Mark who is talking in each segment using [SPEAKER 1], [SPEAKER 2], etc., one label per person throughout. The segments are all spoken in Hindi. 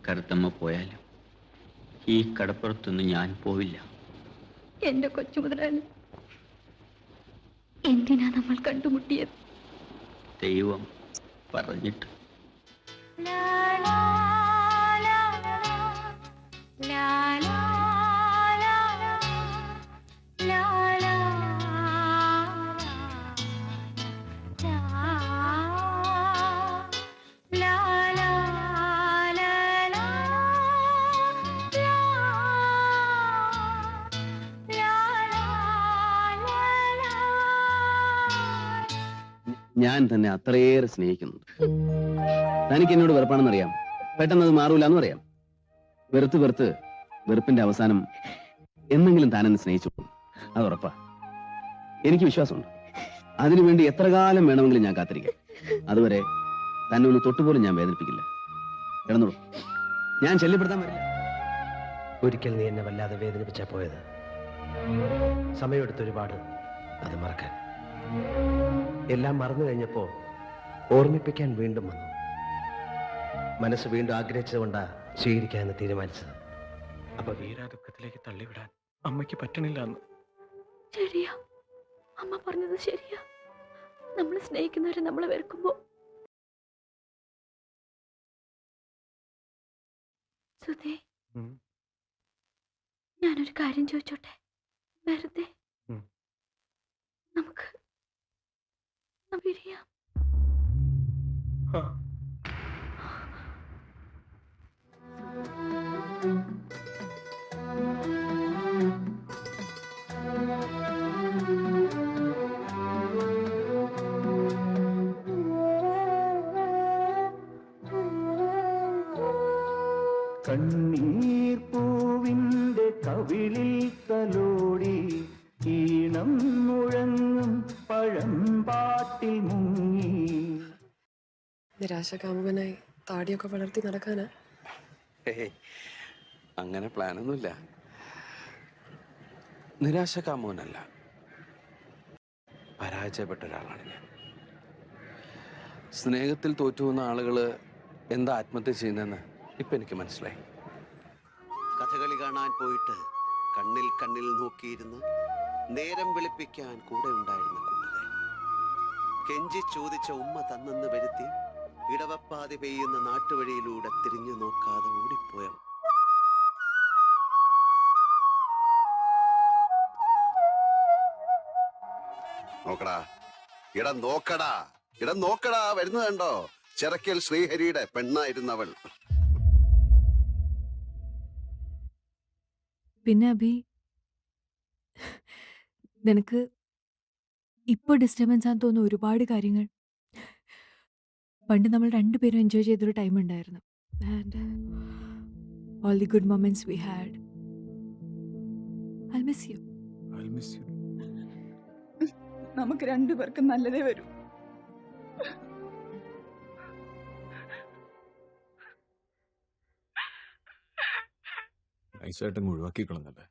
[SPEAKER 1] കറുത്തമ്മ പോയാലും ഈ കടപ്പുറത്തൊന്നും ഞാൻ പോവില്ല.
[SPEAKER 2] എന്റെ കൊച്ചു മുതലാളി, എന്തിനാ നമ്മൾ കണ്ടുമുട്ടിയത്?
[SPEAKER 1] ദൈവം പറഞ്ഞിട്ട്.
[SPEAKER 3] ഞാൻ തന്നെ അത്രയേറെ സ്നേഹിക്കുന്നുണ്ട്. തനിക്ക് എന്നോട് വെറുപ്പാണെന്നറിയാം, പെട്ടെന്ന് അത് മാറൂലെന്നും അറിയാം. വെറുത്ത് വെറുത്ത് വെറുപ്പിന്റെ അവസാനം എന്നെങ്കിലും താൻ എന്നെ സ്നേഹിച്ചു, അത് ഉറപ്പാ. എനിക്ക് വിശ്വാസമുണ്ട്. അതിനുവേണ്ടി എത്ര കാലം വേണമെങ്കിലും ഞാൻ കാത്തിരിക്കാം. അതുവരെ തന്നെ ഒന്ന് തൊട്ടുപോലും ഞാൻ വേദനിപ്പിക്കില്ല. കിടന്നോളൂ, ഞാൻ ശല്യപ്പെടുത്താൻ വരില്ല.
[SPEAKER 4] ഒരിക്കൽ നീ എന്നെ വല്ലാതെ വേദനിപ്പിച്ചാ പോയത്. സമയമെടുത്ത് ഒരുപാട് അത് മറക്കാൻ. എല്ലാം മറന്നു കഴിഞ്ഞപ്പോ ഓർമ്മിപ്പിക്കാൻ വീണ്ടും വന്നു. മനസ്സ് വീണ്ടും ആഗ്രഹിച്ചതുകൊണ്ടാ സ്വീകരിക്കാമെന്ന് തീരുമാനിച്ചത്.
[SPEAKER 5] അപ്പൊ വീരാ ദുഃഖത്തിലേക്ക് തള്ളിവിടാൻ അമ്മയ്ക്ക് പറ്റണില്ല എന്ന്.
[SPEAKER 2] ശരിയാ, അമ്മ പറഞ്ഞത് ശരിയാ. നമ്മൾ സ്നേഹിക്കുന്നവരെ നമ്മളെ വെറുക്കുമ്പോ സുധേ, ഞാനൊരു കാര്യം ചോദിച്ചോട്ടെ? വെറുതെ നമുക്ക് പിരിയാം.
[SPEAKER 6] കണ്ണീർ പൂവിന്റെ കവിളിൽ തലോടി ഈണം മുഴങ്ങും പഴംപാട്ടിൽ മുങ്ങി.
[SPEAKER 7] നിരാശകാമുകനായി താടിയൊക്കെ വളർത്തി നടക്കാനാ?
[SPEAKER 3] അങ്ങനെ പ്ലാനൊന്നുമില്ല. നിരാശകാമോനല്ല, പരാജയപ്പെട്ട ഒരാളാണ് ഞാൻ. സ്നേഹത്തിൽ തോറ്റുപോകുന്ന ആളുകള് എന്താ ആത്മഹത്യ ചെയ്യുന്നതെന്ന് ഇപ്പൊ എനിക്ക് മനസ്സിലായി.
[SPEAKER 8] കഥകളി കാണാൻ പോയിട്ട് കണ്ണിൽ കണ്ണിൽ നോക്കിയിരുന്ന് നേരം വെളുപ്പിക്കാൻ കൂടെ ഉണ്ടായിരുന്ന കൂട്ടുകാരൻ കെഞ്ചി ചോദിച്ച ഉമ്മ തന്നെന്ന് വരുത്തി ഇടവപ്പാതി പെയ്യുന്ന നാട്ടുവഴിയിലൂടെ തിരിഞ്ഞു നോക്കാതെ ഓടിപ്പോയ നോക്കടാ, ഇടം നോക്കടാ, ഇടം നോക്കടാ, വരുന്നത് കണ്ടോ? ചിറക്കൽ ശ്രീഹരിയുടെ പെണ്ണായിരുന്നവൾ.
[SPEAKER 2] പിന്നെ അഭി, നിനക്ക് ഇപ്പൊ ഡിസ്റ്റർബൻസ് ആണെന്ന് തോന്നുന്ന ഒരുപാട് കാര്യങ്ങൾ പണ്ട് നമ്മൾ രണ്ടുപേരും എൻജോയ് ചെയ്തൊരു ടൈം ഉണ്ടായിരുന്നു. And all the good moments we had. I'll miss you.
[SPEAKER 5] I'll miss you.
[SPEAKER 9] നമുക്ക് രണ്ടുപേർക്കും നല്ലതേ വരും.
[SPEAKER 5] നൈസായിട്ടങ്ങ് ഒഴിവാക്കി കളഞ്ഞല്ലേ.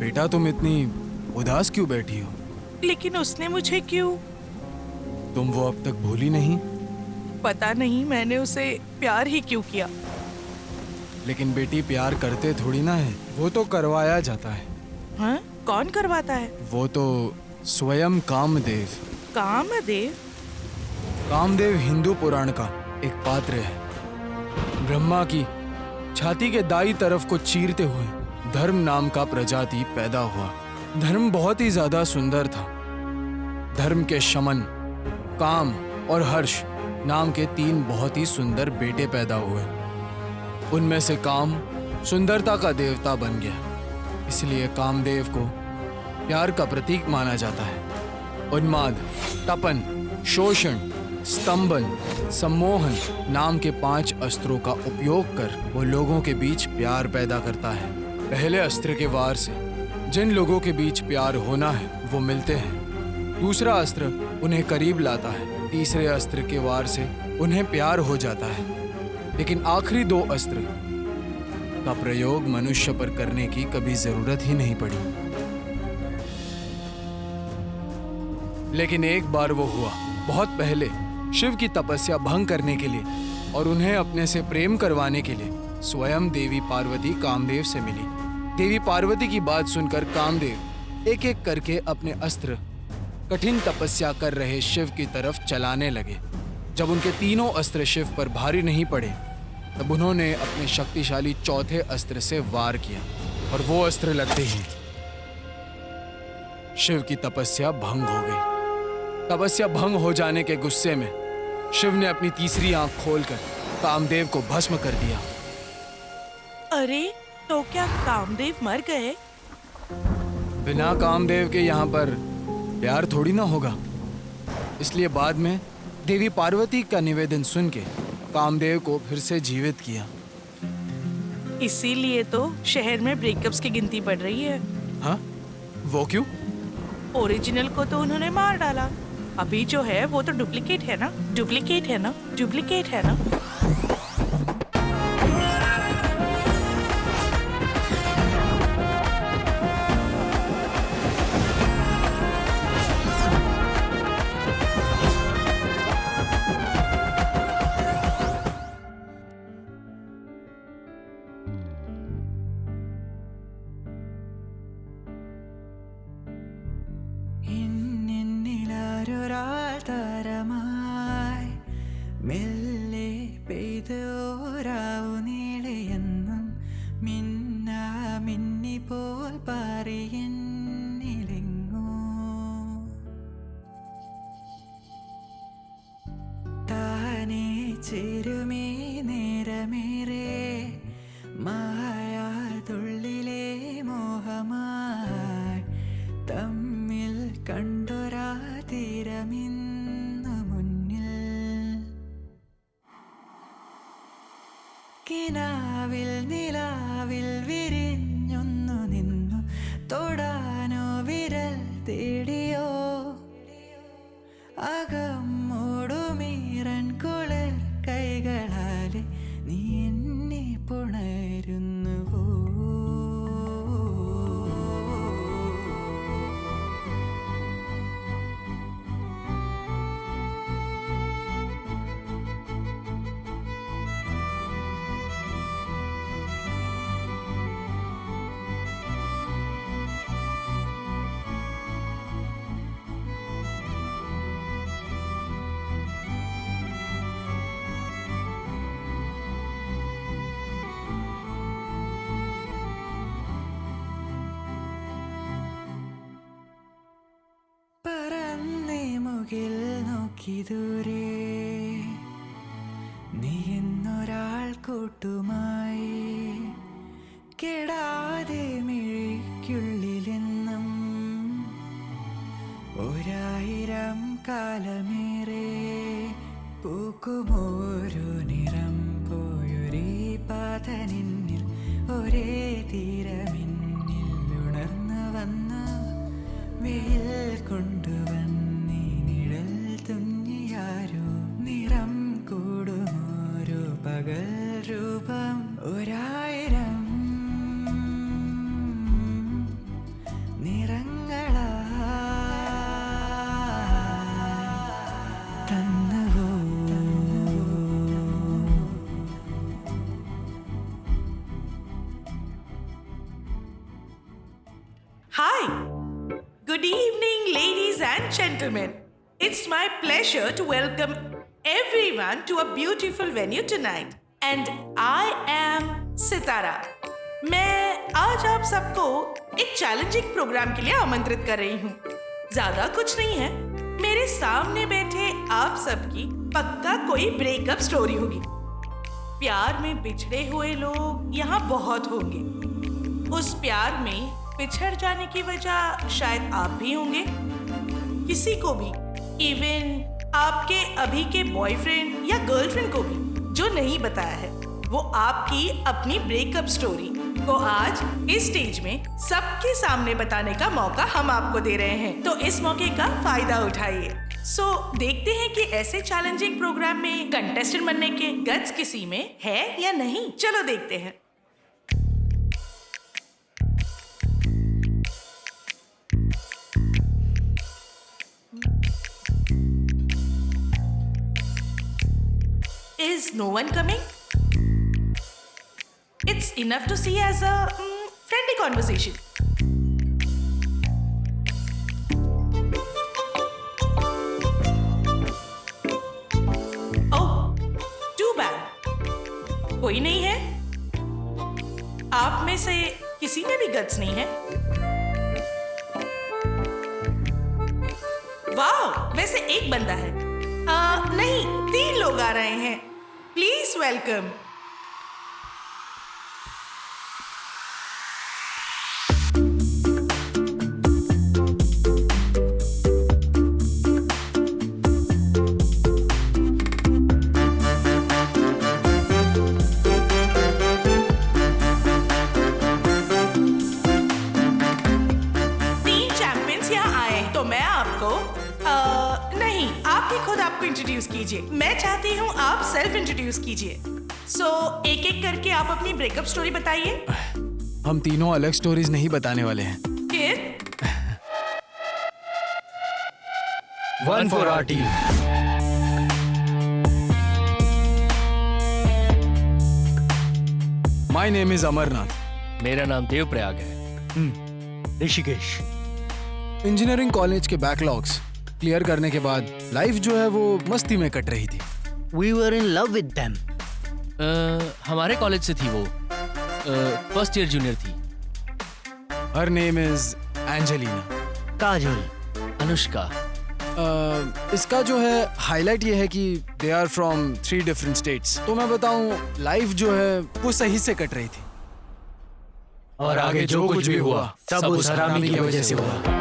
[SPEAKER 5] बेटा तुम इतनी उदास क्यों बैठी हो?
[SPEAKER 10] लेकिन उसने मुझे क्यों?
[SPEAKER 5] तुम वो अब तक भूली नहीं?
[SPEAKER 10] पता नहीं मैंने उसे प्यार ही क्यों किया।
[SPEAKER 5] लेकिन बेटी प्यार करते थोड़ी ना है, वो तो करवाया जाता है।
[SPEAKER 10] हाँ? कौन करवाता है?
[SPEAKER 5] वो तो स्वयं कामदेव।
[SPEAKER 10] कामदेव?
[SPEAKER 5] कामदेव हिंदू पुराण का एक पात्र है। ब्रह्मा की छाती के दाई तरफ को चीरते हुए धर्म नाम का प्रजाति पैदा हुआ। धर्म बहुत ही ज्यादा सुंदर था। धर्म के शमन, काम और हर्ष नाम के 3 बहुत ही सुंदर बेटे पैदा हुए। उनमें से काम सुंदरता का देवता बन गया, इसलिए कामदेव को प्यार का प्रतीक माना जाता है। उन्माद, तपन, शोषण, स्तंभन, सम्मोहन नाम के 5 अस्त्रों का उपयोग कर वो लोगों के बीच प्यार पैदा करता है। पहले अस्त्र के वार से जिन लोगों के बीच प्यार होना है वो मिलते हैं। दूसरा अस्त्र उन्हें करीब लाता है। तीसरे अस्त्र के वार से उन्हें प्यार हो जाता है। लेकिन आखिरी 2 अस्त्र का प्रयोग मनुष्य पर करने की कभी जरूरत ही नहीं पड़ी। लेकिन एक बार वो हुआ, बहुत पहले, शिव की तपस्या भंग करने के लिए और उन्हें अपने से प्रेम करवाने के लिए स्वयं देवी पार्वती कामदेव से मिली। देवी पार्वती की बात सुनकर कामदेव एक एक करके अपने अस्त्र कठिन तपस्या कर रहे शिव की तरफ चलाने लगे। जब उनके तीनों अस्त्र शिव पर भारी नहीं पड़े तब उन्होंने अपने शक्तिशाली चौथे अस्त्र से वार किया और वो अस्त्र लगते ही शिव की तपस्या भंग हो गई। तपस्या भंग हो जाने के गुस्से में शिव ने अपनी तीसरी आंख खोलकर कामदेव को भस्म कर दिया।
[SPEAKER 10] अरे तो क्या कामदेव मर गए?
[SPEAKER 5] बिना कामदेव के यहाँ पर प्यार थोड़ी ना होगा। इसलिए बाद में देवी पार्वती का निवेदन सुन के कामदेव को फिर से जीवित किया।
[SPEAKER 10] इसीलिए तो शहर में ब्रेकअप्स की गिनती बढ़ रही है।
[SPEAKER 5] हाँ, वो क्यों?
[SPEAKER 10] ओरिजिनल को तो उन्होंने मार डाला, अभी जो है वो तो डुप्लीकेट है ना, डुप्लीकेट है ना, डुप्लीकेट है ना।
[SPEAKER 6] മെല്ലെ പെയ്തോരാവു നീളയെന്നും മിന്നാ മിന്നി പോൽ പാറിയെന്നിലെങ്ങോ താനേ ചേരുമേ നേരമേറെ മായാതുള്ളിലെ മോഹമായി തമ്മിൽ കണ്ടൊരാ തീരമിന്നു മുന്നിൽ കിനാവിൽ നിലാവിൽ വിരിഞ്ഞൊന്നു നിന്നു തൊടാനോ വിരൽ തേടിയോ അകം മൂടുമീറൻ കുളിർ കൈകളാലെ നീ എന്നെ പുണരുന്നുവോ മുകിൽ നോക്കി ദൂരെ നീ എന്നൊരാൾ കൂട്ടുമായി കെടാതെ മിഴിക്കുള്ളിലെന്നും 1000 കാലമേറെ പൂക്കുമോരോ നിറം പോയൊരേ പാത നിന്നിൽ ഒരേ തീരമിന്നിൽ ഉണർന്നു വന്ന വെയിൽ കൊണ്ടുവന്നീ നിഴൽ തുന്നിയാരോ നിറം കൂടുമോരോ പകൽ രൂപം 1000 നിറങ്ങളാ തന്നുവോ
[SPEAKER 10] Hi! Good evening, ladies and gentlemen. It's my pleasure to welcome everyone to a beautiful venue tonight. And I am Sitara. मैं आज आप सबको एक चैलेंजिंग प्रोग्राम के लिए आमंत्रित कर रही हूँ। ज्यादा कुछ नहीं है, मेरे सामने बैठे आप सबकी पक्का कोई ब्रेकअप स्टोरी होगी। प्यार में बिछड़े हुए लोग यहाँ बहुत होंगे। उस प्यार में बिछड़ जाने की वजह शायद आप भी होंगे, किसी को भी, इवन आपके अभी के बॉयफ्रेंड या गर्लफ्रेंड को भी जो नहीं बताया है वो आपकी अपनी ब्रेकअप स्टोरी को आज इस स्टेज में सबके सामने बताने का मौका हम आपको दे रहे हैं, तो इस मौके का फायदा उठाइए। सो देखते हैं कि ऐसे चैलेंजिंग प्रोग्राम में कंटेस्टेंट बनने के गट्स किसी में है या नहीं। चलो देखते हैं। Is no one coming? It's enough to see as a friendly conversation. Oh, too bad. कोई नहीं है? आप में से किसी में भी गट्स नहीं है? वाह, वैसे एक बंदा है। नहीं, 3 लोग आ रहे हैं। Please welcome. खुद आपको इंट्रोड्यूस कीजिए। मैं चाहती हूँ आप सेल्फ इंट्रोड्यूस कीजिए। सो एक एक करके आप अपनी ब्रेकअप स्टोरी बताइए।
[SPEAKER 5] हम तीनों अलग स्टोरीज नहीं बताने वाले हैं।
[SPEAKER 10] फिर
[SPEAKER 5] One for our team. My name is Amarnath.
[SPEAKER 9] मेरा नाम देवप्रयाग है।
[SPEAKER 5] ऋषिकेश। इंजीनियरिंग कॉलेज के बैकलॉग्स क्लियर करने के बाद लाइफ जो है वो मस्ती में कट रही थी।
[SPEAKER 9] We were in love with them. हमारे कॉलेज से थी वो। फर्स्ट ईयर जूनियर थी।
[SPEAKER 5] Her name is Angelina.
[SPEAKER 9] Kajal. Anushka.
[SPEAKER 5] इसका जो है हाईलाइट ये है कि they are from 3 different states. तो मैं बताऊं लाइफ जो है वो सही से कट रही थी
[SPEAKER 9] और आगे जो कुछ भी हुआ सब उस हरामी की वजह से हुआ।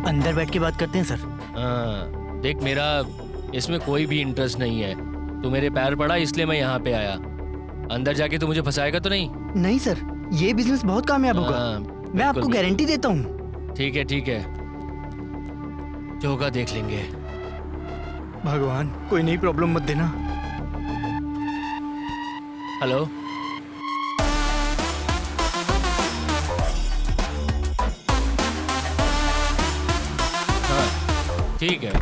[SPEAKER 9] अंदर बैठ के बात करते हैं सर। देख मेरा इसमें कोई भी इंटरेस्ट नहीं है। तू मेरे पैर पड़ा इसलिए मैं यहाँ पे आया। अंदर जाके तू मुझे फंसाएगा तो नहीं?
[SPEAKER 11] नहीं सर, ये बिजनेस बहुत कामयाब होगा। मैं आपको गारंटी देता हूँ।
[SPEAKER 9] ठीक है जो होगा देख लेंगे।
[SPEAKER 11] भगवान कोई नई प्रॉब्लम मत देना।
[SPEAKER 9] हेलो हाँ ठीक है।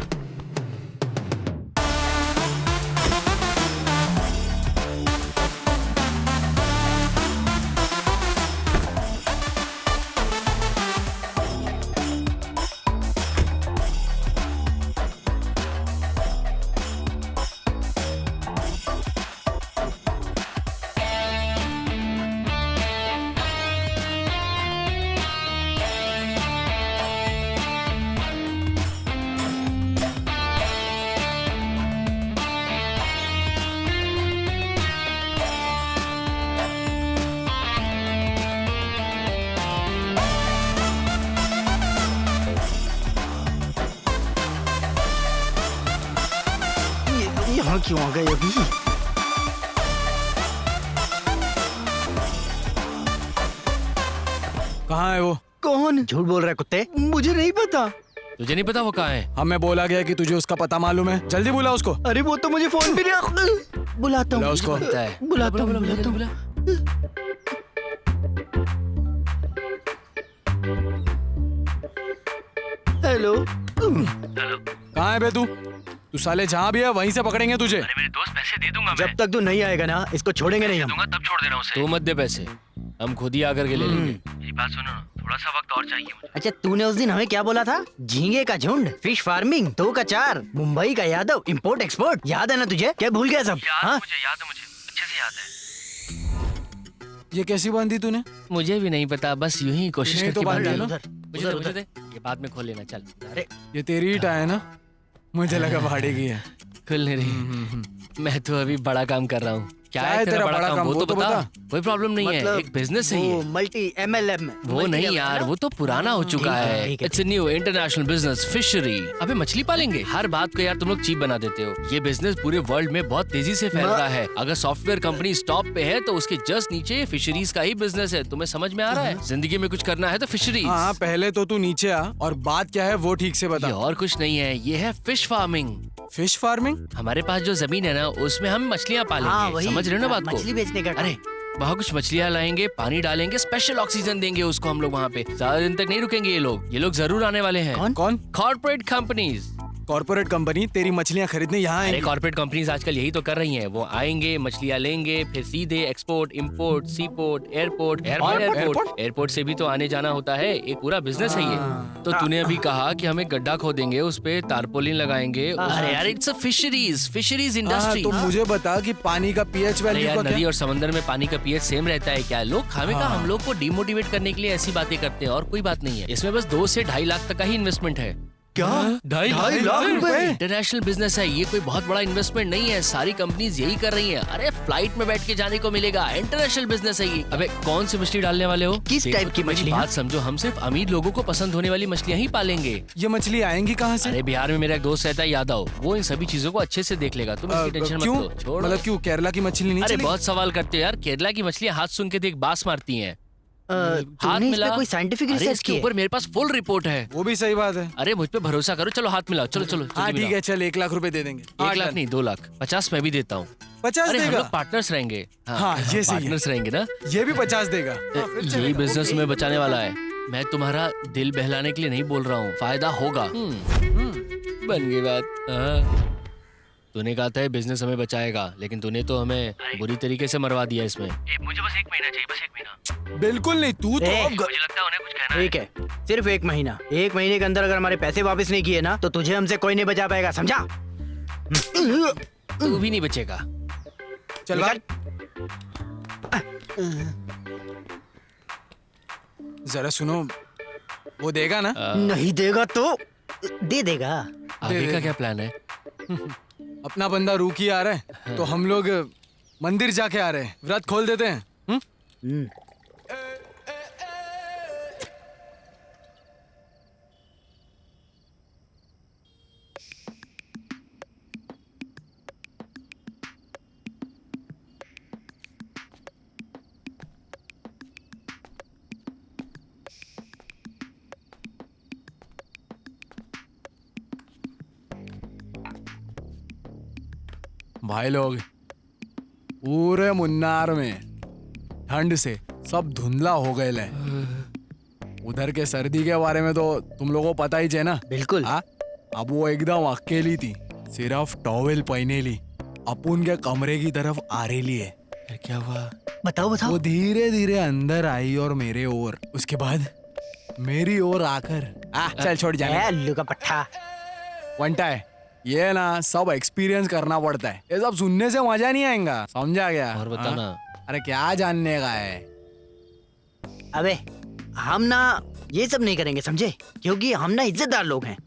[SPEAKER 11] यहाँ क्यों आ गए अभी?
[SPEAKER 5] कहाँ है वो?
[SPEAKER 11] कौन झूठ बोल रहा है कुत्ते? मुझे नहीं पता।
[SPEAKER 9] तुझे नहीं पता वो कहाँ है?
[SPEAKER 5] हमें बोला गया कि तुझे उसका पता मालूम है। जल्दी बुला उसको।
[SPEAKER 11] अरे वो तो मुझे फोन भी नहीं। बुलाता
[SPEAKER 5] बुला
[SPEAKER 11] हूँ
[SPEAKER 5] उसको।
[SPEAKER 9] पता है।
[SPEAKER 11] बुलाता हूँ
[SPEAKER 9] बुला,
[SPEAKER 11] बुलाता हूँ।
[SPEAKER 9] बुला।
[SPEAKER 11] हेलो।
[SPEAKER 5] कहाँ है बे तू? तू साले जहाँ भी है वहीं से पकड़ेंगे तुझे।
[SPEAKER 9] अरे मेरे दोस्त पैसे दे दूंगा
[SPEAKER 11] जब तक तू नहीं आएगा ना इसको छोड़ेंगे नहीं हम।
[SPEAKER 9] तब छोड़ देना उसे। तू मत दे पैसे, हम खुद ही आकर के ले लेंगे। मेरी बात सुनो, थोड़ा सा वक्त और चाहिए मुझे।
[SPEAKER 11] अच्छा तूने उस दिन हमें क्या बोला था? झींगे का झुंड, फिश फार्मिंग, दो का चार, मुंबई का यादव, इंपोर्ट एक्सपोर्ट, याद है ना तुझे? क्या भूल गया सब? हाँ?
[SPEAKER 9] याद है मुझे, अच्छे से याद है।
[SPEAKER 5] ये कैसी बांधी तूने?
[SPEAKER 9] मुझे भी नहीं पता, बस यूं ही कोशिश
[SPEAKER 5] नहीं
[SPEAKER 9] करके
[SPEAKER 5] तो
[SPEAKER 9] बांध
[SPEAKER 5] बांध
[SPEAKER 9] लो।
[SPEAKER 5] लो।
[SPEAKER 9] मुझे दे, ये बाद में खोल लेना। चल।
[SPEAKER 11] अरे
[SPEAKER 5] ये तेरी ही टाई है ना? मुझे लगा भाड़े की है।
[SPEAKER 9] खुल नहीं रही। मैं तो अभी बड़ा काम कर रहा हूँ। क्या है तेरा बड़ा काम? वो तो बता। कोई प्रॉब्लम नहीं है, एक बिजनेस है ये।
[SPEAKER 11] मल्टी MLM में।
[SPEAKER 9] वो नहीं यार, वो तो पुराना हो चुका है।
[SPEAKER 11] ठीक है।
[SPEAKER 9] It's new international business, fishery. अबे मछली पालेंगे? हर बात को यार तुम लोग चीप बना देते हो। ये बिजनेस पूरे वर्ल्ड में बहुत तेजी से फैल रहा है। अगर सॉफ्टवेयर कंपनी स्टॉप पे है तो उसके जस्ट नीचे फिशरीज का ही बिजनेस है। तुम्हें समझ में आ रहा है? जिंदगी में कुछ करना है तो फिशरीज।
[SPEAKER 5] हाँ पहले तो तू नीचे आ और बात क्या है वो ठीक से
[SPEAKER 9] ये
[SPEAKER 5] बता।
[SPEAKER 9] और कुछ नहीं है, ये है फिश फार्मिंग।
[SPEAKER 5] Fish farming?
[SPEAKER 9] हमारे पास जो जमीन है ना उसमें हम मछलियाँ
[SPEAKER 11] हाँ,
[SPEAKER 9] पालेंगे।
[SPEAKER 11] वही,
[SPEAKER 9] समझ रहे हो ना बात को?
[SPEAKER 11] मछली बेचने का काम।
[SPEAKER 9] अरे वहाँ कुछ मछलियाँ लाएंगे, पानी डालेंगे, स्पेशल ऑक्सीजन देंगे उसको हम लोग वहाँ पे। ज्यादा दिन तक नहीं रुकेंगे ये लोग। ये लोग जरूर आने वाले हैं।
[SPEAKER 11] कौन?
[SPEAKER 5] कौन?
[SPEAKER 9] Corporate companies.
[SPEAKER 5] कॉर्पोरेट कंपनी तेरी मछलियाँ खरीदने यहाँ
[SPEAKER 9] अरे
[SPEAKER 5] आएंगी?
[SPEAKER 9] कॉर्पोरेट कंपनीज आजकल यही तो कर रही हैं। वो आएंगे, मछलियाँ लेंगे, फिर सीधे एक्सपोर्ट, इंपोर्ट, सी पोर्ट, एयरपोर्ट, एयरपोर्ट से भी तो आने जाना होता है। एक पूरा बिजनेस है ये। तो तूने अभी कहा कि हमें गड्ढा खोदेंगे, उस पे तारपोलिन लगाएंगे। अरे यार इट्स अ फिशरीज इंडस्ट्री।
[SPEAKER 5] तो मुझे बता कि पानी का पीएच
[SPEAKER 9] अरे
[SPEAKER 5] वैल्यू
[SPEAKER 9] यार
[SPEAKER 5] का
[SPEAKER 9] नदी
[SPEAKER 5] क्या?
[SPEAKER 9] और समंदर में पानी का पीएच सेम रहता है क्या? लोग खामे का हम लोग को डिमोटिवेट करने के लिए ऐसी बातें करते हैं और कोई बात नहीं है। इसमें बस 2 से 2.5 लाख तक का ही इन्वेस्टमेंट है।
[SPEAKER 11] क्या?
[SPEAKER 9] 2.5
[SPEAKER 11] लाख रुपए?
[SPEAKER 9] इंटरनेशनल बिजनेस है ये, कोई बहुत बड़ा इन्वेस्टमेंट नहीं है। सारी कंपनीज यही कर रही हैं। अरे फ्लाइट में बैठ के जाने को मिलेगा। इंटरनेशनल बिजनेस है ये। अबे कौन सी मछली डालने वाले हो?
[SPEAKER 11] किस टाइप की
[SPEAKER 9] मेरी
[SPEAKER 11] मछली?
[SPEAKER 9] बात समझो, हम सिर्फ अमीर लोगों को पसंद होने वाली मछलियाँ ही पालेंगे।
[SPEAKER 5] ये मछली आएंगी कहाँ से?
[SPEAKER 9] अरे बिहार में मेरा एक दोस्त रहता है यादव, वो इन सभी चीजों को अच्छे से देख लेगा। तुम इसकी टेंशन मत
[SPEAKER 5] क्यों?
[SPEAKER 9] लो, छोड़ो।
[SPEAKER 5] मतलब क्यों केरला की मछली नहीं
[SPEAKER 9] अरे
[SPEAKER 5] चलेगी?
[SPEAKER 9] बहुत सवाल करते हो यार। केरला की मछलियाँ हाथ सूंघ के देख बास मारती हैं। हाथ
[SPEAKER 11] तूने इस
[SPEAKER 9] मिला।
[SPEAKER 11] पे कोई साइंटिफिक
[SPEAKER 9] अरे
[SPEAKER 11] रिसर्च
[SPEAKER 9] इसके
[SPEAKER 11] की है?
[SPEAKER 9] ऊपर मेरे पास फुल रिपोर्ट है।
[SPEAKER 5] वो भी सही बात है।
[SPEAKER 9] अरे मुझ पे भरोसा करो, चलो हाथ मिलाओ। चलो चलो
[SPEAKER 5] हाँ
[SPEAKER 9] जल्दी
[SPEAKER 5] ठीक है चल 1 लाख रुपए दे देंगे।
[SPEAKER 9] 1 लाख नहीं 2 लाख, 50 मैं भी देता हूँ।
[SPEAKER 5] 50
[SPEAKER 9] अरे हम
[SPEAKER 5] देगा?
[SPEAKER 9] लोग पार्टनर्स रहेंगे।
[SPEAKER 5] हाँ, ये सही है।
[SPEAKER 9] पार्टनर्स रहेंगे ना।
[SPEAKER 5] ये भी 50 देगा?
[SPEAKER 9] यही बिजनेस में बचाने वाला है। मैं तुम्हारा दिल बहलाने के लिए नहीं बोल रहा हूँ, फायदा होगा। बन गई बात। हाँ। तूने कहा था बिजनेस हमें बचाएगा, लेकिन तूने तो हमें बुरी तरीके से मरवा दिया इसमें। मुझे बस 1 महीना चाहिए, बस 1 महीना।
[SPEAKER 5] बिल्कुल नहीं, तू तो अब
[SPEAKER 9] मुझे लगता है उन्हें कुछ कहना
[SPEAKER 11] ठीक है, सिर्फ 1 महीना। 1 महीने के अंदर अगर हमारे पैसे वापस नहीं किए ना तो तुझे हमसे कोई नहीं बचा पाएगा, समझा?
[SPEAKER 9] तू भी नहीं बचेगा।
[SPEAKER 5] चल भाग। जरा सुनो, वो देगा ना?
[SPEAKER 11] नहीं देगा तो दे देगा।
[SPEAKER 9] आगे का क्या प्लान है?
[SPEAKER 5] अपना बंदा रूकी आ रहा है तो हम लोग मंदिर जाके आ रहे हैं, व्रत खोल देते हैं। भाई लोग, पूरे मुन्नार में ठंड से सब धुंधला हो गए ले। उधर के सर्दी के बारे में तो तुम लोगों को पता ही है ना?
[SPEAKER 11] बिल्कुल।
[SPEAKER 5] अब वो एकदम अकेली थी, सिर्फ टॉवेल पहने ली, अपुन के कमरे की तरफ आ रही है।
[SPEAKER 9] क्या हुआ?
[SPEAKER 11] बताओ बताओ।
[SPEAKER 5] वो धीरे धीरे अंदर आई और मेरे ओर, उसके बाद मेरी ओर आकर चल छोड़ जाने
[SPEAKER 11] अल्लू का पट्टा।
[SPEAKER 5] वंटा है ये ना, सब एक्सपीरियंस करना पड़ता है। ये सब सुनने से मजा नहीं आएगा, समझा क्या?
[SPEAKER 9] और बताना।
[SPEAKER 5] अरे क्या जानने का है?
[SPEAKER 11] अबे हम ना ये सब नहीं करेंगे, समझे? क्योंकि हम ना इज्जतदार लोग हैं।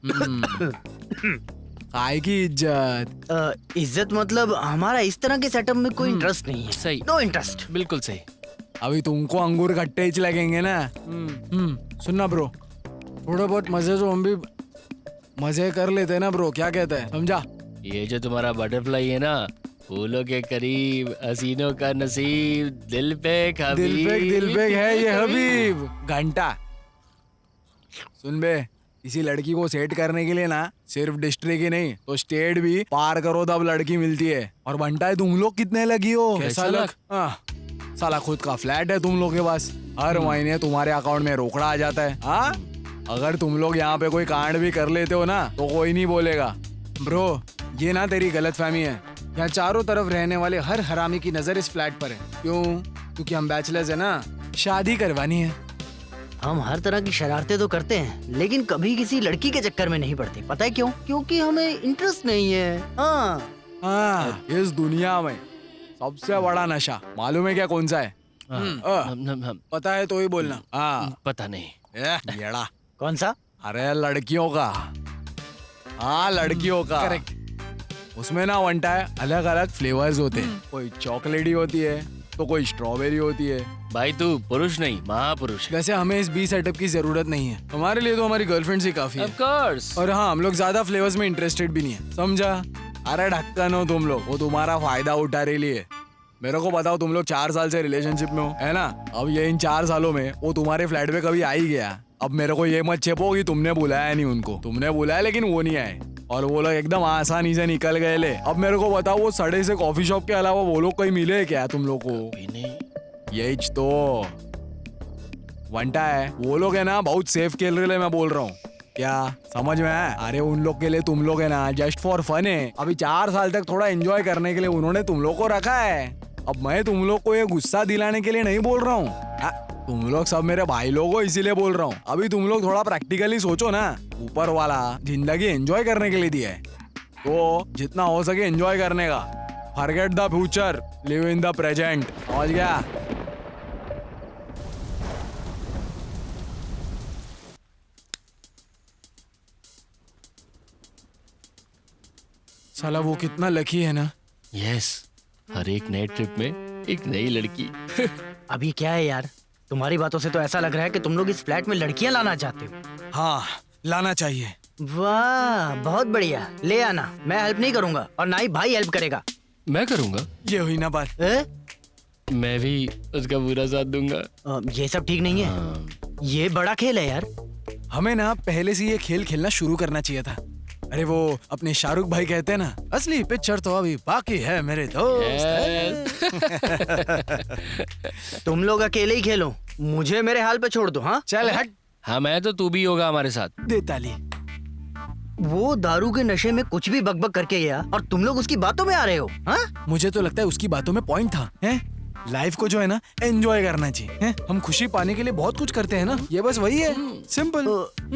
[SPEAKER 5] काय की इज्जत?
[SPEAKER 11] इज्जत मतलब हमारा इस तरह के सेटअप में कोई इंटरेस्ट नहीं है।
[SPEAKER 9] सही।
[SPEAKER 11] No interest.
[SPEAKER 9] बिल्कुल सही।
[SPEAKER 5] अभी तुमको अंगूर खट्टे ही लगेंगे ना। सुनना ब्रो, थोड़ा बहुत मजे तो हम भी मजे कर लेते हैं ना ब्रो, क्या कहते हैं? समझा?
[SPEAKER 9] ये जो तुम्हारा बटरफ्लाई है ना, फूलों के करीब, हसीनों का नसीब, दिल पे
[SPEAKER 5] दिल पे है ये हबीब। घंटा सुन बे, किसी लड़की को सेट करने के लिए ना सिर्फ डिस्ट्रिक्ट ही नहीं तो स्टेट भी पार करो तब लड़की मिलती है। और बंटा है तुम लोग कितने लगी हो?
[SPEAKER 9] कैसा लग?
[SPEAKER 5] साला खुद का फ्लैट है तुम लोग के पास, हर महीने तुम्हारे अकाउंट में रोकड़ा आ जाता है। हाँ, अगर तुम लोग यहाँ पे कोई कांड भी कर लेते हो ना तो कोई नहीं बोलेगा। ब्रो, ये ना तेरी गलतफहमी है। यहाँ चारों तरफ रहने वाले हर हरामी की नजर इस फ्लैट पर है। क्यों? क्योंकि हम बैचलर्स है ना, शादी करवानी है।
[SPEAKER 11] हम हर तरह की शरारतें तो करते हैं लेकिन कभी किसी लड़की के चक्कर में नहीं पड़ते। पता है क्यों? क्योंकि हमें इंटरेस्ट नहीं है।
[SPEAKER 5] हाँ, इस दुनिया में सबसे बड़ा नशा मालूम है क्या कौन सा है? पता है तो ही बोलना। हाँ,
[SPEAKER 9] पता नहीं।
[SPEAKER 5] येड़ा।
[SPEAKER 11] कौन सा?
[SPEAKER 5] अरे लड़कियों का। हाँ, लड़कियों का। करेक्ट। उसमें ना वंटा है अलग अलग फ्लेवर्स होते हैं। कोई चॉकलेटी होती है तो कोई स्ट्रॉबेरी होती है।
[SPEAKER 9] भाई तू पुरुष नहीं महापुरुष है।
[SPEAKER 5] वैसे हमें इस बी सेटअप की जरूरत नहीं है, हमारे लिए तो हमारी गर्लफ्रेंड्स ही काफी है।
[SPEAKER 9] Of course।
[SPEAKER 5] और हाँ, हम लोग ज्यादा फ्लेवर्स में इंटरेस्टेड भी नहीं है, समझा? अरे ढक्कन हो तुम लोग, वो तुम्हारा फायदा उठा रही है। मेरे को बताओ, तुम लोग 4 साल से रिलेशनशिप में हो, है ना? अब ये इन 4 सालों में वो तुम्हारे फ्लैट पे कभी आ ही गया। अब मेरे को ये मत चेपो कि तुमने बुलाया नहीं उनको। तुमने बुलाया लेकिन वो नहीं आए और वो लोग एकदम आसानी से निकल गए। ले अब मेरे को बताओ, वो सड़े से कॉफी शॉप के अलावा वो लोग कहीं मिले क्या तुम लोग को? यही तो वंटा है, वो लोग है ना बहुत सेफ खेल रहे, मैं बोल रहा हूँ। क्या समझ में आया? अरे उन लोग के लिए तुम लोग है ना जस्ट फॉर फन है। अभी 4 साल तक थोड़ा एंजॉय करने के लिए उन्होंने तुम लोग को रखा है। अब मैं तुम लोग को ये गुस्सा दिलाने के लिए नहीं बोल रहा हूँ। तुम लोग सब मेरे भाई लोग हो इसीलिए बोल रहा हूँ। अभी तुम लोग थोड़ा प्रैक्टिकली सोचो ना, ऊपर वाला जिंदगी एंजॉय करने के लिए दिया है तो जितना हो सके एंजॉय करने का। Forget the future, live in the present. समझ गया? साला वो कितना लकी है ना।
[SPEAKER 9] यस, हर एक नए ट्रिप में एक नई लड़की।
[SPEAKER 11] अभी क्या है यार, तुम्हारी बातों से तो ऐसा लग रहा है कि तुम लोग इस फ्लैट में लड़कियां लाना चाहते हो।
[SPEAKER 5] हाँ, लाना चाहिए।
[SPEAKER 11] वाह, बहुत बढ़िया, ले आना। मैं हेल्प नहीं करूंगा और ना ही भाई हेल्प करेगा।
[SPEAKER 9] मैं करूंगा।
[SPEAKER 5] ये हुई ना बात।
[SPEAKER 9] मैं भी उसका पूरा साथ दूंगा।
[SPEAKER 11] ये सब ठीक नहीं है। ये बड़ा खेल है यार।
[SPEAKER 5] हमें ना पहले से ये खेल खेलना शुरू करना चाहिए था। अरे वो अपने शाहरुख भाई कहते हैं ना, असली पिक्चर तो अभी बाकी है मेरे दोस्त।
[SPEAKER 11] तुम लोग अकेले ही खेलो, मुझे मेरे हाल पे छोड़ दो। हाँ
[SPEAKER 5] चल हट।
[SPEAKER 9] हाँ, मैं तो तू भी होगा हमारे साथ।
[SPEAKER 5] दे ताली।
[SPEAKER 11] वो दारू के नशे में कुछ भी बकबक करके गया और तुम लोग उसकी बातों में आ रहे हो। हाँ,
[SPEAKER 5] मुझे तो लगता है उसकी बातों में पॉइंट था। हैं? लाइफ को जो है ना एंजॉय करना चाहिए। हैं? हम खुशी पाने के लिए बहुत कुछ करते हैं ना, ये बस वही है, सिंपल।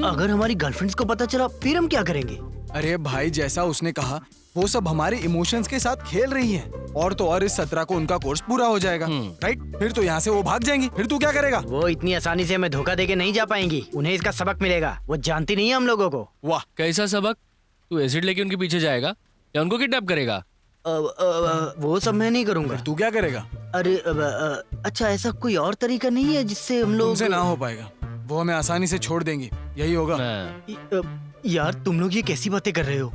[SPEAKER 11] अगर हमारी गर्लफ्रेंड्स को पता चला फिर हम क्या करेंगे?
[SPEAKER 5] अरे भाई, जैसा उसने कहा वो सब हमारे इमोशंस के साथ खेल रही है। और तो और इस 17 को उनका कोर्स पूरा हो जाएगा, राइट? फिर तो यहाँ से वो भाग जाएंगी, फिर तू क्या करेगा?
[SPEAKER 11] वो इतनी आसानी से हमें धोखा देके नहीं जा पाएंगी, उन्हें इसका सबक मिलेगा। वो जानती नहीं है हम लोगों को।
[SPEAKER 5] वाह,
[SPEAKER 9] कैसा सबक? तू एसिड लेके उनके पीछे जाएगा या उनको किडनैप करेगा?
[SPEAKER 11] वो सब मैं नहीं करूंगा।
[SPEAKER 5] तू क्या करेगा?
[SPEAKER 11] अरे अच्छा, ऐसा कोई और तरीका नहीं है जिससे हम लोग?
[SPEAKER 5] तुमसे ना हो पाएगा, वो हमें आसानी से छोड़ देंगी, यही होगा।
[SPEAKER 11] यार तुम लोग ये कैसी बातें कर रहे हो?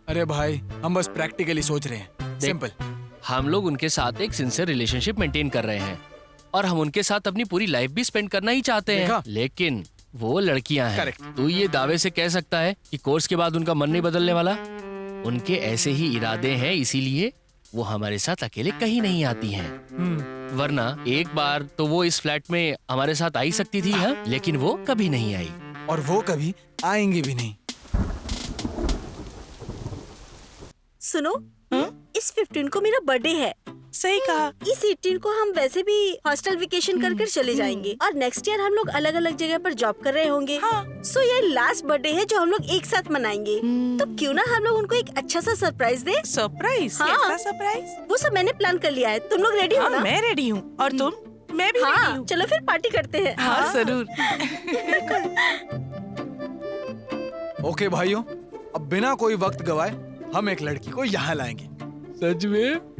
[SPEAKER 5] अरे भाई, हम बस प्रैक्टिकली सोच रहे हैं, सिंपल।
[SPEAKER 9] हम लोग उनके साथ एक सिंसियर रिलेशनशिप मेंटेन कर रहे हैं और हम उनके साथ अपनी पूरी लाइफ भी स्पेंड करना ही चाहते हैं। लेकिन वो लड़कियां हैं। तू ये दावे से कह सकता है कि कोर्स के बाद उनका मन नहीं बदलने वाला? उनके ऐसे ही इरादे हैं, इसीलिए वो हमारे साथ अकेले कहीं नहीं आती हैं। वरना एक बार तो वो इस फ्लैट में हमारे साथ आई सकती थी, हाँ? लेकिन वो कभी नहीं आई
[SPEAKER 5] और वो कभी आएंगे भी नहीं।
[SPEAKER 12] सुनो, इस 15 को मेरा बर्थडे है।
[SPEAKER 10] सही कहा।
[SPEAKER 12] इस 18 को हम वैसे भी हॉस्टल वेकेशन कर चले जाएंगे और नेक्स्ट ईयर हम लोग अलग अलग जगह पर जॉब कर रहे होंगे। सो ये लास्ट बर्थडे है जो हम लोग एक साथ मनाएंगे। तो क्यों ना हम लोग उनको एक अच्छा सा सरप्राइज दे?
[SPEAKER 10] सरप्राइज? कैसा सरप्राइज?
[SPEAKER 12] वो सब मैंने प्लान कर लिया है। तुम लोग रेडी हो ना?
[SPEAKER 10] मैं रेडी हूँ। और तुम? मैं भी रेडी हूँ।
[SPEAKER 12] चलो फिर पार्टी करते हैं।
[SPEAKER 10] हाँ जरूर।
[SPEAKER 5] ओके भाइयों, अब बिना कोई वक्त गवाए हम एक लड़की को यहाँ लाएंगे।
[SPEAKER 9] सच में?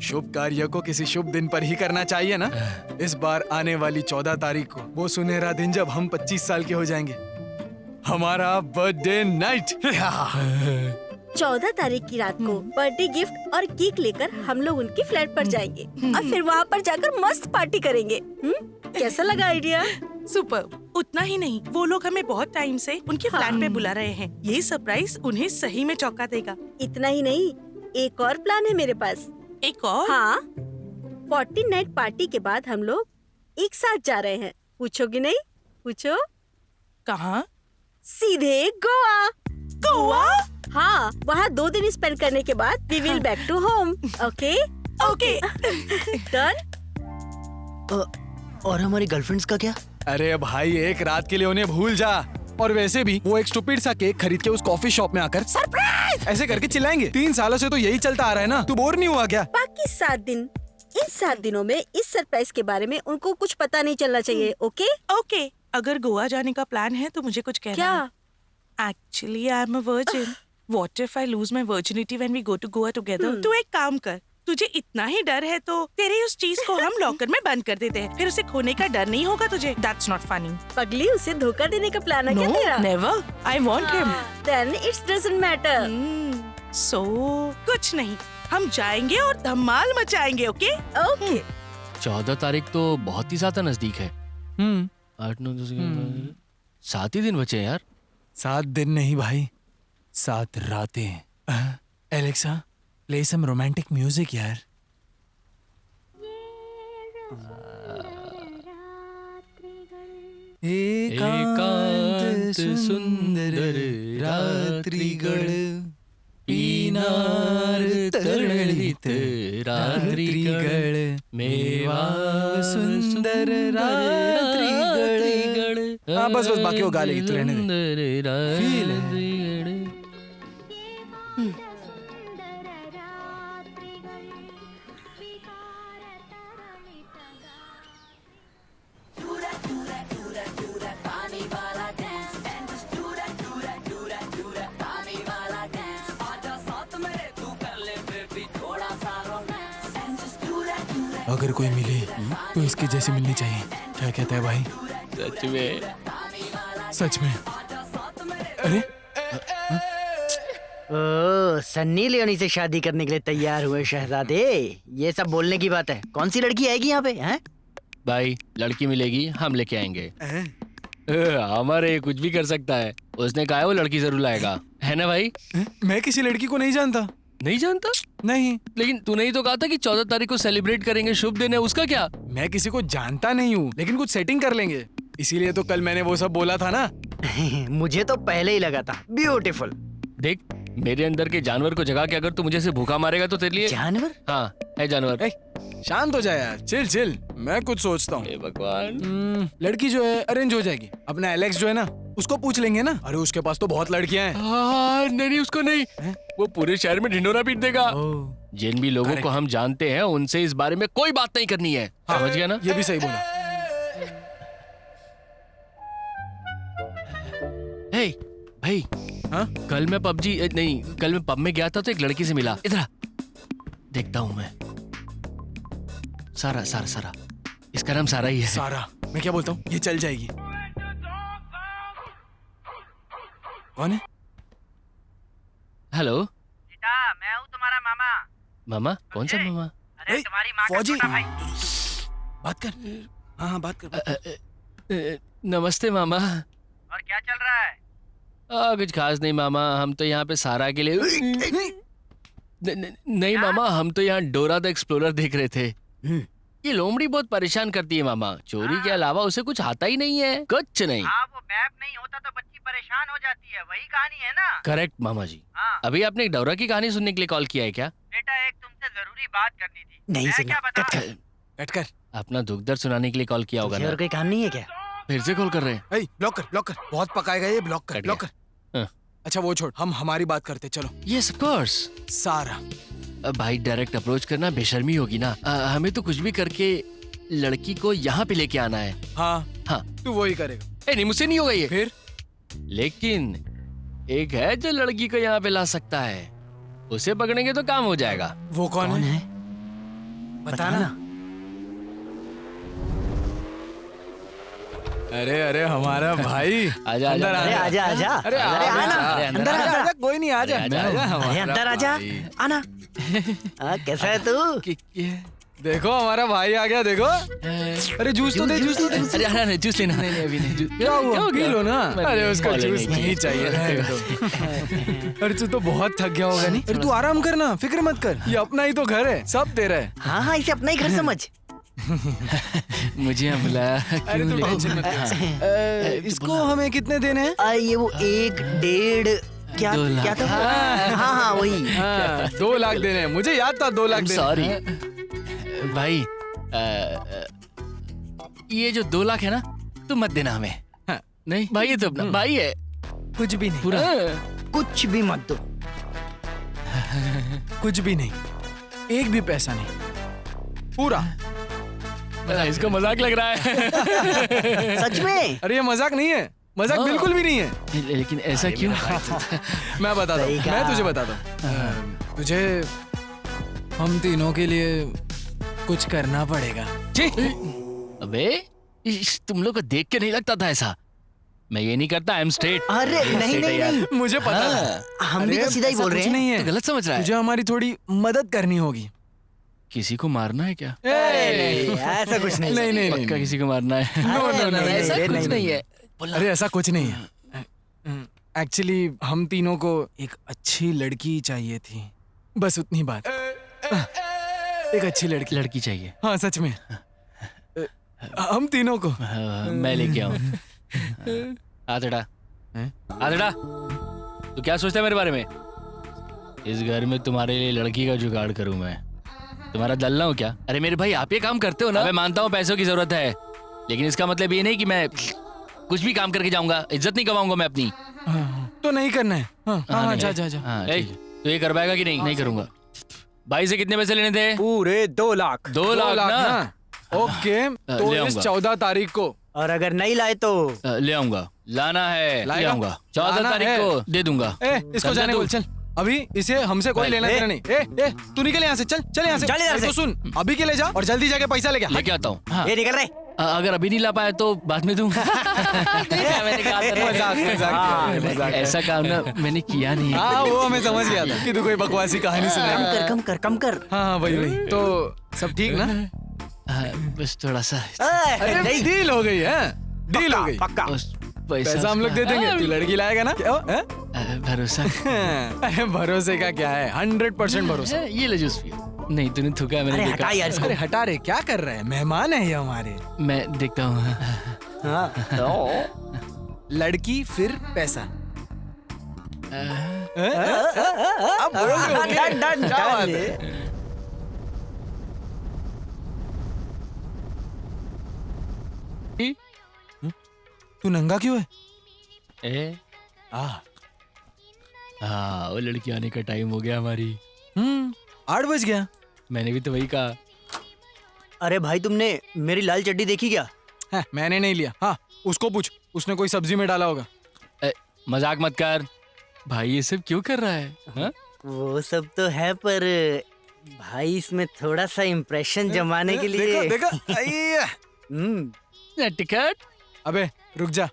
[SPEAKER 5] शुभ कार्य को किसी शुभ दिन पर ही करना चाहिए ना। इस बार आने वाली 14 तारीख को, वो सुनहरा दिन जब हम 25 साल के हो जाएंगे। हमारा बर्थडे नाइट।
[SPEAKER 12] 14 तारीख की रात को बर्थडे गिफ्ट और केक लेकर हम लोग उनकी फ्लैट पर जाएंगे और फिर वहाँ पर जाकर मस्त पार्टी करेंगे। कैसा लगा आइडिया?
[SPEAKER 10] सुपर। उतना ही नहीं, वो लोग हमें बहुत टाइम से उनके फ्लैट पे बुला रहे हैं। ये सरप्राइज उन्हें सही में चौंका देगा।
[SPEAKER 12] इतना ही नहीं, एक और प्लान है मेरे पास।
[SPEAKER 10] एक और?
[SPEAKER 12] हाँ, 14 नाइट पार्टी के बाद हम लोग एक साथ जा रहे हैं। पूछोगी नहीं? पूछो।
[SPEAKER 10] कहाँ?
[SPEAKER 12] सीधे गोवा।
[SPEAKER 10] गोवा?
[SPEAKER 12] हाँ, वहाँ 2 दिन स्पेंड करने के बाद we will back to home. Okay
[SPEAKER 10] okay.
[SPEAKER 12] Done.
[SPEAKER 11] और हमारी गर्लफ्रेंड्स का क्या?
[SPEAKER 5] अरे भाई, एक रात के लिए उन्हें भूल जा। और वैसे भी वो एक स्टूपिड सा केक खरीद के उस कॉफी शॉप में आकर सरप्राइज ऐसे करके चिल्लाएंगे। 3 सालों से तो यही चलता आ रहा है ना, तू बोर नहीं हुआ क्या?
[SPEAKER 12] बाकी 7 दिन, इन 7 दिनों में इस सरप्राइज के बारे में उनको कुछ पता नहीं चलना चाहिए। Okay
[SPEAKER 10] okay. अगर गोवा जाने का प्लान है तो मुझे कुछ कहना
[SPEAKER 12] क्या?
[SPEAKER 10] है। Actually, I'm a virgin. What if I lose my virginity when we go to Goa together? तू एक काम कर, तुझे इतना ही डर है तो तेरे उस चीज को हम लॉकर में बंद कर देते हैं, फिर उसे खोने का डर नहीं होगा तुझे। That's not funny.
[SPEAKER 12] पगली, उसे धोखा देने का प्लान है क्या
[SPEAKER 10] No,
[SPEAKER 12] तेरा?
[SPEAKER 10] never. I want him.
[SPEAKER 12] Then it doesn't matter.
[SPEAKER 10] So कुछ नहीं, हम जाएंगे और धमाल मचाएंगे। ओके?
[SPEAKER 12] ओके।
[SPEAKER 9] 14 तारीख तो बहुत ही ज्यादा नजदीक है। 8, 9, 10, 7 ही दिन बचे हैं यार।
[SPEAKER 5] 7 दिन नहीं भाई, 7 रातें। Alexa, play some romantic music यार।
[SPEAKER 9] एकांत सुंदर रात्रिगळ पीनार तरळीत रात्रिगळ मेवा सुंदर रात्रिगळ।
[SPEAKER 5] हाँ बस बाकी वो गा लेगी, तू रहने दे। फील है। अगर कोई मिले तो इसके जैसी मिलनी चाहिए। क्या कहता है भाई?
[SPEAKER 9] सच में?
[SPEAKER 5] सच में। अरे
[SPEAKER 11] ओ, सन्नी लियोनी से शादी करने के लिए तैयार हुए शहजादे। ये सब बोलने की बात है। कौन सी लड़की आएगी यहाँ पे? हैं?
[SPEAKER 9] भाई, लड़की मिलेगी हम लेके आएंगे। हमारे कुछ भी कर सकता है। उसने कहा है वो लड़की जरूर लाएगा, है ना भाई?
[SPEAKER 5] मैं किसी लड़की को नहीं जानता।
[SPEAKER 9] नहीं जानता?
[SPEAKER 5] नहीं।
[SPEAKER 9] लेकिन तूने ही तो कहा था कि 14 तारीख को सेलिब्रेट करेंगे, शुभ दिन है, उसका क्या?
[SPEAKER 5] मैं किसी को जानता नहीं हूँ, लेकिन कुछ सेटिंग कर लेंगे। इसीलिए तो कल मैंने वो सब बोला था ना।
[SPEAKER 11] मुझे तो पहले ही लगा था। ब्यूटीफुल।
[SPEAKER 9] देख, मेरे अंदर के जानवर को जगा के अगर तू मुझे से भूखा मारेगा तो तेरे लिए
[SPEAKER 11] जानवर?
[SPEAKER 9] हाँ है जानवर।
[SPEAKER 5] शांत हो जाए यार, चिल चिल। मैं कुछ सोचता हूँ।
[SPEAKER 9] भगवान,
[SPEAKER 5] लड़की जो है अरेंज हो जाएगी। अपना एलेक्स जो है ना, उसको पूछ लेंगे ना। अरे उसके पास तो बहुत लड़कियां हैं।
[SPEAKER 9] हाँ, नहीं उसको नहीं। वो पूरे शहर में ढिंडोरा पीट देगा। जिन भी लोगों को हम जानते हैं उनसे इस बारे में कोई बात नहीं करनी है। समझ गया ना?
[SPEAKER 5] ये भी सही बोला।
[SPEAKER 9] हे भाई,
[SPEAKER 5] हाँ?
[SPEAKER 9] कल मैं कल मैं पब में गया था तो एक लड़की से मिला। इधर देखता हूँ मैं। सारा सारा सारा, इसका नाम सारा ही है।
[SPEAKER 5] सारा? मैं क्या बोलता हूँ, ये चल जाएगी। कौन है?
[SPEAKER 9] हेलो,
[SPEAKER 11] मैं हूँ तुम्हारा मामा।
[SPEAKER 9] मामा? कौन सा मामा?
[SPEAKER 11] अरे तुम्हारी माँ का
[SPEAKER 5] फौजी,
[SPEAKER 11] छोटा भाई।
[SPEAKER 5] बात कर। हाँ बात कर।
[SPEAKER 9] नमस्ते मामा।
[SPEAKER 11] और क्या चल रहा है?
[SPEAKER 9] कुछ खास नहीं मामा, हम तो यहाँ पे सारा के लिए नहीं मामा, हम तो यहाँ डोरा द एक्सप्लोरर देख रहे थे। ये लोमड़ी बहुत परेशान करती है मामा। चोरी के अलावा उसे कुछ आता ही नहीं है, कुछ नहीं।
[SPEAKER 11] हाँ, वो मैप नहीं होता तो बच्ची परेशान हो जाती है, वही कहानी है ना?
[SPEAKER 9] करेक्ट मामा जी।
[SPEAKER 11] हाँ।
[SPEAKER 9] अभी आपने एक डोरा की कहानी सुनने के लिए कॉल किया है क्या?
[SPEAKER 11] बेटा, एक तुमसे जरूरी बात करनी थी। नहीं
[SPEAKER 9] मैं
[SPEAKER 11] सुना।
[SPEAKER 5] कट कर।
[SPEAKER 9] अपना दुख दर्द सुनाने के लिए कॉल किया होगा
[SPEAKER 11] और
[SPEAKER 9] ना?
[SPEAKER 11] कोई काम नहीं है क्या?
[SPEAKER 9] फिर से कॉल कर रहे हैं?
[SPEAKER 5] ब्लॉक कर, ब्लॉक कर। बहुत पकाएगा ये, ब्लॉक कर,
[SPEAKER 9] कट
[SPEAKER 5] ब्लॉक कर।
[SPEAKER 9] हाँ।
[SPEAKER 5] अच्छा वो छोड़, हम हमारी बात करते। चलो।
[SPEAKER 9] Yes of course.
[SPEAKER 5] सारा,
[SPEAKER 9] भाई डायरेक्ट अप्रोच करना बेशर्मी होगी ना। हमें तो कुछ भी करके लड़की को यहाँ पे लेके आना है।
[SPEAKER 5] हाँ
[SPEAKER 9] हाँ,
[SPEAKER 5] तू वही करेगा।
[SPEAKER 9] नहीं मुझसे नहीं होगा ये।
[SPEAKER 5] फिर?
[SPEAKER 9] लेकिन एक है जो लड़की को यहाँ पे ला सकता है, उसे पकड़ेंगे तो काम हो जाएगा।
[SPEAKER 5] वो कौन है?
[SPEAKER 11] बताना।
[SPEAKER 5] अरे अरे हमारा भाई
[SPEAKER 9] आजा
[SPEAKER 5] अंदर
[SPEAKER 9] आजा
[SPEAKER 11] अरे आजा आजा
[SPEAKER 5] अरे
[SPEAKER 11] अरे आना
[SPEAKER 9] अरे अंदर
[SPEAKER 11] अंदर
[SPEAKER 5] आजा,
[SPEAKER 11] आजा
[SPEAKER 5] आजा, कोई नहीं आजा
[SPEAKER 9] अरे आजा।
[SPEAKER 5] आजा,
[SPEAKER 11] अरे
[SPEAKER 5] हमारा
[SPEAKER 11] अंदर आजा
[SPEAKER 5] भाई।
[SPEAKER 11] आना कैसा है तू
[SPEAKER 5] देखो हमारा भाई आ गया देखो। अरे जूस तो दे जूस तो दे।
[SPEAKER 9] अरे हाँ नहीं जूस लेना नहीं अभी नहीं
[SPEAKER 5] क्या हुआ पी लो ना। अरे उसको
[SPEAKER 9] बोले
[SPEAKER 5] जूस
[SPEAKER 9] नहीं
[SPEAKER 5] नहीं चाहिए रहेगा तो। अरे तू तो बहुत थक गया होगा नहीं। अरे तू आराम करना फिक्र मत कर ये अपना ही तो घर है सब तेरा है।
[SPEAKER 11] हाँ हाँ इसे अपना ही घर समझ।
[SPEAKER 9] मुझे यहाँ बुलाया
[SPEAKER 5] अरे तू टेंशन मत कर। इसको हमें कितने देने हैं?
[SPEAKER 11] ये वो 1.5 क्या
[SPEAKER 9] 2 लाख।
[SPEAKER 11] क्या था वो? हाँ हाँ वही
[SPEAKER 5] 2 लाख देने हैं मुझे याद था 2 लाख देने।
[SPEAKER 9] सॉरी भाई ये जो 2 लाख है ना तुम मत देना हमें।
[SPEAKER 5] हाँ।
[SPEAKER 9] नहीं भाई ये तो अपना भाई है
[SPEAKER 5] कुछ भी नहीं
[SPEAKER 9] पूरा।
[SPEAKER 11] कुछ भी मत दो।
[SPEAKER 5] कुछ भी नहीं एक भी पैसा नहीं पूरा।
[SPEAKER 9] इसको मजाक लग रहा है।
[SPEAKER 11] सच में
[SPEAKER 5] अरे ये मजाक नहीं है मजाक
[SPEAKER 9] हाँ।
[SPEAKER 5] बिल्कुल भी नहीं है।
[SPEAKER 9] लेकिन ऐसा क्यों?
[SPEAKER 5] मैं बताता हूँ
[SPEAKER 11] सही कहा।
[SPEAKER 5] मैं तुझे बताता हूँ। तुझे हम तीनों के लिए कुछ करना पड़ेगा।
[SPEAKER 9] अबे तुम लोग को देख के नहीं लगता था ऐसा। मैं ये नहीं करता आई एम स्ट्रेट।
[SPEAKER 11] अरे नहीं नहीं नहीं
[SPEAKER 5] मुझे पता था।
[SPEAKER 11] हम भी
[SPEAKER 5] अरे,
[SPEAKER 11] तो सीधा ही
[SPEAKER 5] ऐसा
[SPEAKER 11] बोल रहे
[SPEAKER 5] कुछ
[SPEAKER 11] हैं।
[SPEAKER 5] नहीं है
[SPEAKER 9] तो गलत समझ रहा है।
[SPEAKER 5] तुझे हमारी थोड़ी मदद करनी होगी।
[SPEAKER 9] किसी को मारना है क्या?
[SPEAKER 11] नहीं, ऐसा कुछ नहीं।
[SPEAKER 5] नहीं नहीं
[SPEAKER 9] पक्का
[SPEAKER 5] नहीं
[SPEAKER 9] किसी को मारना है?
[SPEAKER 11] नहीं,
[SPEAKER 9] ऐसा
[SPEAKER 11] नहीं,
[SPEAKER 9] कुछ
[SPEAKER 11] नहीं,
[SPEAKER 9] नहीं है।
[SPEAKER 5] अरे ऐसा कुछ नहीं है। एक्चुअली हम तीनों को एक अच्छी लड़की चाहिए थी बस उतनी बात। एक अच्छी लड़की
[SPEAKER 9] लड़की चाहिए।
[SPEAKER 5] हाँ सच में हम तीनों को।
[SPEAKER 9] मैं लेके आऊं। आदड़ा आदड़ा तू क्या सोचता है मेरे बारे में? इस घर में तुम्हारे लिए लड़की का जुगाड़ करूं मैं। तुम्हारा दल्ला हूं क्या? अरे मेरे भाई आप ये काम करते हो ना। मैं मानता हूं पैसों की जरूरत है लेकिन इसका मतलब ये नहीं कि मैं कुछ भी काम करके जाऊंगा। इज्जत नहीं कमाऊंगा मैं अपनी।
[SPEAKER 5] तो नहीं करना है। हाँ, हाँ,
[SPEAKER 9] नहीं
[SPEAKER 5] जा
[SPEAKER 9] है।
[SPEAKER 5] जा जा।
[SPEAKER 9] हाँ, तो ये कर पाएगा कि नहीं? नहीं करूंगा। भाई से कितने पैसे लेने थे?
[SPEAKER 5] पूरे 2 लाख।
[SPEAKER 9] 2 लाख ना?
[SPEAKER 5] ओके तो
[SPEAKER 9] ले
[SPEAKER 5] इस
[SPEAKER 9] आऊंगा।
[SPEAKER 5] 14 तारीख को।
[SPEAKER 11] और अगर नहीं लाए तो
[SPEAKER 9] ले आऊंगा। लाना है ले
[SPEAKER 5] लाएगा?
[SPEAKER 9] आऊंगा। 14
[SPEAKER 5] लाना
[SPEAKER 9] तारीख
[SPEAKER 5] है।
[SPEAKER 9] को दे दूंगा।
[SPEAKER 5] इसको
[SPEAKER 9] समझा
[SPEAKER 5] जाने
[SPEAKER 9] तू?
[SPEAKER 5] बोल चल अभी इसे हमसे कोई
[SPEAKER 9] ए,
[SPEAKER 5] लेना देना नहीं। तू निकल यहाँ से चल यहाँ से।
[SPEAKER 11] चल इधर
[SPEAKER 5] अरे
[SPEAKER 11] से।
[SPEAKER 5] तो सुन अभी के ले जा और जल्दी जाके पैसा लेके आ।
[SPEAKER 9] लेके आता हूँ। हाँ।
[SPEAKER 11] ये निकल रहे।
[SPEAKER 9] अगर अभी नहीं ला पाया तो बाद में दूं। मैंने कहा था ना। ऐसा काम ना मैंने किया नहीं।
[SPEAKER 5] हाँ वो हमें समझ गया था कि तू कोई बकवासी कहानी सुनाएगा।
[SPEAKER 11] कम कर
[SPEAKER 5] हाँ वही तो सब ठीक ना?
[SPEAKER 9] बस थोड़ा सा
[SPEAKER 5] अरे
[SPEAKER 11] नहीं
[SPEAKER 5] डील हो गई है डील हो गई।
[SPEAKER 11] पक्का
[SPEAKER 9] बस
[SPEAKER 5] पैसा हम लोग दे देंगे तू लड़की लाएगा ना? क्या हैं?
[SPEAKER 9] भरोसा।
[SPEAKER 5] अरे भरोसे का क्या है 100% भरोसा।
[SPEAKER 9] ये ले जूस पियो। नहीं तूने थूका है, मैंने
[SPEAKER 11] अरे
[SPEAKER 9] देखा।
[SPEAKER 11] हटा यार इसको।
[SPEAKER 5] अरे हटा रे क्या कर रहे हैं मेहमान है ये हमारे।
[SPEAKER 9] मैं देखता हूँ।
[SPEAKER 5] लड़की फिर पैसा। अब बोलोगे ओके?
[SPEAKER 11] डन
[SPEAKER 5] क्या बात है? तू नंगा क्यों है?
[SPEAKER 9] ए
[SPEAKER 5] हाँ
[SPEAKER 9] वो लड़की आने का टाइम हो गया हमारी।
[SPEAKER 5] 8 बज गया।
[SPEAKER 9] मैंने भी तो वही कहा।
[SPEAKER 11] अरे भाई तुमने मेरी लाल चड्डी देखी क्या?
[SPEAKER 5] है, मैंने नहीं लिया। हाँ उसको पूछ उसने कोई सब्जी में डाला होगा।
[SPEAKER 9] मजाक मत कर भाई। ये सब क्यों कर रहा है? हाँ?
[SPEAKER 11] वो सब तो है पर भाई इसमें थोड़ा सा इम्प्रेशन जमाने के लिए।
[SPEAKER 5] देखा आइया।
[SPEAKER 9] टिकट।
[SPEAKER 5] अबे रुक जा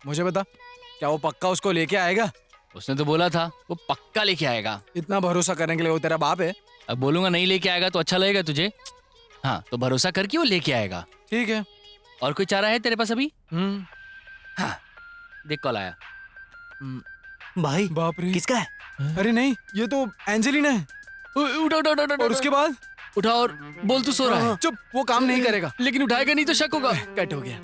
[SPEAKER 5] मुझे बता क्या वो पक्का उसको लेके आएगा?
[SPEAKER 9] उसने तो बोला था वो पक्का लेके आएगा।
[SPEAKER 5] इतना भरोसा करने के लिए वो तेरा बाप है?
[SPEAKER 9] अब बोलूंगा नहीं लेके आएगा तो अच्छा लगेगा तुझे? हाँ तो भरोसा करके वो लेके आएगा।
[SPEAKER 5] ठीक है।
[SPEAKER 9] और कोई चारा है तेरे पास अभी? हाँ देख कॉल आया।
[SPEAKER 11] भाई
[SPEAKER 5] बाप रे
[SPEAKER 11] किसका है?
[SPEAKER 5] अरे नहीं ये तो एंजेलिना है।
[SPEAKER 9] उठा उठा उठा
[SPEAKER 5] और उसके बाद
[SPEAKER 9] उठा और बोल तू सो रहा है।
[SPEAKER 5] चुप वो काम नहीं करेगा।
[SPEAKER 9] लेकिन उठाएगा नहीं तो शक होगा।
[SPEAKER 5] कट हो गया।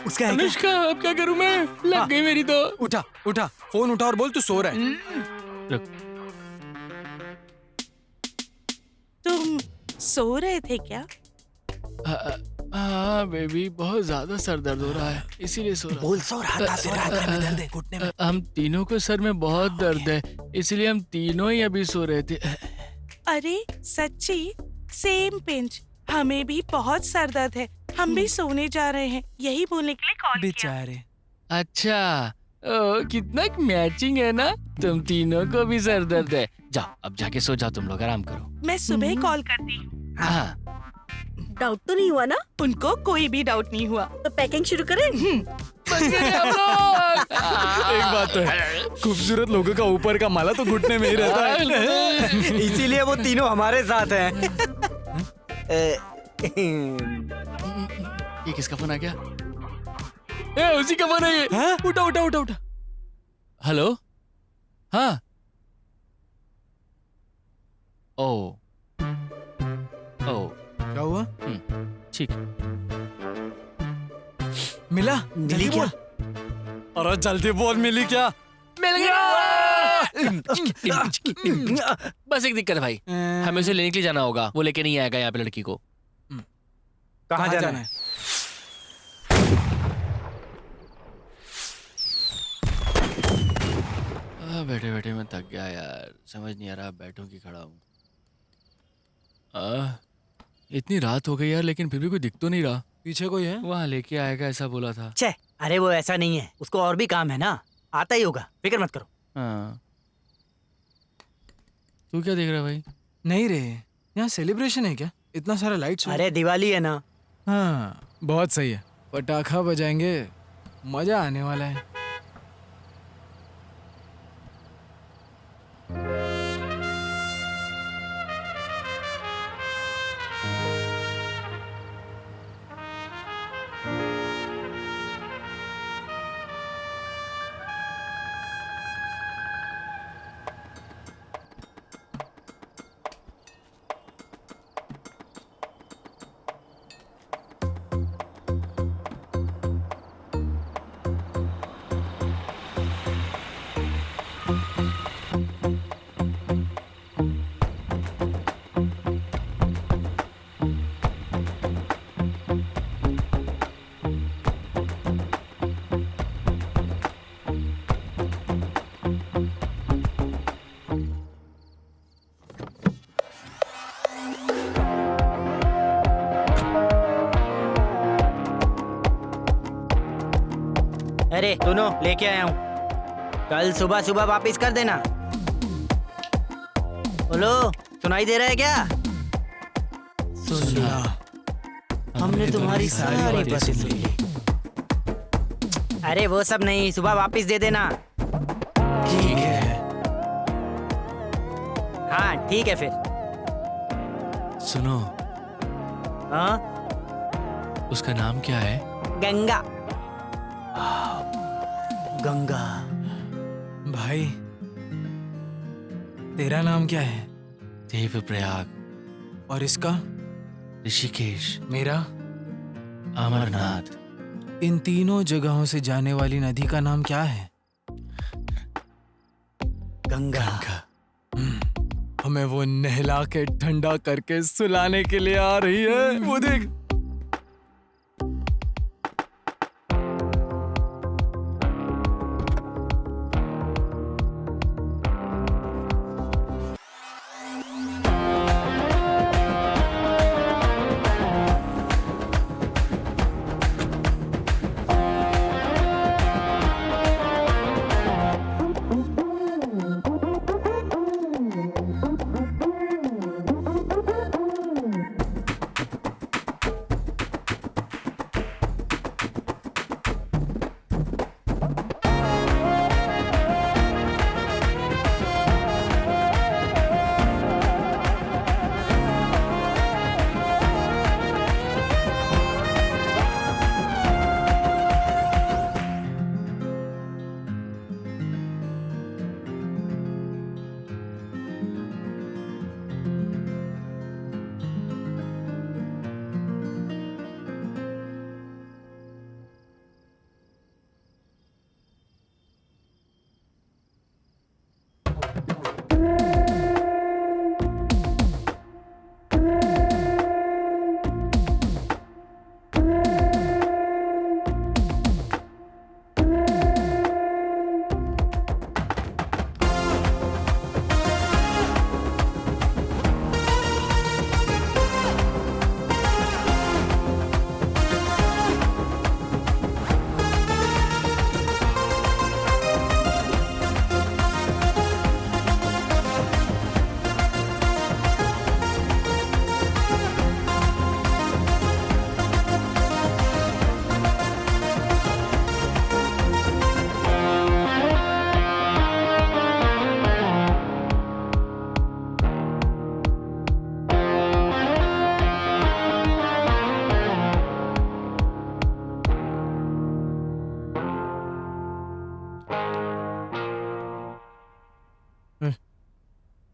[SPEAKER 11] उसका है क्या?
[SPEAKER 9] अनुष्का अब क्या करूं मैं? लग गई मेरी तो।
[SPEAKER 5] उठा उठा फोन उठा और बोल तू सो रहा है।
[SPEAKER 9] रुक।
[SPEAKER 10] तुम सो रहे थे क्या?
[SPEAKER 9] हाँ बेबी बहुत ज्यादा सर दर्द हो रहा है इसीलिए सो रहा।
[SPEAKER 11] बोल सो रहा था तेरा
[SPEAKER 5] दर्द है घुटने में।
[SPEAKER 9] हम तीनों को सर में बहुत दर्द है इसलिए हम तीनों ही अभी सो रहे थे।
[SPEAKER 10] अरे सच्ची सेम पिंच। हमें भी बहुत सर दर्द है। हम भी सोने जा रहे हैं यही बोलने के लिए कॉल किया।
[SPEAKER 5] बेचारे।
[SPEAKER 9] अच्छा कितना मैचिंग है ना। तुम तीनों को भी सर दर्द है। जाओ अब जाके सो जाओ तुम लोग आराम करो।
[SPEAKER 10] मैं सुबह कॉल करती हूँ।
[SPEAKER 9] हाँ
[SPEAKER 12] डाउट तो नहीं हुआ ना?
[SPEAKER 10] उनको कोई भी डाउट नहीं हुआ।
[SPEAKER 12] तो पैकिंग शुरू करें?
[SPEAKER 5] एक बात तो है, खूबसूरत लोगों का ऊपर का माला तो घुटने में ही रहता है।
[SPEAKER 11] इसीलिए वो तीनों हमारे साथ हैं।
[SPEAKER 9] ये किसका फोन आ गया? ए, उसी का फोन है ये।
[SPEAKER 5] हाँ?
[SPEAKER 9] उठा उठा उठा उठा। हेलो, हाँ। ओ ओ,
[SPEAKER 5] क्या हुआ?
[SPEAKER 9] ठीक।
[SPEAKER 5] मिला?
[SPEAKER 11] मिली क्या?
[SPEAKER 5] अरे जल्दी बोल, मिली क्या?
[SPEAKER 9] मिल गया। बस एक दिक्कत है भाई, हमें उसे लेने के लिए जाना होगा। वो लेके नहीं आएगा यहाँ पे लड़की को।
[SPEAKER 5] कहाँ जाना है?
[SPEAKER 9] बैठे बैठे मैं थक गया यार, समझ नहीं आ रहा बैठूं कि खड़ा हूँ। इतनी रात हो गई यार, लेकिन फिर भी कोई दिख तो नहीं रहा।
[SPEAKER 5] पीछे कोई है?
[SPEAKER 9] वहाँ लेके आएगा ऐसा बोला था।
[SPEAKER 11] छे, अरे वो ऐसा नहीं है, उसको और भी काम है ना, आता ही होगा, फिक्र मत करो।
[SPEAKER 9] हाँ, तू क्या देख रहा है भाई?
[SPEAKER 5] नहीं रे, यहाँ सेलिब्रेशन है क्या? इतना सारा लाइट्स।
[SPEAKER 11] अरे दिवाली है ना।
[SPEAKER 5] हाँ, बहुत सही है, पटाखा बजाएंगे, मजा आने वाला है।
[SPEAKER 11] अरे सुनो, लेके आया हूँ, कल सुबह सुबह वापस कर देना। बोलो, सुनाई दे रहा है क्या?
[SPEAKER 5] सुना,
[SPEAKER 11] हमने तुम्हारी सारी बातें सुन ली। अरे वो सब नहीं, सुबह वापस दे देना।
[SPEAKER 5] ठीक है।
[SPEAKER 11] हाँ ठीक है फिर।
[SPEAKER 9] सुनो,
[SPEAKER 11] हाँ,
[SPEAKER 9] उसका नाम क्या है?
[SPEAKER 11] गंगा। गंगा।
[SPEAKER 5] भाई, तेरा नाम क्या है?
[SPEAKER 9] देवप्रयाग।
[SPEAKER 5] और इसका?
[SPEAKER 9] ऋषिकेश।
[SPEAKER 5] मेरा?
[SPEAKER 9] अमरनाथ।
[SPEAKER 5] इन तीनों जगहों से जाने वाली नदी का नाम क्या है?
[SPEAKER 11] गंगा।
[SPEAKER 5] हमें वो नहला के ठंडा करके सुलाने के लिए आ रही है। वो देख।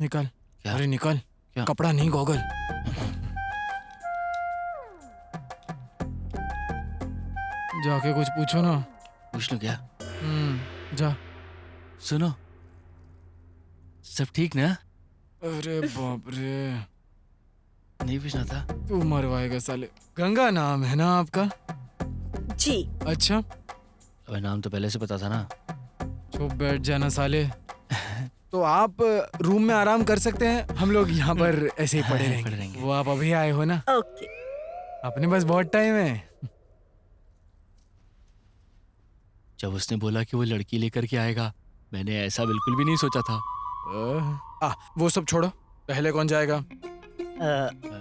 [SPEAKER 5] निकल।
[SPEAKER 9] क्या?
[SPEAKER 5] अरे निकल।
[SPEAKER 9] क्या?
[SPEAKER 5] कपड़ा नहीं, गॉगल। जाके कुछ पूछो ना।
[SPEAKER 9] पूछ लो क्या?
[SPEAKER 5] जा।
[SPEAKER 9] सुनो, सब ठीक ना?
[SPEAKER 5] अरे बाप रे,
[SPEAKER 9] नहीं पूछना था।
[SPEAKER 5] तू मरवाएगा साले। गंगा नाम है ना आपका?
[SPEAKER 12] जी।
[SPEAKER 5] अच्छा,
[SPEAKER 9] अबे नाम तो पहले से पता था ना।
[SPEAKER 5] चुप बैठ जाना साले। तो आप रूम में आराम कर सकते हैं, हम लोग यहाँ पर ऐसे ही पड़े रहेंगे। वो आप अभी आए हो ना?
[SPEAKER 12] ओके।
[SPEAKER 5] अपने पास बहुत टाइम है।
[SPEAKER 9] जब उसने बोला कि वो लड़की लेकर के आएगा, मैंने ऐसा बिल्कुल भी नहीं सोचा था।
[SPEAKER 5] वो सब छोड़ो, पहले कौन जाएगा?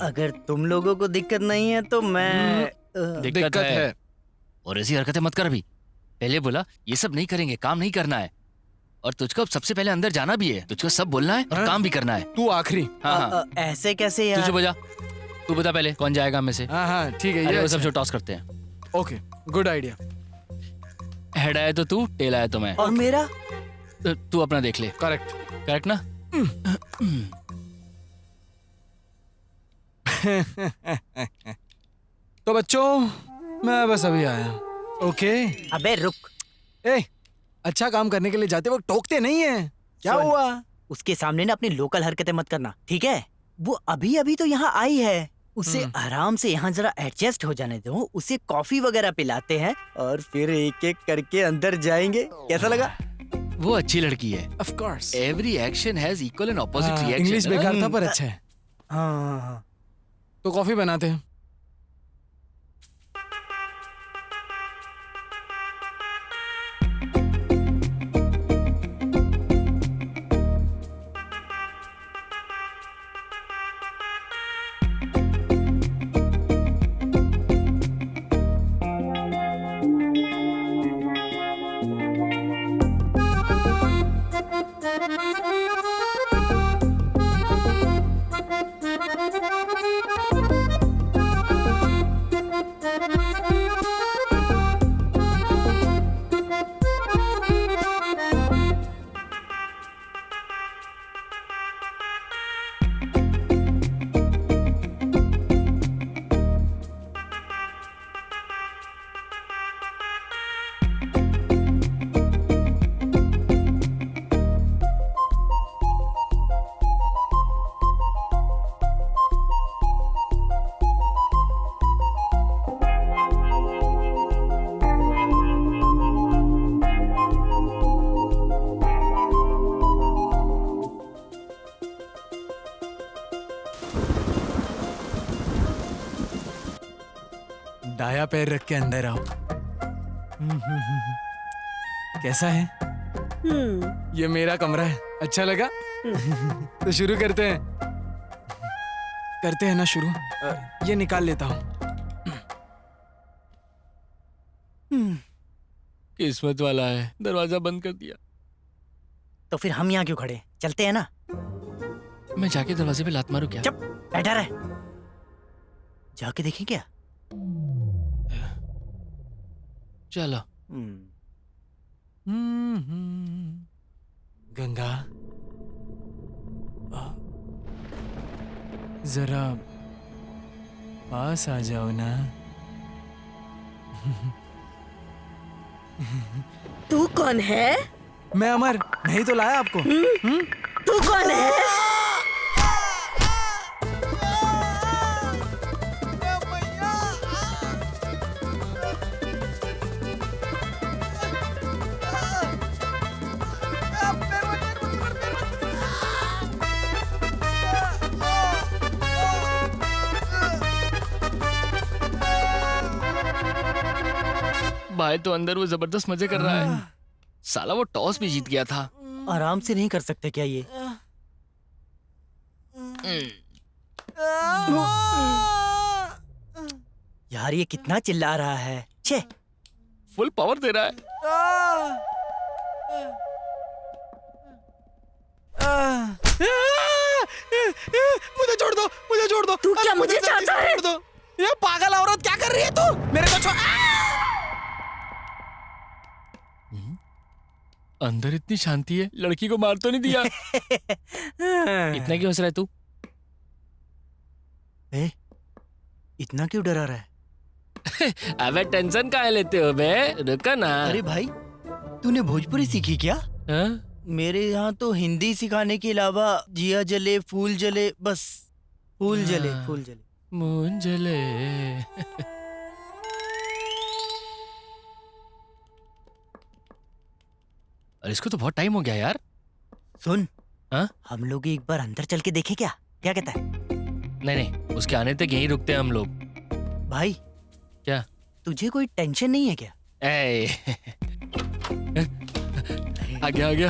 [SPEAKER 11] अगर तुम लोगों को दिक्कत नहीं है तो मैं
[SPEAKER 9] दिक्कत है। और ऐसी हरकतें मत कर अभी। पहले बोला ये सब नहीं करेंगे, काम नहीं करना है। और तुझको सबसे पहले अंदर जाना भी है, तुझको सब बोलना है और काम भी करना है।
[SPEAKER 5] तू आखिरी।
[SPEAKER 9] हाँ।
[SPEAKER 11] ऐसे कैसे यार?
[SPEAKER 9] तुझे बजा, तू बता पहले कौन जाएगा में से।
[SPEAKER 5] हाँ ठीक है।
[SPEAKER 9] अरे
[SPEAKER 5] ये
[SPEAKER 9] वो सब
[SPEAKER 5] अच्छा
[SPEAKER 9] जो टॉस करते हैं।
[SPEAKER 5] Okay, good idea.
[SPEAKER 9] हेड आया तो तू, टेल आया तो मैं।
[SPEAKER 11] और मेरा?
[SPEAKER 9] तू अपना देख ले।
[SPEAKER 5] करेक्ट
[SPEAKER 9] ना?
[SPEAKER 5] तो बच्चों, मैं बस अभी आया। ओके।
[SPEAKER 11] अबे रुक।
[SPEAKER 5] अच्छा काम करने के लिए जाते वक्त टोकते नहीं है। क्या
[SPEAKER 11] सुन,
[SPEAKER 5] हुआ?
[SPEAKER 11] उसके सामने ना अपनी लोकल हरकतें मत करना, ठीक है? वो अभी अभी तो यहाँ आई है, उसे आराम से यहाँ जरा एडजस्ट हो जाने दो। उसे कॉफी वगैरह पिलाते हैं और फिर एक एक करके अंदर जाएंगे। कैसा लगा?
[SPEAKER 9] वो अच्छी लड़की है।
[SPEAKER 5] Of course.
[SPEAKER 9] Every action has equal and opposite reaction.
[SPEAKER 5] English बेकार था पर अच्छा है।
[SPEAKER 11] हाँ।
[SPEAKER 5] तो कॉफी बनाते हैं। दाया पैर रख के अंदर आओ। कैसा है? ये मेरा कमरा है, अच्छा लगा? तो शुरू करते हैं ना शुरू। ये निकाल लेता हूँ।
[SPEAKER 9] किस्मत वाला है, दरवाजा बंद कर दिया।
[SPEAKER 11] तो फिर हम यहाँ क्यों खड़े? चलते हैं ना।
[SPEAKER 9] मैं जाके दरवाजे पे लात मारूं क्या?
[SPEAKER 11] चुप बैठा रहे। जाके देखें क्या?
[SPEAKER 9] चलो।
[SPEAKER 5] गंगा, जरा पास आ जाओ ना।
[SPEAKER 12] तू कौन है?
[SPEAKER 5] मैं अमर, नहीं तो लाया आपको।
[SPEAKER 12] तू कौन है?
[SPEAKER 9] भाई तो अंदर वो जबरदस्त मजे कर रहा है। साला वो टॉस भी जीत गया था।
[SPEAKER 11] आराम से नहीं कर सकते क्या ये? यार ये कितना चिल्ला रहा है। छे,
[SPEAKER 9] फुल पावर दे रहा है।
[SPEAKER 5] मुझे छोड़ दो, मुझे छोड़ दो।
[SPEAKER 12] तू क्या मुझे चाहता है?
[SPEAKER 5] छोड़ दो। ये पागल औरत क्या कर रही है तू? मेरे को छोड़।
[SPEAKER 9] अंदर इतनी शांति है, लड़की को मार तो नहीं दिया? इतना क्यों हंस रहा है तू?
[SPEAKER 11] इतना क्यों डरा रहा है?
[SPEAKER 9] अबे टेंशन काहे लेते हो बे? रुको ना।
[SPEAKER 11] अरे भाई, तूने भोजपुरी सीखी क्या?
[SPEAKER 9] हाँ?
[SPEAKER 11] मेरे यहाँ तो हिंदी सिखाने के अलावा जिया जले फूल जले, बस फूल जले फूल जले।
[SPEAKER 9] मून जले। और इसको तो बहुत टाइम हो गया यार।
[SPEAKER 11] सुन,
[SPEAKER 9] हाँ?
[SPEAKER 11] हम लोग एक बार अंदर चल के देखे क्या? क्या कहता है?
[SPEAKER 9] नहीं नहीं, उसके आने तक यहीं रुकते हैं हम लोग।
[SPEAKER 11] भाई
[SPEAKER 9] क्या?
[SPEAKER 11] तुझे कोई टेंशन नहीं है क्या?
[SPEAKER 9] ए आ गया आ गया।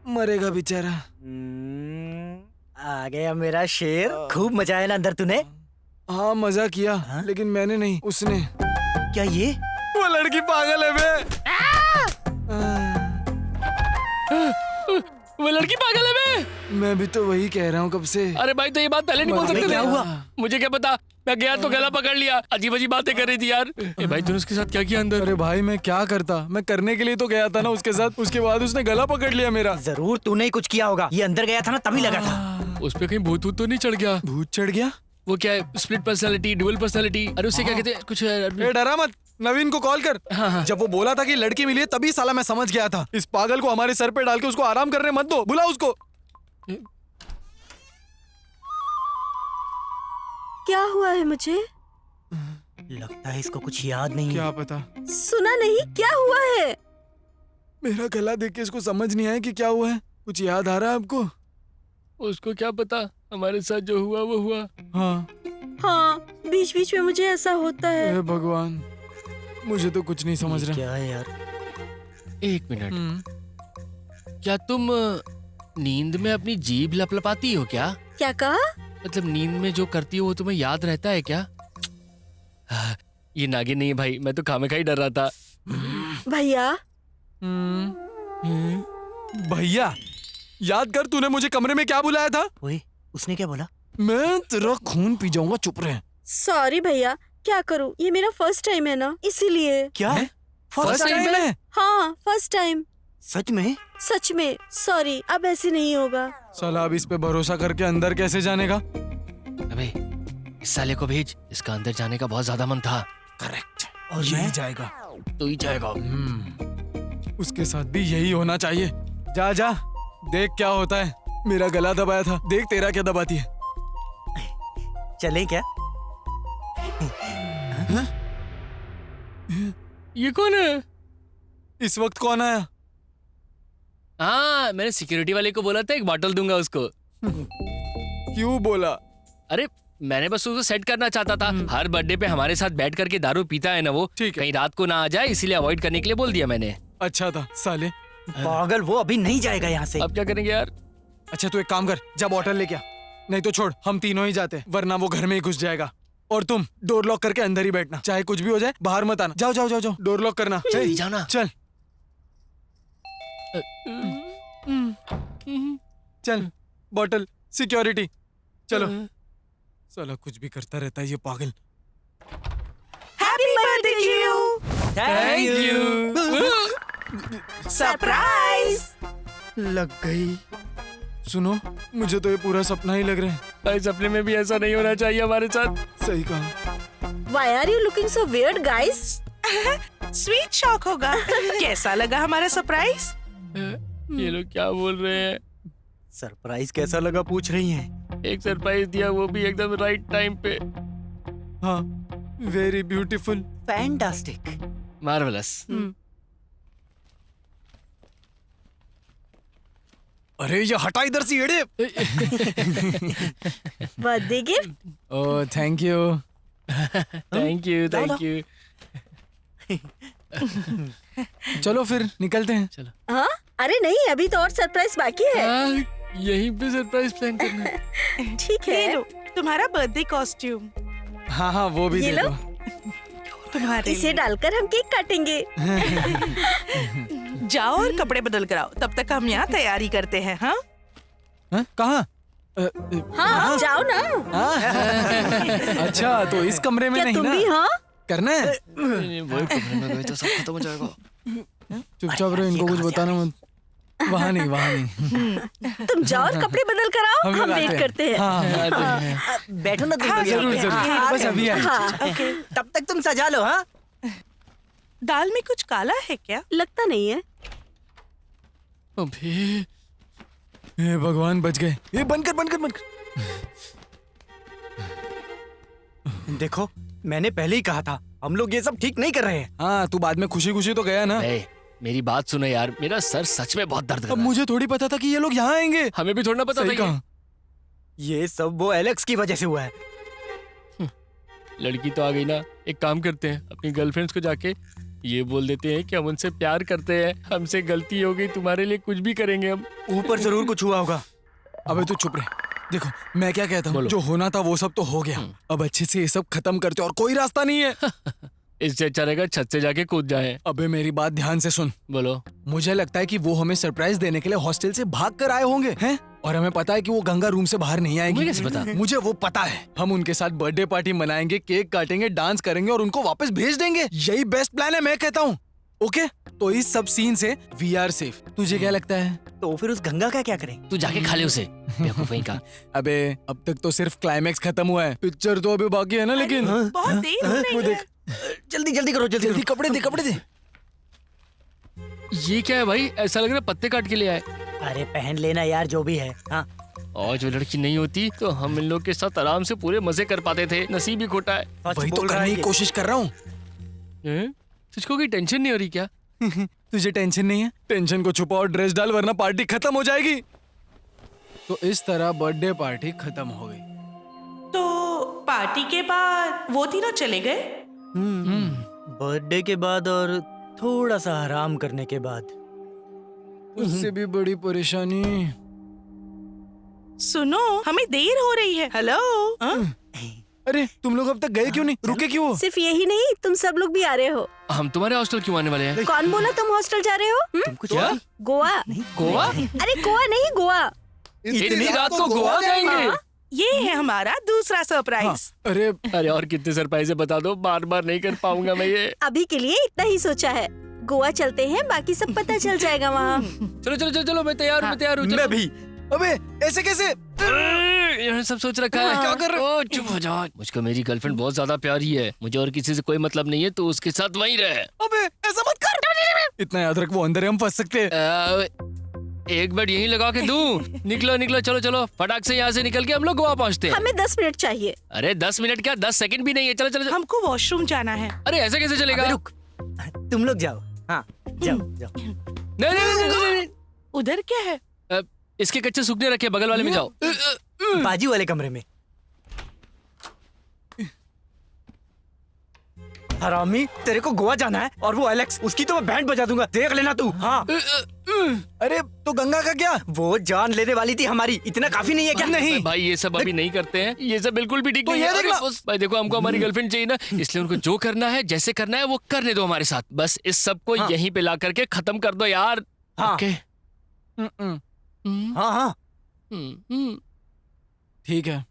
[SPEAKER 5] मरेगा बेचारा।
[SPEAKER 11] आ गया मेरा शेर। खूब मजा आया ना अंदर तूने?
[SPEAKER 5] हाँ मजा किया, लेकिन मैंने नहीं, उसने।
[SPEAKER 11] क्या ये?
[SPEAKER 5] वो लड़की पागल है बे।
[SPEAKER 9] वो लड़की पागल है बे।
[SPEAKER 5] मैं भी तो वही कह रहा हूँ कब से।
[SPEAKER 9] अरे भाई तो ये बात पहले नहीं बोल सकते थे?
[SPEAKER 11] क्या हुआ?
[SPEAKER 9] मुझे क्या पता, मैं गया तो गला पकड़ लिया। अजीब अजीब बातें कर रही थी यार। ए भाई तूने उसके साथ क्या किया अंदर?
[SPEAKER 5] अरे भाई मैं क्या करता, मैं करने के लिए तो गया था ना उसके साथ, उसके बाद उसने गला पकड़ लिया मेरा।
[SPEAKER 11] जरूर तूने ही कुछ किया होगा। ये अंदर गया था ना तभी लगा था।
[SPEAKER 9] उस पे कहीं भूत तो नहीं चढ़ गया?
[SPEAKER 5] भूत चढ़ गया?
[SPEAKER 9] वो क्या है, स्प्लिट पर्सनालिटी, डुअल पर्सनालिटी? अरे उससे क्या कहते हैं कुछ?
[SPEAKER 5] ए डरा मत, नवीन को कॉल कर।
[SPEAKER 9] हाँ।
[SPEAKER 5] जब वो बोला था कि लड़की मिली है तभी साला मैं समझ गया था। इस पागल को हमारे सर पे डाल के उसको आराम करने मत दो, बुला उसको।
[SPEAKER 12] क्या हुआ है मुझे?
[SPEAKER 11] लगता है इसको कुछ याद नहीं है।
[SPEAKER 5] क्या पता।
[SPEAKER 12] सुना नहीं, क्या हुआ है?
[SPEAKER 5] मेरा गला देख के इसको समझ नहीं आया कि क्या हुआ है। कुछ याद आ रहा है आपको?
[SPEAKER 9] उसको क्या पता, हमारे साथ जो हुआ वो हुआ।
[SPEAKER 5] हाँ
[SPEAKER 12] हाँ, बीच बीच में मुझे ऐसा होता है।
[SPEAKER 5] हे भगवान, मुझे तो कुछ नहीं समझ रहा।
[SPEAKER 11] क्या है यार?
[SPEAKER 9] एक मिनट, क्या तुम नींद में अपनी जीभ लपलपाती हो क्या?
[SPEAKER 12] क्या कहा?
[SPEAKER 9] मतलब नींद में जो करती हो वो तुम्हें याद रहता है क्या? ये नागिन नहीं है भाई, मैं तो खामे खा ही डर रहा था।
[SPEAKER 12] भैया।
[SPEAKER 5] भैया, याद कर तूने मुझे कमरे में क्या बुलाया था?
[SPEAKER 11] ओए, उसने क्या बोला?
[SPEAKER 5] मैं तेरा खून पी जाऊंगा, चुप रहे।
[SPEAKER 12] सॉरी भैया, क्या करूं, ये मेरा फर्स्ट टाइम है ना, इसीलिए।
[SPEAKER 11] क्या?
[SPEAKER 5] फर्स्ट टाइम है?
[SPEAKER 12] हाँ, फर्स्ट टाइम।
[SPEAKER 11] सच में?
[SPEAKER 12] सच में, सॉरी, अब ऐसे नहीं होगा।
[SPEAKER 5] साला अब इस पे भरोसा करके अंदर कैसे जाने का?
[SPEAKER 9] अबे इस साले को भेज, इसका अंदर जाने का बहुत ज्यादा मन था।
[SPEAKER 5] करेक्ट।
[SPEAKER 11] और
[SPEAKER 5] यही जाएगा।
[SPEAKER 9] तो ही जाएगा।
[SPEAKER 5] उसके साथ भी यही होना चाहिए। जा जा, देख क्या होता है। मेरा गला दबाया था, देख तेरा क्या दबाती है।
[SPEAKER 11] चले क्या?
[SPEAKER 9] ये कौन है?
[SPEAKER 5] इस वक्त कौन आया?
[SPEAKER 9] हाँ, मैंने सिक्योरिटी वाले को बोला था एक बॉटल दूंगा उसको।
[SPEAKER 5] क्यों बोला?
[SPEAKER 9] अरे मैंने बस उसको सेट करना चाहता था। हर बर्थडे पे हमारे साथ बैठ करके दारू पीता है ना वो, कहीं रात को ना आ जाए, इसीलिए अवॉइड करने के लिए बोल दिया मैंने।
[SPEAKER 5] अच्छा था साले।
[SPEAKER 11] पागल, वो अभी नहीं जाएगा यहाँ से।
[SPEAKER 9] अब क्या करेंगे यार?
[SPEAKER 5] अच्छा तू एक काम कर, जा बॉटल लेके आ। नहीं तो छोड़, हम तीनों ही जाते हैं, वरना वो घर में ही घुस जाएगा। और तुम डोर लॉक करके अंदर ही बैठना, चाहे कुछ भी हो जाए, बाहर मत आना। जाओ जाओ जाओ जाओ, डोर लॉक करना।
[SPEAKER 9] जल्दी जाओ ना।
[SPEAKER 5] चल चल, बॉटल, सिक्योरिटी, चलो। साला कुछ भी करता रहता है ये पागल।
[SPEAKER 10] Happy birthday to you.
[SPEAKER 11] Thank you.
[SPEAKER 10] Surprise.
[SPEAKER 11] लग गई।
[SPEAKER 5] सुनो, मुझे तो ये पूरा सपना ही लग रहा है।
[SPEAKER 9] भाई सपने में भी ऐसा नहीं होना चाहिए हमारे साथ।
[SPEAKER 5] सही कहा।
[SPEAKER 12] Why are you looking so weird, guys?
[SPEAKER 10] Sweet shock होगा। कैसा लगा हमारा सरप्राइज?
[SPEAKER 9] ये लोग क्या बोल रहे हैं?
[SPEAKER 11] सरप्राइज कैसा लगा पूछ रही हैं।
[SPEAKER 9] एक सरप्राइज दिया, वो भी एकदम राइट टाइम पे।
[SPEAKER 5] हाँ, वेरी ब्यूटीफुल,
[SPEAKER 11] फैंटास्टिक,
[SPEAKER 9] मार्वेलस।
[SPEAKER 5] अरे ये हटा इधर से येड़े।
[SPEAKER 12] Birthday gift.
[SPEAKER 5] Oh thank you.
[SPEAKER 9] Thank you thank you.
[SPEAKER 5] चलो फिर निकलते हैं।
[SPEAKER 9] चलो।
[SPEAKER 12] हाँ, अरे नहीं, अभी तो और सरप्राइज बाकी है।
[SPEAKER 9] यहीं पे सरप्राइज प्लान करना है।
[SPEAKER 12] ठीक है।
[SPEAKER 10] ये लो तुम्हारा बर्थडे कॉस्ट्यूम।
[SPEAKER 5] हाँ हाँ, वो भी
[SPEAKER 12] ये
[SPEAKER 5] दे
[SPEAKER 12] लो।
[SPEAKER 5] दो।
[SPEAKER 10] तुम्हारे
[SPEAKER 12] इसे डालकर हम केक काटेंगे।
[SPEAKER 10] जाओ और कपड़े बदल कर आओ, तब तक हम यहाँ तैयारी करते हैं। हाँ,
[SPEAKER 5] हाँ? कहाँ?
[SPEAKER 12] हाँ जाओ ना।
[SPEAKER 5] अच्छा तो इस कमरे में
[SPEAKER 12] क्या
[SPEAKER 5] नहीं
[SPEAKER 12] तुम
[SPEAKER 5] ना
[SPEAKER 12] भी? हाँ
[SPEAKER 5] करना है।
[SPEAKER 9] वही कमरे में गए तो सब खत्म हो जाएगा।
[SPEAKER 5] चुपचाप रहो, इनको कुछ बताना मत। वहाँ नहीं।
[SPEAKER 12] तुम जाओ और कपड़े बदल कर आओ,
[SPEAKER 5] लोग
[SPEAKER 12] हम
[SPEAKER 5] आते
[SPEAKER 12] वेट
[SPEAKER 5] हैं।
[SPEAKER 12] करते हैं।
[SPEAKER 5] हाँ,
[SPEAKER 11] बैठो ना तुम लोग
[SPEAKER 5] जरूर
[SPEAKER 11] यहाँ पे।
[SPEAKER 5] जरूर,
[SPEAKER 11] हाँ,
[SPEAKER 5] बस अभी आए।
[SPEAKER 12] हाँ
[SPEAKER 11] तब तक तुम सजा लो। हाँ
[SPEAKER 10] दाल में कुछ काला है क्या?
[SPEAKER 12] लगता नहीं है।
[SPEAKER 5] अबे हे भगवान, बच गए। ये बंद कर।
[SPEAKER 11] देखो मैंने पहले ही कहा था हम लोग ये सब ठीक नहीं कर रहे हैं।
[SPEAKER 5] हाँ तू बाद में खुशी खुशी तो गया ना।
[SPEAKER 9] ए, मेरी बात सुनो यार, मेरा सर सच में बहुत दर्द कर
[SPEAKER 5] अब
[SPEAKER 9] रहा है।
[SPEAKER 5] मुझे थोड़ी पता था कि ये लोग यहाँ आएंगे।
[SPEAKER 9] हमें भी थोड़ा ना पता
[SPEAKER 5] सही
[SPEAKER 9] था ये।
[SPEAKER 5] कहा।
[SPEAKER 11] ये सब वो एलेक्स की वजह से हुआ है।
[SPEAKER 9] लड़की तो आ गई ना, एक काम करते हैं, अपनी गर्लफ्रेंड्स को जाके ये बोल देते हैं कि हम उनसे प्यार करते हैं, हमसे गलती हो गई, तुम्हारे लिए कुछ भी करेंगे हम।
[SPEAKER 11] ऊपर जरूर कुछ हुआ होगा।
[SPEAKER 5] अबे तू चुप रहे। देखो मैं क्या कहता हूँ, जो होना था वो सब तो हो गया। अब अच्छे से ये सब खत्म करते और कोई रास्ता नहीं है।
[SPEAKER 9] इससे अच्छा रहेगा छत से जाके कूद जाए।
[SPEAKER 5] अबे मेरी बात ध्यान से सुन।
[SPEAKER 9] बोलो।
[SPEAKER 5] मुझे लगता है कि वो हमें सरप्राइज देने के लिए हॉस्टल से भाग कर आए होंगे, हैं? और हमें पता है कि वो गंगा रूम से बाहर नहीं आएगी।
[SPEAKER 9] कैसे पता?
[SPEAKER 5] मुझे वो पता है। हम उनके साथ बर्थडे पार्टी मनाएंगे, केक काटेंगे, डांस करेंगे और उनको वापस भेज देंगे। यही बेस्ट प्लान है, मैं कहता हूँ। ओके तो इस सब सीन से वी आर सेफ। तुझे क्या लगता है?
[SPEAKER 11] तो फिर उस गंगा का क्या करें?
[SPEAKER 9] तू जाके खा ले उसे। बेवकूफी का।
[SPEAKER 5] अबे अब तक तो सिर्फ क्लाइमैक्स खत्म हुआ है, पिक्चर तो अभी बाकी है ना। लेकिन
[SPEAKER 10] बहुत देर हो रही
[SPEAKER 5] वो
[SPEAKER 10] है।
[SPEAKER 5] देख,
[SPEAKER 11] जल्दी जल्दी करो, जल्दी
[SPEAKER 5] जल्दी
[SPEAKER 11] करो।
[SPEAKER 5] कपड़े दे।
[SPEAKER 9] ये क्या है भाई, ऐसा लग रहा है पत्ते काट के ले आए।
[SPEAKER 11] अरे पहन लेना यार जो भी है। हाँ
[SPEAKER 9] और जो लड़की नहीं होती तो हम इन लोग के साथ आराम से पूरे मजे कर पाते थे। नसीब ही खोटा है।
[SPEAKER 5] वही तो करने की कोशिश कर रहा हूँ।
[SPEAKER 9] तुझको कोई टेंशन नहीं हो रही क्या?
[SPEAKER 5] तुझे टेंशन नहीं है? टेंशन को छुपा और ड्रेस डाल, वरना पार्टी खत्म हो जाएगी। तो इस तरह बर्थडे पार्टी खत्म हो गई।
[SPEAKER 10] तो पार्टी के बाद वो तीनों चले गए।
[SPEAKER 11] बर्थडे के बाद और थोड़ा सा आराम करने के बाद।
[SPEAKER 5] उससे भी बड़ी परेशानी।
[SPEAKER 10] सुनो, हमें देर हो रही है। हेलो।
[SPEAKER 5] अरे तुम लोग अब तक गए क्यों नहीं? रुके क्यों?
[SPEAKER 12] सिर्फ यही नहीं, तुम सब लोग भी आ रहे हो।
[SPEAKER 9] हम तुम्हारे हॉस्टल क्यों आने वाले हैं?
[SPEAKER 12] कौन बोला तुम हॉस्टल जा रहे हो?
[SPEAKER 9] क्या?
[SPEAKER 12] गोवा।
[SPEAKER 9] गोवा?
[SPEAKER 12] अरे गोवा नहीं, गोवा।
[SPEAKER 9] इतनी रात को गोवा जाएंगे?
[SPEAKER 10] ये है हमारा दूसरा सरप्राइज।
[SPEAKER 9] अरे और कितने सरप्राइज बता दो, बार बार नहीं कर पाऊंगा मैं ये।
[SPEAKER 12] अभी के लिए इतना ही सोचा है। गोवा चलते हैं, बाकी सब पता चल जाएगा वहाँ।
[SPEAKER 9] चलो मैं तैयार हूँ।
[SPEAKER 5] मैं भी। अबे ऐसे कैसे?
[SPEAKER 9] यहाँ सब सोच रखा है।
[SPEAKER 5] क्या कर रहे हो?
[SPEAKER 9] चुप हो जाओ। मुझको मेरी गर्लफ्रेंड बहुत ज्यादा प्यारी है, मुझे और किसी से कोई मतलब नहीं है, तो उसके साथ वहीं रहे।
[SPEAKER 5] अबे ऐसा मत कर। इतना याद रख, वो अंदर है, हम फंस सकते हैं।
[SPEAKER 9] एक बेड यहीं लगा के दूं। निकलो चलो फटाक से यहाँ से निकल के हम लोग गोवा पहुँचते हैं।
[SPEAKER 12] हमें 10 मिनट चाहिए।
[SPEAKER 9] अरे 10 मिनट क्या, 10 सेकंड भी नहीं है। चलो।
[SPEAKER 10] हमको वॉशरूम जाना है।
[SPEAKER 9] अरे ऐसे कैसे चलेगा?
[SPEAKER 11] अबे रुक, तुम लोग जाओ। हाँ जाओ।
[SPEAKER 9] नहीं।
[SPEAKER 10] उधर क्या है?
[SPEAKER 9] इसके कच्चे सूखने रखे, बगल वाले में जाओ।
[SPEAKER 11] बाजू वाले कमरे में। हरामी, तेरे को गोवा जाना है और वो एलेक्स, उसकी तो मैं बैंड बजा दूंगा, देख लेना तू। हाँ।
[SPEAKER 5] अरे तो गंगा का क्या?
[SPEAKER 11] वो जान लेने वाली थी हमारी, इतना काफी नहीं है क्या?
[SPEAKER 5] नहीं
[SPEAKER 9] भाई ये सब अभी नहीं करते हैं, ये सब बिल्कुल भी ठीक
[SPEAKER 5] तो
[SPEAKER 9] नहीं
[SPEAKER 5] ये
[SPEAKER 9] है।
[SPEAKER 5] देख लो।
[SPEAKER 9] अरे भाई देखो, हमको हमारी गर्लफ्रेंड चाहिए ना, इसलिए उनको जो करना है, जैसे करना है वो करने दो हमारे साथ। बस इस सब को यहीं पे ला करके खत्म कर दो यार।
[SPEAKER 11] हाँ।
[SPEAKER 9] ओके।
[SPEAKER 11] हाँ।
[SPEAKER 5] ठीक है,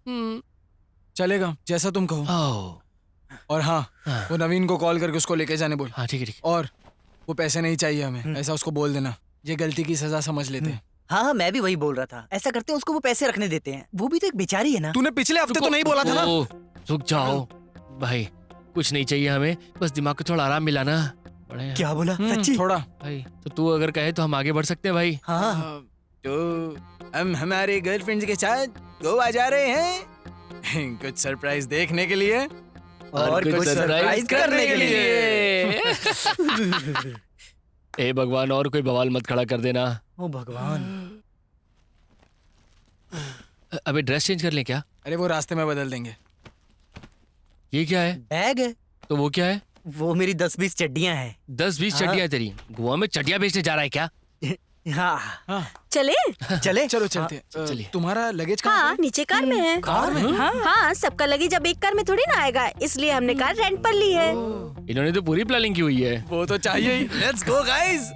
[SPEAKER 5] चलेगा जैसा तुम कहो। और हाँ, वो नवीन को कॉल करके उसको लेके जाने बोल।
[SPEAKER 9] हाँ ठीक है।
[SPEAKER 5] और वो पैसे नहीं चाहिए हमें, ऐसा उसको बोल देना। ये गलती की सजा समझ लेते हैं।
[SPEAKER 11] हाँ मैं भी वही बोल रहा था, ऐसा करते हैं उसको वो पैसे रखने देते हैं, वो भी तो एक बेचारी है ना।
[SPEAKER 5] तूने पिछले हफ्ते तो नहीं बोला था ना?
[SPEAKER 9] रुक जाओ भाई, कुछ नहीं चाहिए हमें, बस दिमाग को थोड़ा आराम मिला ना।
[SPEAKER 11] क्या बोला? सच्ची?
[SPEAKER 5] थोड़ा
[SPEAKER 9] भाई तो तू अगर कहे तो हम आगे बढ़ सकते हैं भाई।
[SPEAKER 11] हाँ।
[SPEAKER 5] तो हम हमारे गर्लफ्रेंड के साथ गोवा जा रहे हैं कुछ सरप्राइज देखने के लिए
[SPEAKER 11] और कुछ सरप्राइज करने के लिए।
[SPEAKER 9] ए भगवान, और कोई बवाल मत खड़ा कर देना।
[SPEAKER 11] ओ भगवान।
[SPEAKER 9] अबे ड्रेस चेंज कर लें क्या?
[SPEAKER 5] अरे वो रास्ते में बदल देंगे।
[SPEAKER 9] ये क्या है?
[SPEAKER 11] बैग है।
[SPEAKER 9] तो वो क्या है?
[SPEAKER 11] वो मेरी 10-20 चड्डियां हैं।
[SPEAKER 9] 10-20 चड्डियां हैं तेरी? गोवा में चड्डियां बेचने जा रहा है क्या?
[SPEAKER 11] हाँ।
[SPEAKER 12] चले?
[SPEAKER 5] चलो चलते।
[SPEAKER 9] चलिए।
[SPEAKER 5] तुम्हारा लगेज कहाँ
[SPEAKER 12] हाँ, नीचे कार में है।
[SPEAKER 5] कार में?
[SPEAKER 12] हाँ, सबका लगेज अब एक कार में थोड़ी ना आएगा, इसलिए हमने कार रेंट पर ली है।
[SPEAKER 9] इन्होंने तो पूरी प्लानिंग की हुई है।
[SPEAKER 5] वो तो चाहिए ही। Let's go guys.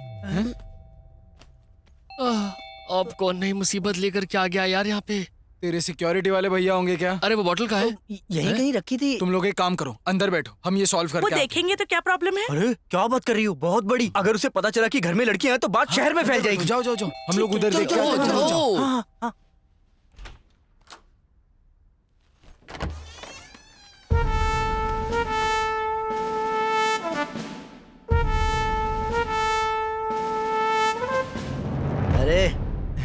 [SPEAKER 9] अब कौन नई मुसीबत लेकर के आ गया यार यहाँ पे?
[SPEAKER 5] तेरे सिक्योरिटी वाले भैया होंगे क्या?
[SPEAKER 9] अरे वो बॉटल कहाँ है?
[SPEAKER 11] यही कहीं रखी थी।
[SPEAKER 5] तुम लोग एक काम करो, अंदर बैठो, हम ये सॉल्व
[SPEAKER 10] वो
[SPEAKER 5] करके आते हैं।
[SPEAKER 10] देखेंगे तो क्या प्रॉब्लम है?
[SPEAKER 11] अरे क्या बात कर रही हो, बहुत बड़ी। अगर उसे पता चला कि घर में लड़कियां हैं तो बात शहर में फैल जाएगी।
[SPEAKER 5] जाओ जाओ जाओ, हम लोग उधर देख के आते हैं। जाओ, जाओ।
[SPEAKER 11] हाँ, हाँ। अरे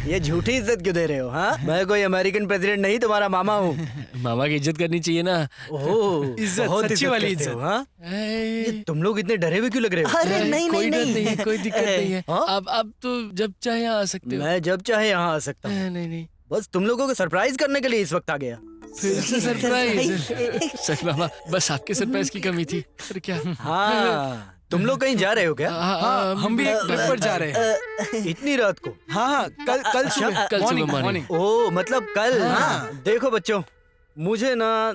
[SPEAKER 11] ये झूठी इज्जत क्यों दे रहे हो? हाँ, मैं कोई अमेरिकन प्रेसिडेंट नहीं, तुम्हारा मामा हूँ।
[SPEAKER 9] मामा की इज्जत करनी चाहिए ना।
[SPEAKER 11] ओह,
[SPEAKER 5] इज्जत,
[SPEAKER 11] बहुत
[SPEAKER 5] सच्ची वाली
[SPEAKER 11] करते हो,
[SPEAKER 5] इज्जत।
[SPEAKER 11] हाँ? ये तुम लोग इतने डरे हुए क्यों लग रहे हो? अरे नहीं
[SPEAKER 9] कोई
[SPEAKER 11] नहीं
[SPEAKER 9] डर नहीं है, कोई दिक्कत नहीं है।
[SPEAKER 11] हाँ?
[SPEAKER 9] अब तो जब चाहे यहाँ आ सकते हो।
[SPEAKER 11] मैं जब चाहे यहाँ आ सकता हूँ।
[SPEAKER 9] नहीं नहीं,
[SPEAKER 11] बस तुम लोगों को सरप्राइज करने के लिए इस वक्त आ गया।
[SPEAKER 9] फिर से सरप्राइज। सच मामा, बस आपके सरप्राइज की कमी थी। फिर क्या?
[SPEAKER 11] हाँ, तुम लोग कहीं जा रहे हो क्या?
[SPEAKER 5] हाँ, हम भी एक ट्रिप पर जा रहे हैं।
[SPEAKER 11] इतनी रात को?
[SPEAKER 5] हाँ हाँ, कल सुबह,
[SPEAKER 9] कल सुबह
[SPEAKER 5] मॉर्निंग।
[SPEAKER 9] मॉर्निंग।
[SPEAKER 11] ओ मतलब कल। हाँ। देखो बच्चों, मुझे ना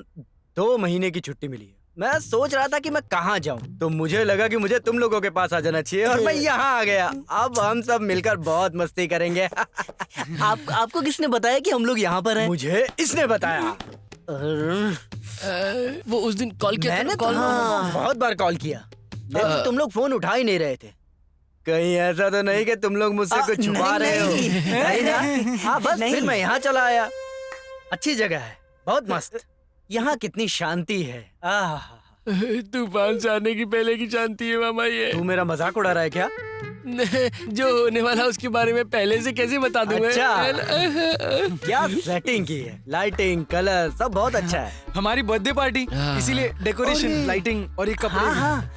[SPEAKER 11] 2 महीने की छुट्टी मिली है। मैं सोच रहा था कि मैं कहाँ जाऊँ, तो मुझे लगा कि मुझे तुम लोगों के पास आ जाना चाहिए और मैं यहाँ आ गया। अब हम सब मिलकर बहुत मस्ती करेंगे। आपको किसने बताया कि हम लोग यहाँ पर हैं? मुझे इसने बताया।
[SPEAKER 9] वो उस दिन कॉल किया था
[SPEAKER 11] मैंने
[SPEAKER 9] ना, कॉल।
[SPEAKER 11] बहुत बार कॉल किया, लेकिन तुम लोग फोन उठा ही नहीं रहे थे। कहीं ऐसा तो नहीं कि तुम लोग मुझसे कुछ छुपा रहे हो? नहीं ना? हाँ बस फिर मैं यहाँ चला आया। अच्छी जगह है, बहुत मस्त। यहाँ कितनी शांति है।
[SPEAKER 9] तूफान से आने की पहले की शांति है मामा ये।
[SPEAKER 11] तू मेरा मजाक उड़ा रहा है क्या?
[SPEAKER 9] जो होने वाला उसके बारे में पहले से कैसे बता दूं मैं?
[SPEAKER 11] अच्छा। क्या सेटिंग की है, लाइटिंग, कलर सब बहुत अच्छा है।
[SPEAKER 5] हमारी बर्थडे पार्टी, इसीलिए डेकोरेशन, लाइटिंग और एक कपड़े।
[SPEAKER 11] हाँ हाँ,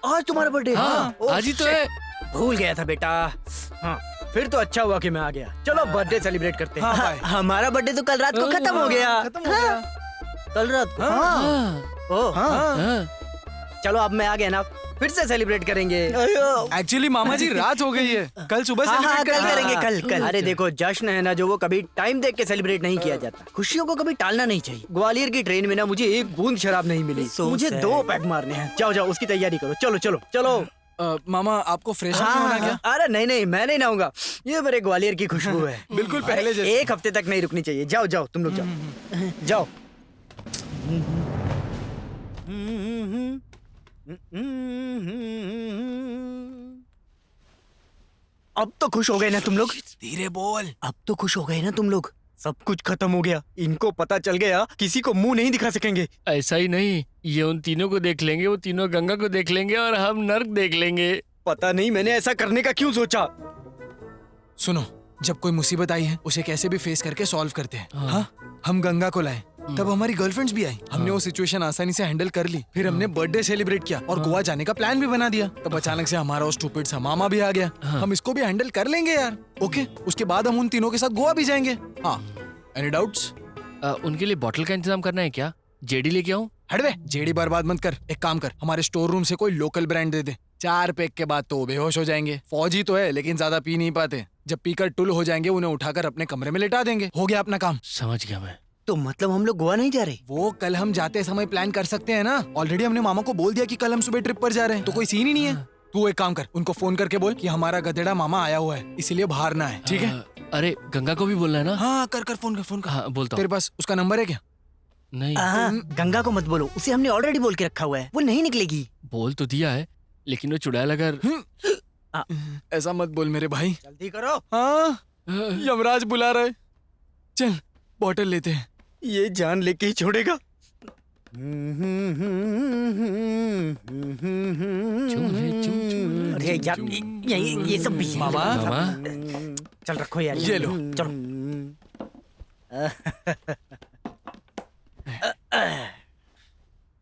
[SPEAKER 11] आज तुम्हारा बर्थडे?
[SPEAKER 9] हाँ, आज ही तो है।
[SPEAKER 11] भूल गया था बेटा। हाँ, फिर तो अच्छा हुआ कि मैं आ गया। चलो बर्थडे सेलिब्रेट करते हैं।
[SPEAKER 5] हाँ,
[SPEAKER 11] हमारा बर्थडे तो कल रात को खत्म हो गया। कल रात को? ओह, चलो अब मैं आ गया ना, फिर से सेलिब्रेट करेंगे।
[SPEAKER 5] एक्चुअली मामा जी रात हो गई है, कल सुबह सेलिब्रेट
[SPEAKER 11] कल करेंगे, कल। अरे देखो, जश्न है ना जो, वो कभी टाइम देख के सेलिब्रेट नहीं किया जाता। खुशियों को कभी टालना नहीं चाहिए। ग्वालियर की ट्रेन में ना मुझे एक बूंद शराब नहीं मिली। मुझे 2 पैक मारने हैं। जाओ जाओ, उसकी तैयारी करो। चलो चलो चलो।
[SPEAKER 5] मामा आपको फ्रेश होना क्या?
[SPEAKER 11] अरे नहीं नहीं, मैं नहीं नहाऊंगा। ये मेरे ग्वालियर की खुशबू है।
[SPEAKER 5] बिल्कुल पहले जैसे।
[SPEAKER 11] 1 हफ्ते तक नहीं रुकनी चाहिए। जाओ जाओ, तुम लोग जाओ जाओ। अब तो खुश हो गए ना तुम लोग?
[SPEAKER 5] धीरे बोल।
[SPEAKER 11] अब तो खुश हो गए ना तुम लोग? सब कुछ खत्म हो गया। इनको पता चल गया, किसी को मुंह नहीं दिखा सकेंगे।
[SPEAKER 9] ऐसा ही नहीं, ये उन तीनों को देख लेंगे, वो तीनों गंगा को देख लेंगे और हम नर्क देख लेंगे।
[SPEAKER 11] पता नहीं मैंने ऐसा करने का क्यों सोचा।
[SPEAKER 5] सुनो, जब कोई मुसीबत आई है उसे कैसे भी फेस करके सॉल्व करते हैं। हाँ, हम गंगा को लाए, तब हमारी गर्लफ्रेंड्स भी आई। हमने वो सिचुएशन आसानी से हैंडल कर ली। फिर हमने बर्थडे सेलिब्रेट किया और गोवा जाने का प्लान भी बना दिया। तब अचानक से हमारा वो स्टूपिड सा मामा भी आ गया। हम इसको भी हैंडल कर लेंगे यार। ओके, उसके बाद हम उन तीनों के साथ गोवा भी जाएंगे। हाँ, एनी डाउट्स?
[SPEAKER 9] उनके लिए बॉटल का इंतजाम करना है क्या? जेडी लेके आऊं?
[SPEAKER 5] हटवे, जेडी बर्बाद मत कर। एक काम कर, हमारे स्टोर रूम से कोई लोकल ब्रांड दे दे। 4 पैक के बाद तो वो बेहोश हो जाएंगे। फौजी तो है लेकिन ज्यादा पी नहीं पाते। जब पीकर टुल हो जाएंगे उन्हें उठाकर अपने कमरे में लेटा देंगे। हो गया अपना काम।
[SPEAKER 9] समझ गया मैं।
[SPEAKER 11] तो मतलब हम लोग गोवा नहीं जा रहे?
[SPEAKER 5] वो कल हम जाते समय प्लान कर सकते हैं ना। ऑलरेडी हमने मामा को बोल दिया कि कल हम सुबह ट्रिप पर जा रहे हैं, तो कोई सीन ही नहीं है। तू एक काम कर, उनको फोन करके बोल कि हमारा गधेड़ा मामा आया हुआ है, इसीलिए बाहर ना है। ठीक है?
[SPEAKER 9] अरे गंगा को भी बोलना है ना?
[SPEAKER 5] हाँ, कर फोन कर, फोन कर।
[SPEAKER 9] हाँ, बोलता हूँ।
[SPEAKER 5] तेरे पास उसका नंबर है क्या?
[SPEAKER 9] नहीं।
[SPEAKER 11] गंगा को मत बोलो, उसे हमने ऑलरेडी बोल के रखा हुआ है, वो नहीं निकलेगी।
[SPEAKER 9] बोल तो दिया है, लेकिन वो चुड़ैल अगर।
[SPEAKER 5] ऐसा मत बोल मेरे भाई।
[SPEAKER 11] जल्दी करो।
[SPEAKER 5] हाँ, यमराज बुला रहे। चल बॉटल लेते हैं।
[SPEAKER 11] ये जान लेके ही छोड़ेगा। अरे यार, ये सब भी है।
[SPEAKER 5] मामा,
[SPEAKER 11] चल रखो यार।
[SPEAKER 5] ये लो।
[SPEAKER 11] चलो।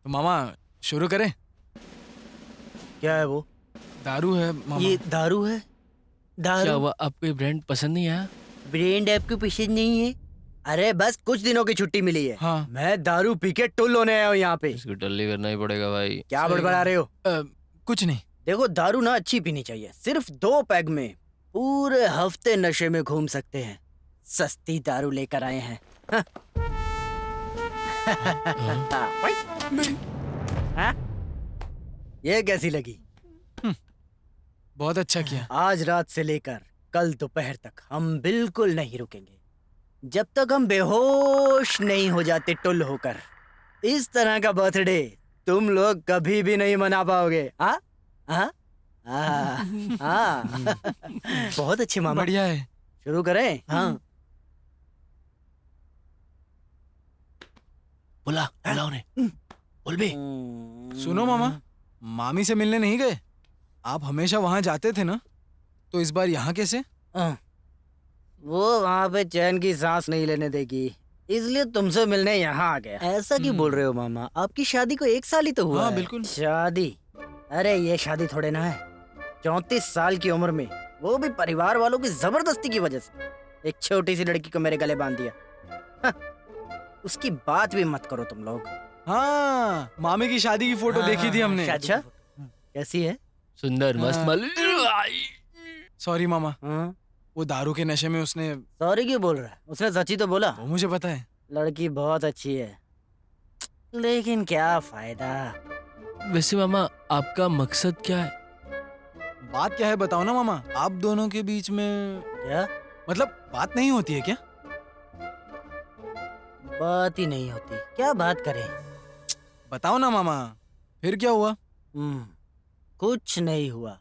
[SPEAKER 5] तो मामा शुरू करें?
[SPEAKER 11] क्या है वो?
[SPEAKER 5] दारू है मामा।
[SPEAKER 11] ये दारू है? दारू?
[SPEAKER 9] क्या हुआ, आपको ये ब्रांड पसंद नहीं आया?
[SPEAKER 11] ब्रांड आपको पसंद नहीं है? अरे बस कुछ दिनों की छुट्टी मिली है।
[SPEAKER 5] हाँ।
[SPEAKER 11] मैं दारू पी के टुल होने आया हूँ यहाँ पे।
[SPEAKER 9] इसको टल्ली करना ही पड़ेगा भाई।
[SPEAKER 11] क्या बड़बड़ा रहे हो?
[SPEAKER 5] कुछ नहीं।
[SPEAKER 11] देखो, दारू ना अच्छी पीनी चाहिए। सिर्फ 2 पैग में पूरे हफ्ते नशे में घूम सकते हैं। सस्ती दारू लेकर आए हैं। हाँ? हाँ? ये कैसी लगी?
[SPEAKER 5] बहुत अच्छा किया।
[SPEAKER 11] आज रात से लेकर कल दोपहर तक हम बिल्कुल नहीं रुकेंगे। जब तक हम बेहोश नहीं हो जाते टुल होकर, इस तरह का बर्थडे तुम लोग कभी भी नहीं मना पाओगे। हाँ हाँ हाँ हाँ। बहुत अच्छे मामा।
[SPEAKER 5] बढ़िया है।
[SPEAKER 11] शुरू करें? हाँ।
[SPEAKER 9] बुला बुला उन्हें, बोल भी।
[SPEAKER 5] सुनो मामा, मामी से मिलने नहीं गए? आप हमेशा वहां जाते थे ना, तो इस बार यहाँ कैसे?
[SPEAKER 11] वो वहाँ पे चैन की सांस नहीं लेने देगी, इसलिए तुमसे मिलने यहाँ आ गया। ऐसा क्यों बोल रहे हो मामा? आपकी शादी को 1 साल ही तो हुआ
[SPEAKER 5] हाँ,
[SPEAKER 11] है।
[SPEAKER 5] बिल्कुल।
[SPEAKER 11] शादी? अरे ये शादी थोड़े ना है। 34 साल की उम्र में, वो भी परिवार वालों की जबरदस्ती की वजह से, एक छोटी सी लड़की को मेरे गले बांध दिया। हाँ, उसकी बात भी मत करो तुम लोग।
[SPEAKER 5] हाँ, मामी की शादी की फोटो देखी थी हमने।
[SPEAKER 11] अच्छा, कैसी है?
[SPEAKER 9] सुंदर मस्त मल।
[SPEAKER 5] सॉरी मामा,
[SPEAKER 11] हाँ?
[SPEAKER 5] वो दारू के नशे में उसने।
[SPEAKER 11] सॉरी क्यों बोल रहा है? उसने सच्ची तो बोला।
[SPEAKER 5] वो मुझे पता है।
[SPEAKER 11] लड़की बहुत अच्छी है, लेकिन क्या फायदा।
[SPEAKER 9] वैसे मामा, आपका मकसद क्या है?
[SPEAKER 5] बात क्या है बताओ ना मामा, आप दोनों के बीच में
[SPEAKER 11] क्या
[SPEAKER 5] मतलब बात नहीं होती है क्या?
[SPEAKER 11] बात ही नहीं होती? क्या बात करें?
[SPEAKER 5] बताओ ना मामा, फिर क्या हुआ?
[SPEAKER 11] कुछ नहीं हुआ,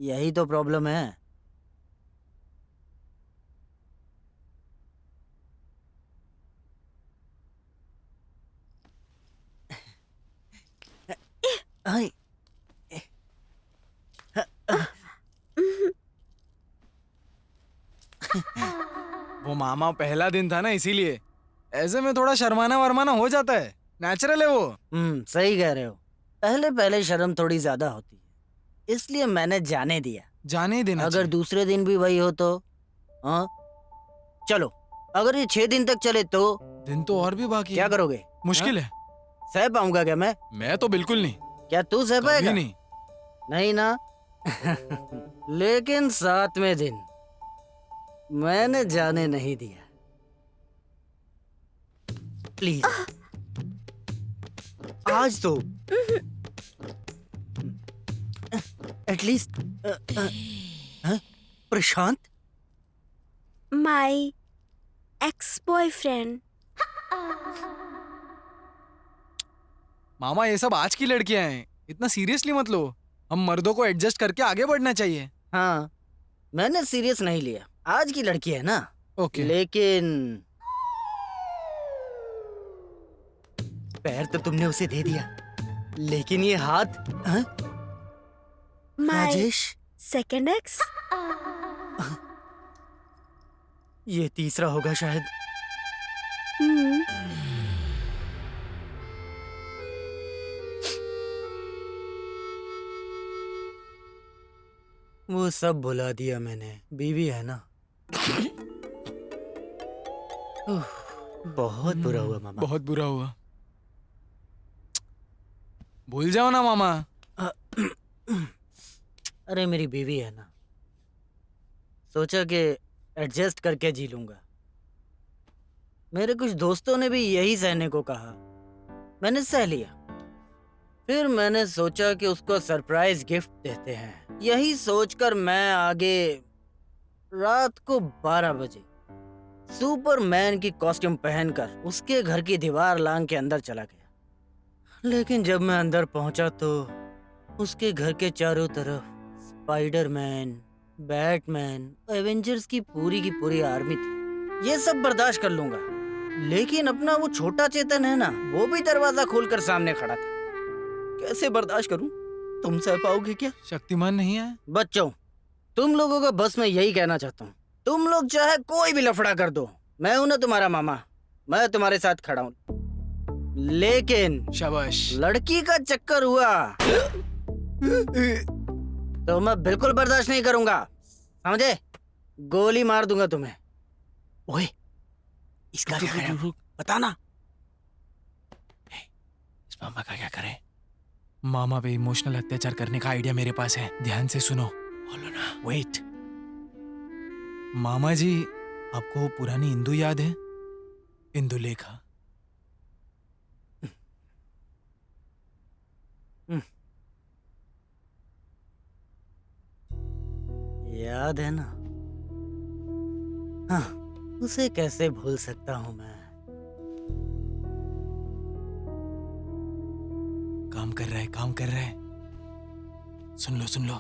[SPEAKER 11] यही तो प्रॉब्लम है। आई।
[SPEAKER 5] वो मामा पहला दिन था ना, इसीलिए ऐसे में थोड़ा शर्माना वरमाना हो जाता है, नेचुरल है वो।
[SPEAKER 11] सही कह रहे हो। पहले पहले शर्म थोड़ी ज्यादा होती है, इसलिए मैंने जाने दिया।
[SPEAKER 5] जाने ही देना
[SPEAKER 11] अगर
[SPEAKER 5] चाहिए।
[SPEAKER 11] दूसरे दिन भी वही हो तो? हाँ चलो, अगर ये 6 दिन तक चले तो?
[SPEAKER 5] दिन तो और भी बाकी
[SPEAKER 11] क्या
[SPEAKER 5] है।
[SPEAKER 11] करोगे?
[SPEAKER 5] मुश्किल है।
[SPEAKER 11] सह पाऊंगा क्या मैं?
[SPEAKER 5] मैं तो बिल्कुल नहीं।
[SPEAKER 11] क्या तू सह
[SPEAKER 5] कभी
[SPEAKER 11] पाएगा?
[SPEAKER 5] नहीं।
[SPEAKER 11] नहीं ना। लेकिन 7वें दिन मैंने जाने नहीं दिया। प्लीज आज तो at least. Prashant,
[SPEAKER 12] my ex boyfriend.
[SPEAKER 5] मामा ये सब आज की लड़कियां हैं, इतना सीरियसली मत लो। हम मर्दों को एडजस्ट करके आगे बढ़ना चाहिए।
[SPEAKER 11] हाँ, मैंने सीरियस नहीं लिया, आज की लड़की है ना।
[SPEAKER 5] ओके।
[SPEAKER 11] लेकिन पैर तो तुमने उसे दे दिया, लेकिन ये हाथ? हाँ?
[SPEAKER 12] My
[SPEAKER 11] Rajesh,
[SPEAKER 12] second x.
[SPEAKER 11] ये तीसरा होगा शायद। वो सब भुला दिया मैंने, बीवी है ना। बहुत बुरा हुआ मामा।
[SPEAKER 5] बहुत बुरा हुआ। भूल जाओ ना मामा।
[SPEAKER 11] अरे मेरी बीवी है ना, सोचा कि एडजस्ट करके जी लूंगा। मेरे कुछ दोस्तों ने भी यही सहने को कहा, मैंने सह लिया। फिर मैंने सोचा कि उसको सरप्राइज गिफ्ट देते हैं। यही सोचकर मैं आगे रात को 12 बजे सुपरमैन की कॉस्ट्यूम पहनकर उसके घर की दीवार लांग के अंदर चला गया। लेकिन जब मैं अंदर पहुंचा तो उसके घर के चारों तरफ स्पाइडरमैन, बैटमैन, एवेंजर्स की पूरी आर्मी थी। ये सब बर्दाश्त कर लूंगा, लेकिन अपना वो छोटा चेतन है ना, वो भी दरवाजा खोलकर सामने खड़ा था। कैसे बर्दाश्त करूं? तुम सह पाओगे क्या?
[SPEAKER 5] शक्तिमान नहीं है?
[SPEAKER 11] बच्चों, तुम लोगों को बस मैं यही कहना चाहता हूँ, तुम लोग चाहे कोई भी लफड़ा कर दो, मैं हूं ना तुम्हारा मामा, मैं तुम्हारे साथ खड़ा हूँ। लेकिन
[SPEAKER 5] शाबाश।
[SPEAKER 11] लड़की का चक्कर हुआ तो मैं बिल्कुल बर्दाश्त नहीं करूंगा, समझे? गोली मार दूंगा तुम्हें। ओए, इसका क्या करें? बताना।
[SPEAKER 9] इस मामा का क्या करें?
[SPEAKER 5] मामा पे इमोशनल अत्याचार करने का आइडिया मेरे पास है, ध्यान से सुनो।
[SPEAKER 9] बोलो ना।
[SPEAKER 5] वेट। मामा जी, आपको वो पुरानी इंदु याद है? इंदुलेखा।
[SPEAKER 11] याद है ना? हाँ, उसे कैसे भूल सकता हूँ मैं।
[SPEAKER 5] काम कर रहा है, काम कर रहा है। सुन लो, सुन लो।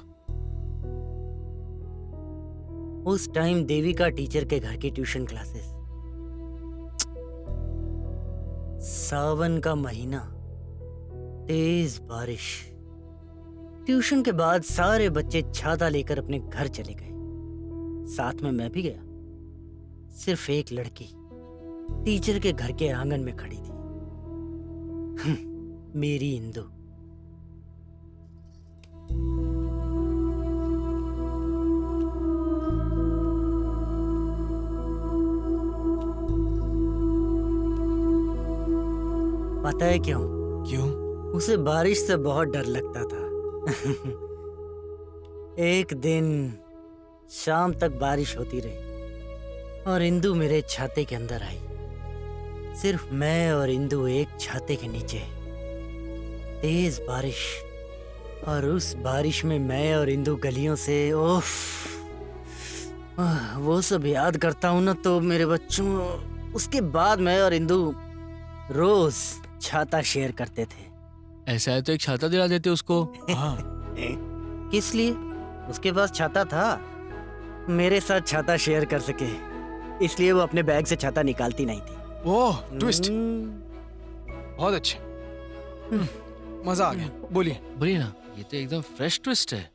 [SPEAKER 11] उस टाइम देविका टीचर के घर की ट्यूशन क्लासेस, सावन का महीना, तेज बारिश। ट्यूशन के बाद सारे बच्चे छाता लेकर अपने घर चले गए, साथ में मैं भी गया। सिर्फ एक लड़की टीचर के घर के आंगन में खड़ी थी, मेरी इंदु। पता है क्यों?
[SPEAKER 5] क्यों?
[SPEAKER 11] उसे बारिश से बहुत डर लगता था। एक दिन शाम तक बारिश होती रही और इंदु मेरे छाते के अंदर आई। सिर्फ मैं और इंदु एक छाते के नीचे। तेज बारिश, और उस बारिश में मैं और इंदु गलियों से, ओफ, वो सब याद करता हूँ ना तो मेरे बच्चों। उसके बाद मैं और इंदु रोज छाता शेयर करते थे।
[SPEAKER 9] ऐसा है तो एक छाता दिला देते उसको।
[SPEAKER 5] हाँ।
[SPEAKER 11] किस लिए? उसके पास छाता था, मेरे साथ छाता शेयर कर सके, इसलिए वो अपने बैग से छाता निकालती नहीं थी।
[SPEAKER 5] ओह, ट्विस्ट। बहुत अच्छे। मजा आ गया। बोलिए।
[SPEAKER 9] बोलिए ना, ये तो एकदम फ्रेश ट्विस्ट है।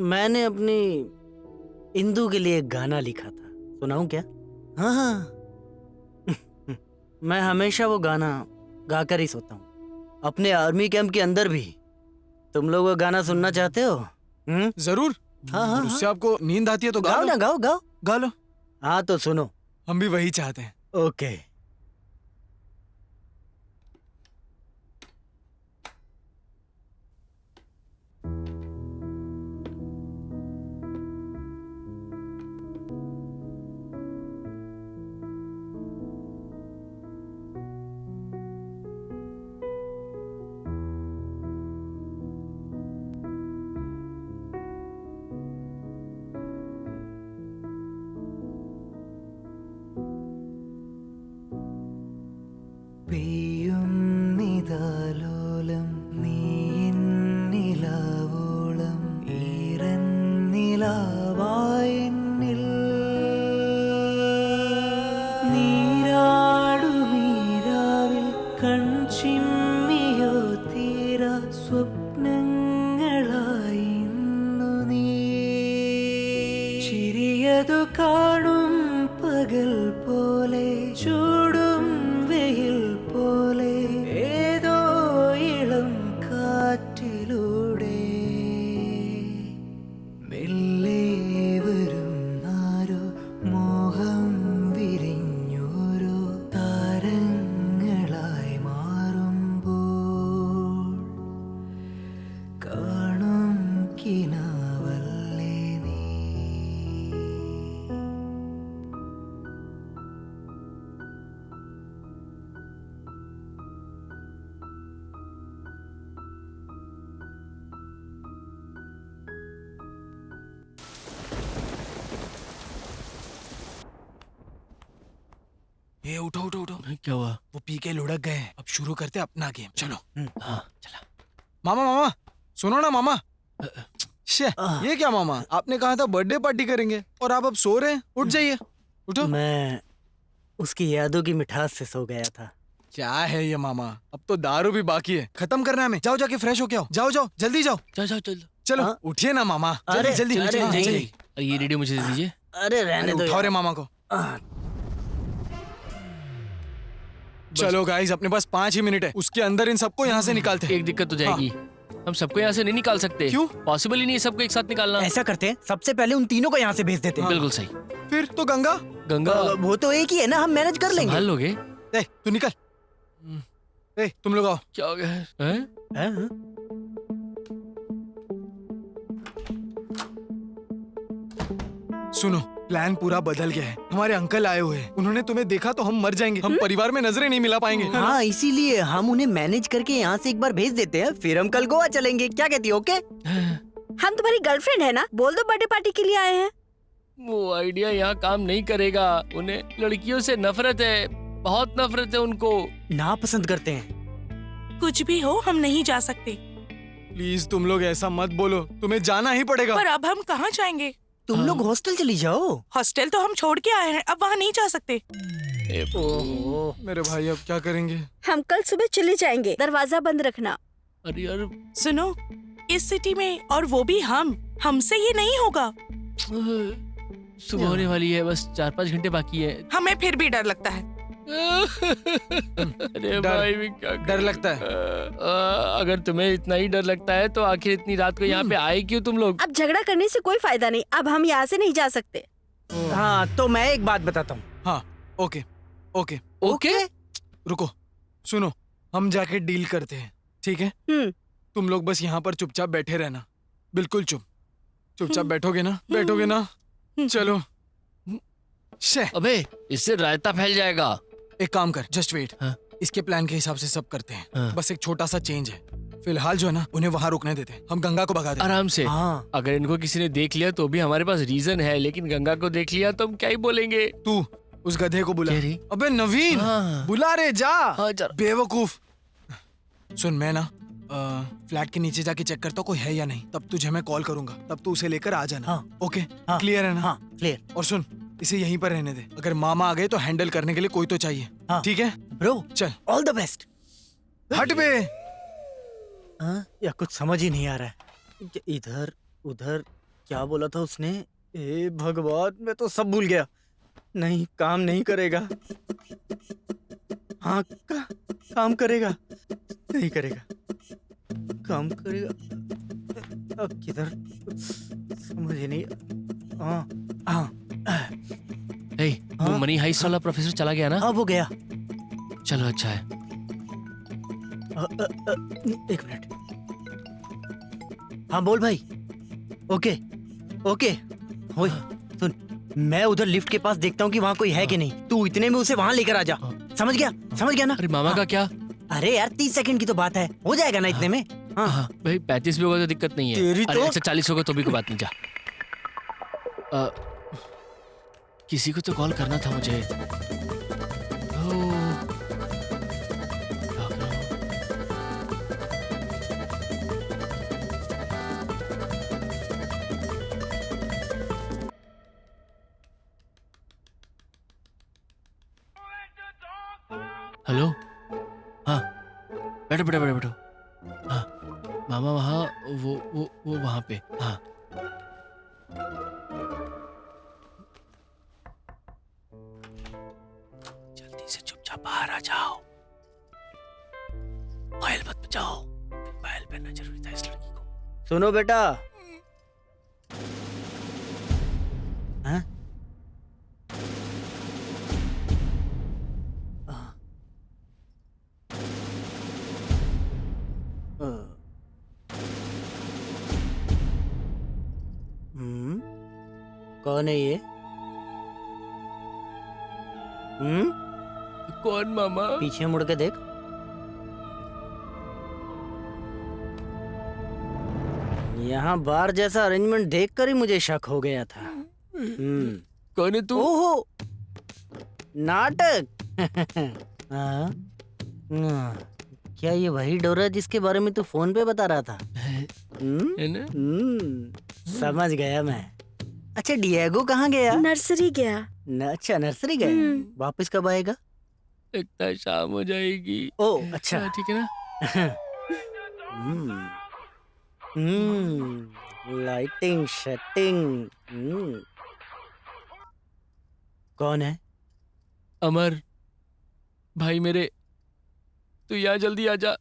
[SPEAKER 11] मैंने अपनी इंदु के लिए एक गाना लिखा था, सुनाऊं क्या? हाँ। मैं हमेशा वो गाना गाकर ही सोता हूँ, अपने आर्मी कैंप के अंदर भी। तुम लोग वो गाना सुनना चाहते हो?
[SPEAKER 5] जरूर।
[SPEAKER 11] हाँ।
[SPEAKER 5] उससे आपको नींद आती है तो
[SPEAKER 11] गाओ ना, गाओ गाओ।
[SPEAKER 5] गा लो।
[SPEAKER 11] हाँ तो सुनो।
[SPEAKER 5] हम भी वही चाहते हैं।
[SPEAKER 11] ओके।
[SPEAKER 6] പെയ്യുന്നിതാലോലം നീന്നിലാവോളം ഈറന്നിലാവായെന്നിൽ നീരാടുമീരാവിൽ കൺചിമ്മിയോ തീര സ്വപ്നങ്ങളായിന്നു നീ ചിരിയതു കാണും പകൽ പോലെ ചൂടും വെയിൽ പോലെ ഏതോ ഇളം കാറ്റിലൂടെ മെല്ലെ വരും ആരോ മോഹം വിരിഞ്ഞോരോ താരങ്ങളായി മാറുമ്പോൾ കാണും കിനാവല്ലേ നീ.
[SPEAKER 5] ये उठो उठो उठो।
[SPEAKER 9] क्या हुआ?
[SPEAKER 5] वो पी के लुढ़क गए हैं। अब शुरू करते अपना गेम। चलो।
[SPEAKER 9] हाँ चला।
[SPEAKER 5] मामा मामा सुनो ना मामा। शे, ये क्या मामा, आपने कहा था बर्थडे पार्टी करेंगे और आप अब सो रहे हैं। उठ जाइए, उठो।
[SPEAKER 11] मैं उसकी यादों की मिठास से सो गया था।
[SPEAKER 5] क्या है ये मामा, अब तो दारू भी बाकी है, खत्म करना है हमें। जाओ जाके फ्रेश हो के आओ। जाओ जाओ जल्दी जाओ।
[SPEAKER 9] चल चल चल।
[SPEAKER 5] चलो उठिए ना मामा। जल्दी जल्दी
[SPEAKER 11] अरे
[SPEAKER 5] जल्दी।
[SPEAKER 11] नहीं।
[SPEAKER 9] अरे ये रेडियो मुझे दे दीजिए।
[SPEAKER 11] अरे रहने दो
[SPEAKER 5] उठाओ रे मामा को। चलो गाइस, अपने पास 5 ही मिनट है, उसके अंदर इन सबको यहाँ से निकालते हैं।
[SPEAKER 9] एक दिक्कत हो जाएगी। हम सबको यहाँ से नहीं निकाल सकते।
[SPEAKER 5] क्यों?
[SPEAKER 9] पॉसिबल ही नहीं है सबको एक साथ निकालना।
[SPEAKER 11] ऐसा करते हैं, सबसे पहले उन तीनों को यहाँ से भेज देते हैं।
[SPEAKER 9] बिल्कुल सही।
[SPEAKER 5] फिर तो गंगा।
[SPEAKER 9] गंगा
[SPEAKER 11] वो तो एक ही है ना, हम मैनेज कर लेंगे।
[SPEAKER 9] संभाल लोगे?
[SPEAKER 5] ए, तू निकल। ए, तुम लोग आओ।
[SPEAKER 9] क्या हो गया है? हैं?
[SPEAKER 11] हैं?
[SPEAKER 5] सुनो, प्लान पूरा बदल गया है। हमारे अंकल आए हुए हैं, उन्होंने तुम्हें देखा तो हम मर जाएंगे। हम परिवार में नजरें नहीं मिला पाएंगे।
[SPEAKER 11] हाँ, इसीलिए हम उन्हें मैनेज करके यहाँ से एक बार भेज देते हैं, फिर हम कल गोवा चलेंगे। क्या कहती हो? ओके? हम तुम्हारी गर्लफ्रेंड है ना, बोल दो बर्थडे पार्टी के लिए आए हैं।
[SPEAKER 9] वो आइडिया यहाँ काम नहीं करेगा। उन्हें लड़कियों से नफरत है, बहुत नफरत है उनको।
[SPEAKER 11] ना पसंद करते हैं।
[SPEAKER 10] कुछ भी हो, हम नहीं जा सकते।
[SPEAKER 5] प्लीज तुम लोग ऐसा मत बोलो, तुम्हें जाना ही पड़ेगा।
[SPEAKER 10] पर अब हम कहाँ जाएंगे?
[SPEAKER 11] तुम लोग हॉस्टल चली जाओ।
[SPEAKER 10] हॉस्टल तो हम छोड़ के आए हैं, अब वहाँ नहीं जा सकते।
[SPEAKER 11] ओहो,
[SPEAKER 5] मेरे भाई अब क्या करेंगे?
[SPEAKER 12] हम कल सुबह चले जाएंगे, दरवाजा बंद रखना।
[SPEAKER 9] अरे यार,
[SPEAKER 10] सुनो, इस सिटी में, और वो भी हमसे ये नहीं होगा।
[SPEAKER 9] सुबह होने वाली है, बस 4-5 घंटे बाकी है।
[SPEAKER 10] हमें फिर भी डर लगता है।
[SPEAKER 9] अरे भाई, भी क्या
[SPEAKER 5] डर लगता है?
[SPEAKER 9] अगर तुम्हें इतना ही डर लगता है तो आखिर इतनी रात को यहाँ पे आए क्यों तुम लोग?
[SPEAKER 12] अब झगड़ा करने से कोई फायदा नहीं, अब हम यहाँ से नहीं जा सकते।
[SPEAKER 11] हाँ तो मैं एक बात बताता हूँ।
[SPEAKER 5] हाँ, ओके ओके
[SPEAKER 9] ओके,
[SPEAKER 5] रुको, सुनो, हम जाके डील करते हैं, ठीक है? तुम लोग बस यहाँ पर चुपचाप बैठे रहना, बिल्कुल चुपचाप बैठोगे ना? बैठोगे ना? चलो।
[SPEAKER 9] अबे, इससे रायता फैल जाएगा।
[SPEAKER 5] एक काम कर, जस्ट वेट।
[SPEAKER 9] हाँ?
[SPEAKER 5] इसके प्लान के हिसाब से सब करते हैं।
[SPEAKER 9] हाँ?
[SPEAKER 5] बस एक छोटा सा चेंज है। फिलहाल जो है ना, उन्हें वहाँ रुकने देते हैं। हम गंगा को भगा देते हैं।
[SPEAKER 9] आराम से।
[SPEAKER 11] हाँ।
[SPEAKER 9] अगर इनको किसी ने देख लिया तो भी हमारे पास रीजन है, लेकिन गंगा को देख लिया तो हम क्या ही बोलेंगे।
[SPEAKER 5] तू उस गधे को बुला।
[SPEAKER 9] क्या रे?
[SPEAKER 5] अबे नवीन,
[SPEAKER 9] हाँ।
[SPEAKER 5] बुला रे, जा।
[SPEAKER 9] हाँ, जा।
[SPEAKER 5] बेवकूफ। सुन, मैं ना फ्लैट के नीचे जाके चेक करता हूँ कोई है या नहीं, तब तुझे मैं कॉल करूंगा, तब तू उसे लेकर आ जाना।
[SPEAKER 11] हाँ।
[SPEAKER 5] ओके,
[SPEAKER 11] हाँ।
[SPEAKER 5] क्लियर है ना?
[SPEAKER 11] हाँ, क्लियर।
[SPEAKER 5] और सुन, इसे यहीं पर रहने दे। अगर मामा आ गए तो हैंडल करने के लिए कोई तो चाहिए।
[SPEAKER 11] हाँ।
[SPEAKER 5] ठीक है
[SPEAKER 11] ब्रो,
[SPEAKER 5] चल।
[SPEAKER 11] All the best.
[SPEAKER 5] हट बे।
[SPEAKER 11] या कुछ समझ ही नहीं आ रहा है। इधर उधर क्या बोला था उसने? ए भगवान, मैं तो सब भूल गया। नहीं, काम नहीं करेगा। हाँ, काम करेगा। नहीं करेगा, काम करेगा। अब किधर, समझ ही नहीं। हाँ हाँ
[SPEAKER 9] हे, वो मनी हाइस्ट वाला प्रोफेसर चला गया ना?
[SPEAKER 11] अब हो गया।
[SPEAKER 9] चलो, अच्छा है।
[SPEAKER 11] एक मिनट। हाँ बोल भाई। ओके ओके, होय, सुन, मैं उधर लिफ्ट के पास देखता हूँ कि वहाँ कोई है कि नहीं। तू इतने में उसे वहाँ लेकर आ जा। समझ गया ना?
[SPEAKER 9] अरे मामा का क्या?
[SPEAKER 11] अरे यार, 30 सेकंड की तो बात है, हो जाएगा ना इतने में।
[SPEAKER 9] हाँ भाई, 35 भी होगा तो दिक्कत नहीं है।
[SPEAKER 11] तेरी
[SPEAKER 9] अरे
[SPEAKER 11] तो-
[SPEAKER 9] अच्छा, 40 होगा तो भी कोई बात नहीं। जा, किसी को तो कॉल करना था मुझे। हेलो, हाँ, बैठो बैठो बैठो बैठो। हाँ, मामा वहाँ, वो वहाँ पे। हाँ, जल्दी से चुपचाप बाहर आ जाओ, पायल मत बचाओ, पायल पहनना जरूरी था इस लड़की को।
[SPEAKER 11] सुनो बेटा। हाँ? कौन है ये?
[SPEAKER 9] कौन मामा?
[SPEAKER 11] पीछे मुड़ के देख। यहाँ बार जैसा अरेंजमेंट देखकर ही मुझे शक हो गया था।
[SPEAKER 9] कौन है तू?
[SPEAKER 11] ओहो, नाटक। हाँ? क्या ये वही डोरा जिसके बारे में तू फोन पे बता रहा था?
[SPEAKER 9] है ना?
[SPEAKER 11] समझ गया मैं। अच्छा, डिएगो कहाँ गया?
[SPEAKER 12] नर्सरी गया।
[SPEAKER 11] अच्छा, नर्सरी गया। वापस कब आएगा?
[SPEAKER 9] लगता है शाम हो जाएगी।
[SPEAKER 11] ओ अच्छा,
[SPEAKER 9] ठीक है ना?
[SPEAKER 11] Lighting setting. कौन है?
[SPEAKER 9] अमर, भाई मेरे, तू यहाँ जल्दी आ जा।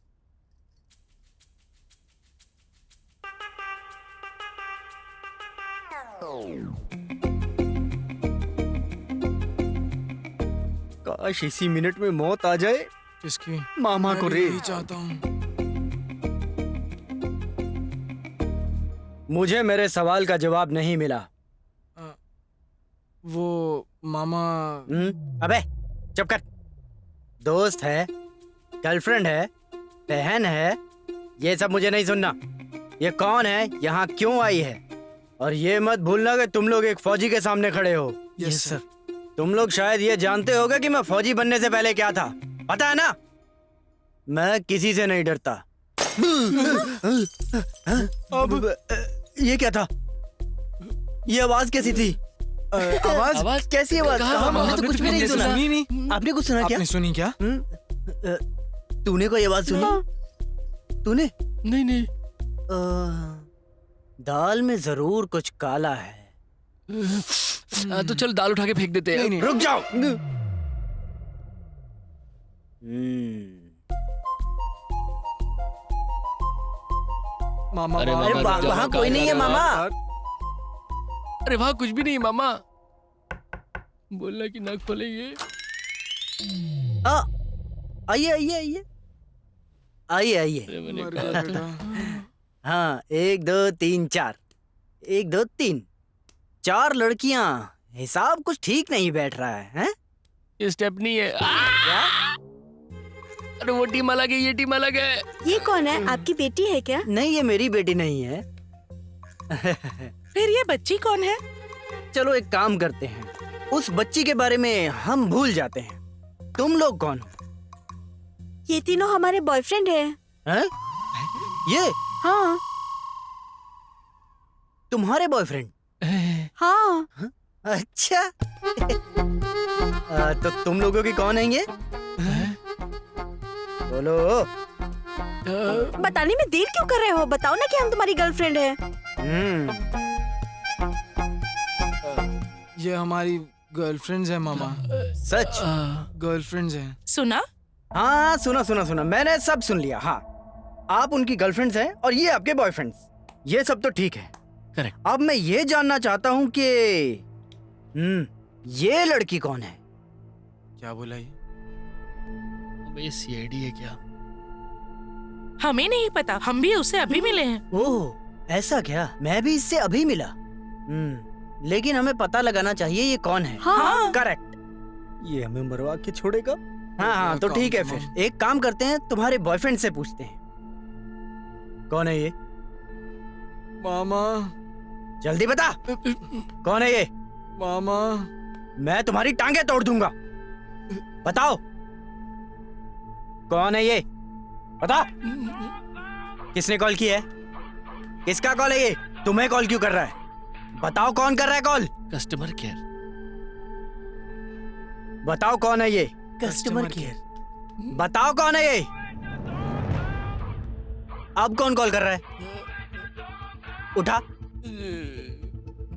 [SPEAKER 11] काश इसी मिनट में मौत आ जाए।
[SPEAKER 5] किसकी?
[SPEAKER 11] मामा को रे।
[SPEAKER 5] यही चाहता हूँ।
[SPEAKER 11] मुझे मेरे सवाल का जवाब नहीं मिला।
[SPEAKER 5] वो मामा।
[SPEAKER 11] अबे चुप कर। दोस्त है, गर्लफ्रेंड है, बहन है, ये सब मुझे नहीं सुनना। ये कौन है, यहाँ क्यों आई है? और ये मत भूलना कि तुम लोग एक फौजी के सामने खड़े हो।
[SPEAKER 5] Yes sir.
[SPEAKER 11] तुम लोग शायद ये जानते होगे कि मैं फौजी बनने से पहले क्या था। पता है ना, मैं किसी से नहीं डरता। अब ये क्या था? ये आवाज कैसी थी?
[SPEAKER 5] आवाज
[SPEAKER 11] कैसी आवाज?
[SPEAKER 9] कहाँ?
[SPEAKER 11] हमने तो कुछ भी नहीं सुना।
[SPEAKER 5] सुनी नहीं।
[SPEAKER 11] आपने कुछ सुना क्या?
[SPEAKER 5] आपने सुनी क्या?
[SPEAKER 11] तूने कोई आवाज सुनी? तूने?
[SPEAKER 9] नहीं नहीं।
[SPEAKER 11] दाल में जरूर कुछ काला है।
[SPEAKER 9] तो चल दाल उठा के फेंक देते हैं।
[SPEAKER 11] रुक जाओ।
[SPEAKER 5] मामा
[SPEAKER 9] अरे
[SPEAKER 11] अरे
[SPEAKER 9] मामा, रुक जा,
[SPEAKER 11] वहाँ
[SPEAKER 9] रुक
[SPEAKER 11] कोई
[SPEAKER 9] जा,
[SPEAKER 11] नहीं है
[SPEAKER 9] रुक जा।
[SPEAKER 11] मामा।
[SPEAKER 9] अरे वहाँ कुछ भी नहीं मामा। बोलना कि ना खोले ये।
[SPEAKER 11] आइए आइए आइए आइए आइए।
[SPEAKER 9] अरे मैंने
[SPEAKER 5] मर
[SPEAKER 9] कहा
[SPEAKER 5] गया
[SPEAKER 9] था।
[SPEAKER 5] बेटा।
[SPEAKER 11] हाँ, 1 2 3 4, 1 2 3 4 लड़कियां। हिसाब कुछ ठीक नहीं बैठ रहा है, हैं?
[SPEAKER 9] ये स्टेप नहीं है।
[SPEAKER 11] क्या?
[SPEAKER 9] अरे वो टीम अलग है, ये टीम अलग है।
[SPEAKER 12] ये कौन है? आपकी बेटी है क्या?
[SPEAKER 11] नहीं, ये मेरी बेटी नहीं है।
[SPEAKER 10] फिर ये बच्ची कौन है?
[SPEAKER 11] चलो एक काम करते हैं, उस बच्ची के बारे में हम भूल जाते हैं। तुम लोग कौन हो?
[SPEAKER 12] ये तीनों हमारे बॉयफ्रेंड हैं।
[SPEAKER 11] हैं? ये
[SPEAKER 12] हाँ
[SPEAKER 11] तुम्हारे बॉयफ्रेंड?
[SPEAKER 12] हाँ।
[SPEAKER 11] अच्छा। तो तुम लोगों की कौन है ये? बोलो।
[SPEAKER 12] बताने में देर क्यों कर रहे हो? बताओ ना कि हम तुम्हारी गर्लफ्रेंड है।
[SPEAKER 5] ये हमारी गर्लफ्रेंड्स हैं मामा।
[SPEAKER 11] सच?
[SPEAKER 5] गर्लफ्रेंड्स हैं।
[SPEAKER 10] सुना?
[SPEAKER 11] हाँ, सुना सुना सुना, मैंने सब सुन लिया। हाँ, आप उनकी गर्लफ्रेंड्स हैं और ये आपके बॉयफ्रेंड्स। ये सब तो ठीक है।
[SPEAKER 9] करेक्ट।
[SPEAKER 11] अब मैं ये जानना चाहता हूँ कि ये लड़की कौन है?
[SPEAKER 5] क्या बोला ये?
[SPEAKER 9] अब ये सीआईडी है क्या?
[SPEAKER 10] हमें नहीं पता, हम भी उससे अभी मिले हैं।
[SPEAKER 11] ओह, ऐसा क्या? मैं भी इससे अभी मिला। लेकिन हमें पता लगाना चाहिए ये कौन है।
[SPEAKER 12] हाँ।
[SPEAKER 11] करेक्ट। ये हमें मरवा के छोड़ेगा? हाँ हाँ, तो
[SPEAKER 5] काम
[SPEAKER 11] ठीक है।
[SPEAKER 5] करो।
[SPEAKER 11] फिर एक काम करते हैं, तुम्हारे बॉयफ्रेंड से पूछते हैं। कौन है ये?
[SPEAKER 5] मामा।
[SPEAKER 11] जल्दी बता, कौन है ये?
[SPEAKER 5] मामा।
[SPEAKER 11] मैं तुम्हारी टांगे तोड़ दूंगा। बताओ, कौन है ये? बता। किसने कॉल की है? किसका कॉल है ये? तुम्हें कॉल क्यों कर रहा है? बताओ कौन कर रहा है कॉल?
[SPEAKER 9] Customer care.
[SPEAKER 11] बताओ कौन है ये?
[SPEAKER 5] Customer care.
[SPEAKER 11] बताओ कौन है ये? अब कौन कॉल कर रहा है? उठा,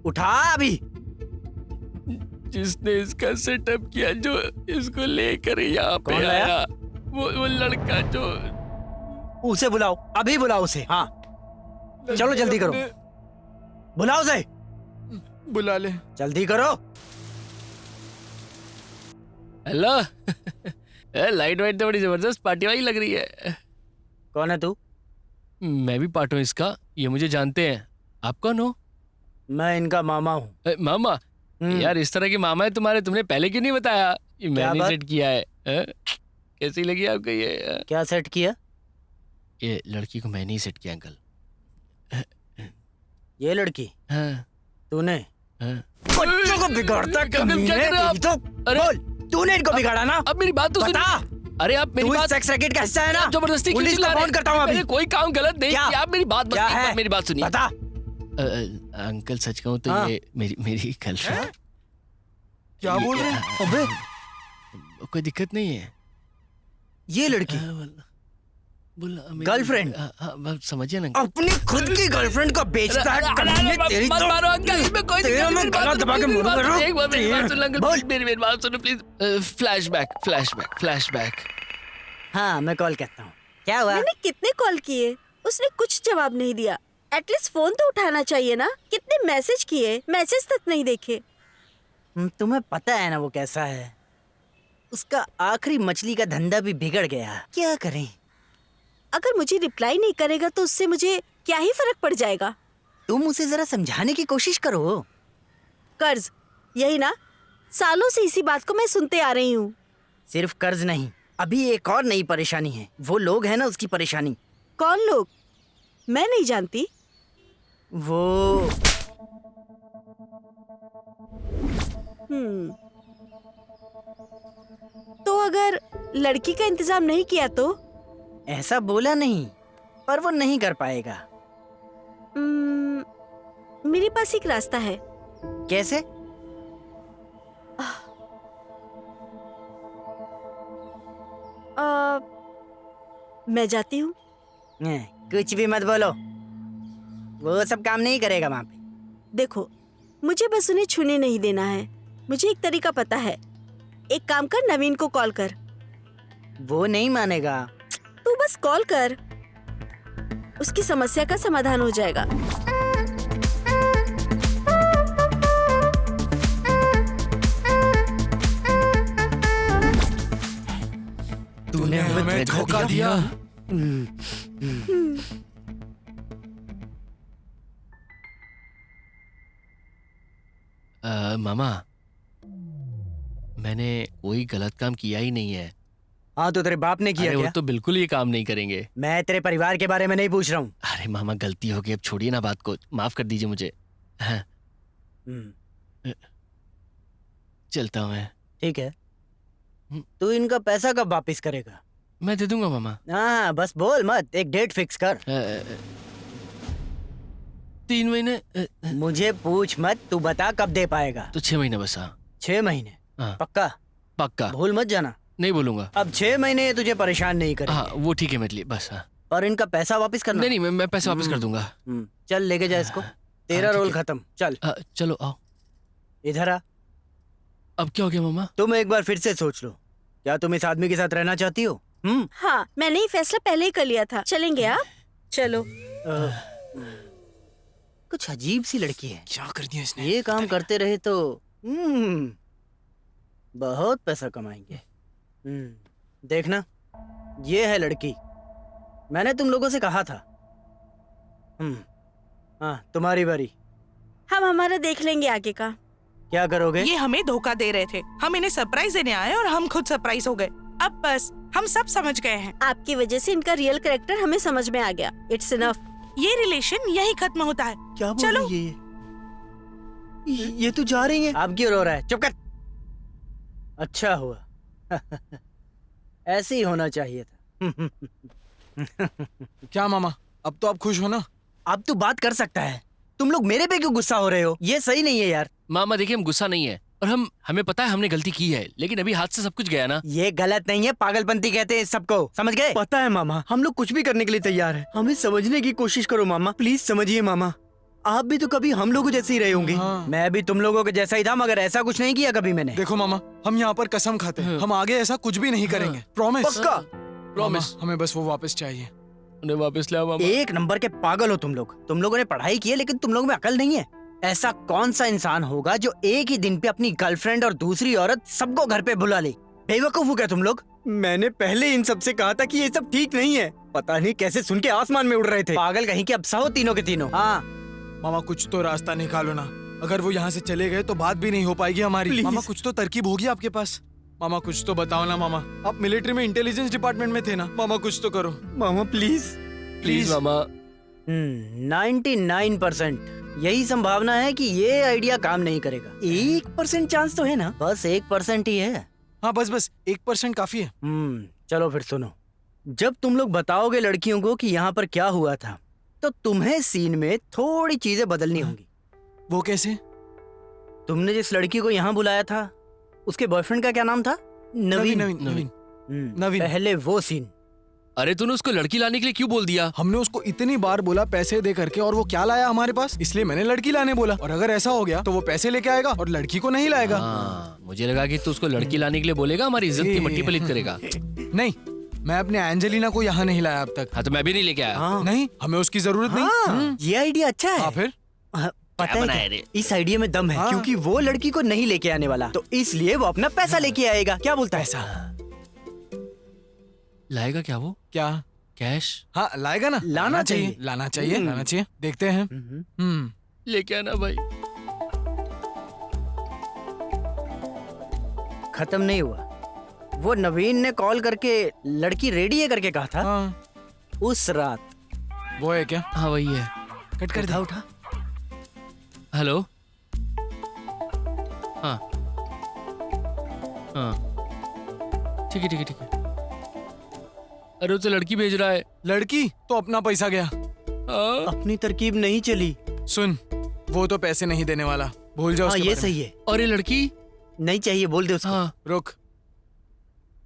[SPEAKER 11] उठा अभी।
[SPEAKER 9] जिसने इसका सेटअप किया, जो इसको लेकर यहाँ पे
[SPEAKER 11] कौन लाया?
[SPEAKER 9] आया, वो लड़का जो।
[SPEAKER 11] उसे बुलाओ, अभी बुलाओ उसे। हाँ, चलो जल्दी करो, बुलाओ उसे।
[SPEAKER 5] बुला ले।
[SPEAKER 11] जल्दी करो।
[SPEAKER 9] हेलो। लाइट वाइट तो बड़ी जबरदस्त पार्टी वाली लग रही है।
[SPEAKER 11] कौन है तू?
[SPEAKER 9] मैं भी पार्ट हूँ इसका, ये मुझे जानते हैं। आप कौन हो?
[SPEAKER 11] मैं इनका मामा हूँ।
[SPEAKER 9] मामा? यार इस तरह के मामा है तुम्हारे, तुमने पहले क्यों नहीं बताया? ये मैंने
[SPEAKER 11] बात?
[SPEAKER 9] सेट किया है। कैसी लगी आपको ये?
[SPEAKER 11] क्या सेट किया?
[SPEAKER 9] ये लड़की को मैंने ही सेट किया अंकल।
[SPEAKER 11] ये लड़की?
[SPEAKER 9] हाँ,
[SPEAKER 11] तूने?
[SPEAKER 9] हाँ।
[SPEAKER 11] बच्चों को बिगाड़ता
[SPEAKER 9] क्या
[SPEAKER 11] कमीने,
[SPEAKER 9] कर रहे हो आप?
[SPEAKER 11] तेरी तो।
[SPEAKER 9] अरे!
[SPEAKER 11] बोल, तूने इनको बिगाड़ा ना?
[SPEAKER 9] अब मेरी बात तो सुन।
[SPEAKER 11] बता।
[SPEAKER 9] अरे आप मेरी
[SPEAKER 11] तू इस
[SPEAKER 9] बात।
[SPEAKER 11] सेक्स रैकेट का हिस्सा है ना?
[SPEAKER 9] जबरदस्ती क्यों
[SPEAKER 11] पुलिस को
[SPEAKER 9] चिल्ला रहे
[SPEAKER 11] फोन करता हूँ अभी।
[SPEAKER 9] मैंने कोई काम गलत नहीं
[SPEAKER 11] क्या?
[SPEAKER 9] किया। आप मेरी बात
[SPEAKER 11] क्या
[SPEAKER 9] एक
[SPEAKER 11] है?
[SPEAKER 9] बार मेरी बात सुनिए।
[SPEAKER 11] बता।
[SPEAKER 9] अंकल सच कहूँ तो
[SPEAKER 11] हाँ।
[SPEAKER 9] ये मेरी गर्लफ्रेंड।
[SPEAKER 5] क्या बोल रहे हैं?
[SPEAKER 11] अबे,
[SPEAKER 9] कोई दिक्कत नहीं है।
[SPEAKER 11] ये लड़की गर्लफ्रेंड?
[SPEAKER 9] समझिए ना।
[SPEAKER 11] अपनी खुद की गर्लफ्रेंड को बेचता है कमीने, तेरी तो। तेरा मैं गला दबा के मारूंगा।
[SPEAKER 9] एक बार मेरी बात सुन अंकल,
[SPEAKER 11] बोल।
[SPEAKER 9] मेरी बात सुनो प्लीज। फ्लैशबैक।
[SPEAKER 11] हाँ, मैं कॉल करता हूँ। क्या हुआ?
[SPEAKER 12] मैंने कितने कॉल किए, उसने कुछ जवाब नहीं दिया। एटलीस्ट फोन तो उठाना चाहिए ना। कितने मैसेज किए, मैसेज तक नहीं देखे।
[SPEAKER 11] तुम्हें पता है ना वो कैसा है? उसका आखिरी मछली का धंधा भी बिगड़ गया। क्या करें?
[SPEAKER 12] अगर मुझे रिप्लाई नहीं करेगा तो उससे मुझे क्या ही फर्क पड़ जाएगा?
[SPEAKER 11] तुम उसे जरा समझाने की कोशिश करो।
[SPEAKER 12] कर्ज, यही ना? सालों से इसी बात को मैं सुनते आ रही हूँ।
[SPEAKER 11] सिर्फ कर्ज नहीं, अभी एक और नई परेशानी है। वो लोग हैं ना उसकी परेशानी।
[SPEAKER 12] कौन लोग? मैं नहीं जानती।
[SPEAKER 11] वो
[SPEAKER 12] तो अगर लड़की का इंतजाम नहीं किया तो?
[SPEAKER 11] ऐसा बोला नहीं, पर वो नहीं कर पाएगा।
[SPEAKER 12] मेरे पास एक रास्ता है।
[SPEAKER 11] कैसे?
[SPEAKER 12] मैं जाती हूँ।
[SPEAKER 11] कुछ भी मत बोलो, वो सब काम नहीं करेगा वहाँ पे।
[SPEAKER 12] देखो, मुझे बस उन्हें छूने नहीं देना है। मुझे एक तरीका पता है। एक काम कर, नवीन को कॉल कर।
[SPEAKER 11] वो नहीं मानेगा।
[SPEAKER 12] तू बस कॉल कर, उसकी समस्या का समाधान हो जाएगा।
[SPEAKER 5] तूने हमें धोखा दिया।
[SPEAKER 9] मामा, मैंने कोई गलत काम किया ही नहीं है।
[SPEAKER 11] हाँ, तो तेरे बाप ने किया
[SPEAKER 9] अरे
[SPEAKER 11] क्या?
[SPEAKER 9] वो तो बिल्कुल ये काम नहीं करेंगे।
[SPEAKER 11] मैं तेरे परिवार के बारे में नहीं पूछ रहा हूँ।
[SPEAKER 9] अरे मामा, गलती हो गई, अब छोड़िए ना बात को, माफ कर दीजिए मुझे। हाँ। चलता हूँ मैं।
[SPEAKER 11] ठीक है, तू इनका पैसा कब वापिस करेगा?
[SPEAKER 9] मैं दे दूंगा मामा।
[SPEAKER 11] हाँ, बस बोल मत, एक डेट फिक्स कर।
[SPEAKER 9] 3 महीने।
[SPEAKER 11] मुझे पूछ मत, तू बता कब दे पाएगा।
[SPEAKER 9] तो 6 महीने बस। हाँ
[SPEAKER 11] 6 महीने?
[SPEAKER 9] हाँ।
[SPEAKER 11] पक्का?
[SPEAKER 9] पक्का,
[SPEAKER 11] भूल मत जाना।
[SPEAKER 9] नहीं बोलूंगा।
[SPEAKER 11] अब 6 महीने तुझे परेशान नहीं करेंगे।
[SPEAKER 9] हाँ वो ठीक है मेरे लिए, बस। हाँ,
[SPEAKER 11] और इनका पैसा वापस करना।
[SPEAKER 9] नहीं मैं पैसे वापस कर दूंगा।
[SPEAKER 11] चल लेके जा इसको, तेरा
[SPEAKER 9] ठीक
[SPEAKER 11] रोल
[SPEAKER 9] है।
[SPEAKER 11] खत्म। चल
[SPEAKER 9] चलो आओ।
[SPEAKER 11] इधर आ।
[SPEAKER 9] अब क्या हो गया मामा?
[SPEAKER 11] तुम एक बार फिर से सोच लो, क्या तुम इस आदमी के साथ रहना चाहती हो?
[SPEAKER 12] हाँ, मैंने ये फैसला पहले ही कर लिया था। चलेंगे आप? चलो।
[SPEAKER 11] कुछ अजीब सी लड़की है।
[SPEAKER 5] क्या कर दिया इसने?
[SPEAKER 11] ये काम करते रहे तो बहुत पैसा कमाएंगे। देखना, ये है लड़की। मैंने तुम लोगों से कहा था। हाँ, तुम्हारी बारी।
[SPEAKER 12] हम हमारा देख लेंगे आगे का।
[SPEAKER 11] क्या करोगे?
[SPEAKER 10] ये हमें धोखा दे रहे थे। हम इन्हें सरप्राइज देने आए और हम खुद सरप्राइज हो गए। अब बस हम सब समझ गए हैं।
[SPEAKER 12] आपकी वजह से इनका रियल कैरेक्टर हमें समझ में आ गया। It's enough.
[SPEAKER 10] ये रिलेशन यही खत्म होता है।
[SPEAKER 11] क्या बोल
[SPEAKER 10] चलो।
[SPEAKER 11] रही है ये तो जा रही है। आप क्यों रो रहा है? चुप कर। अच्छा हुआ। ऐसे ही होना चाहिए था।
[SPEAKER 5] क्या मामा, अब तो आप खुश हो ना?
[SPEAKER 11] अब तू बात कर सकता है। तुम लोग मेरे पे क्यों गुस्सा हो रहे हो? ये सही नहीं है यार।
[SPEAKER 9] मामा देखिए, हम गुस्सा नहीं है और हमें पता है हमने गलती की है, लेकिन अभी हाथ से सब कुछ गया ना।
[SPEAKER 11] ये गलत नहीं है, पागलपंती कहते हैं इस सबको, समझ गए? पता है मामा, हम लोग कुछ भी करने के लिए तैयार हैं। हमें समझने की कोशिश करो मामा, प्लीज समझिए मामा। आप भी तो कभी हम लोगों जैसे ही रहे होंगे।
[SPEAKER 5] हाँ।
[SPEAKER 11] मैं भी तुम लोगों के जैसा ही था, मगर ऐसा कुछ नहीं किया कभी मैंने।
[SPEAKER 5] देखो मामा, हम यहाँ पर कसम खाते हैं, हम आगे ऐसा कुछ भी नहीं करेंगे। प्रॉमिस?
[SPEAKER 11] पक्का?
[SPEAKER 5] प्रॉमिस। हमें बस वो वापस चाहिए।
[SPEAKER 9] उन्हें वापस लाओ मामा।
[SPEAKER 11] एक नंबर के पागल हो तुम लोग। तुम लोगों ने पढ़ाई की है, लेकिन तुम लोगों में अकल नहीं है। ऐसा कौन सा इंसान होगा जो एक ही दिन पे अपनी गर्लफ्रेंड और दूसरी औरत सबको घर पे बुला ले? बेवकूफ हो क्या तुम लोग? मैंने पहले इन सब से कहा था कि ये सब ठीक नहीं है। पता नहीं कैसे सुन के आसमान में उड़ रहे थे। पागल कहीं के। अब सहो तीनों के तीनों। हाँ
[SPEAKER 5] मामा, कुछ तो रास्ता निकालो ना। अगर वो यहाँ से चले गए तो बात भी नहीं हो पाएगी हमारी। मामा, कुछ तो तरकीब होगी आपके पास। मामा कुछ तो बताओ ना मामा। आप मिलिट्री में इंटेलिजेंस डिपार्टमेंट में थे ना। मामा कुछ तो करो
[SPEAKER 11] मामा, प्लीज
[SPEAKER 9] प्लीज मामा।
[SPEAKER 11] 99% यही संभावना है कि ये आइडिया काम नहीं करेगा। 1% चांस तो है ना? बस 1% ही है।
[SPEAKER 5] हाँ बस 1% काफी है।
[SPEAKER 11] चलो फिर सुनो। जब तुम लोग बताओगे लड़कियों को कि यहाँ पर क्या हुआ था, तो तुम्हें सीन में थोड़ी चीजें बदलनी होंगी।
[SPEAKER 5] वो कैसे?
[SPEAKER 11] तुमने जिस लड़की को यहाँ बुलाया था, उसके बॉयफ्रेंड का क्या नाम था?
[SPEAKER 5] नवीन।
[SPEAKER 11] पहले वो सीन।
[SPEAKER 9] अरे तूने उसको लड़की लाने के लिए क्यों बोल दिया?
[SPEAKER 5] हमने उसको इतनी बार बोला पैसे दे करके, और वो क्या लाया हमारे पास, इसलिए मैंने लड़की लाने बोला। और अगर ऐसा हो गया तो वो पैसे लेके आएगा और लड़की को नहीं लाएगा।
[SPEAKER 9] मुझे लगा कि तू उसको लड़की लाने के लिए बोलेगा, हमारी इज्जत की मट्टी पलीत करेगा।
[SPEAKER 5] नहीं, मैं अपने एंजेलिना को यहाँ नहीं लाया अब तक।
[SPEAKER 9] हाँ तो मैं भी नहीं लेके आया।
[SPEAKER 5] नहीं, हमें उसकी जरूरत नहीं।
[SPEAKER 11] ये आइडिया अच्छा है।
[SPEAKER 5] फिर
[SPEAKER 11] पता है क्या? इस आइडिया में दम है। क्योंकि वो लड़की को नहीं लेके आने वाला, तो इसलिए वो अपना पैसा लेके आएगा। क्या बोलता है?
[SPEAKER 5] पैसा
[SPEAKER 9] लाएगा क्या वो?
[SPEAKER 5] क्या?
[SPEAKER 9] कैश?
[SPEAKER 5] हाँ लाएगा ना।
[SPEAKER 11] लाना चाहिए।
[SPEAKER 5] लाना चाहिए। देखते हैं।
[SPEAKER 9] लेके आना भाई।
[SPEAKER 11] खत्म नहीं हुआ। वो नवीन ने कॉल करके लड़की रेडी है करके कहा था। उस रात।
[SPEAKER 5] वो है क्या?
[SPEAKER 9] हाँ वही है।
[SPEAKER 5] कट कर दे।
[SPEAKER 11] उठा।
[SPEAKER 9] हेलो हाँ हाँ ठीक है ठीक है ठीक है। अरे उसे लड़की भेज रहा है।
[SPEAKER 5] लड़की तो अपना पैसा गया।
[SPEAKER 9] हाँ,
[SPEAKER 11] अपनी तरकीब नहीं चली।
[SPEAKER 5] सुन, वो तो पैसे नहीं देने वाला, भूल जाओ
[SPEAKER 11] हाँ
[SPEAKER 5] उसके
[SPEAKER 11] ये
[SPEAKER 5] बारे में।
[SPEAKER 11] सही है।
[SPEAKER 9] और ये लड़की?
[SPEAKER 11] नहीं चाहिए, बोल दे उसको।
[SPEAKER 9] हाँ
[SPEAKER 5] रुक,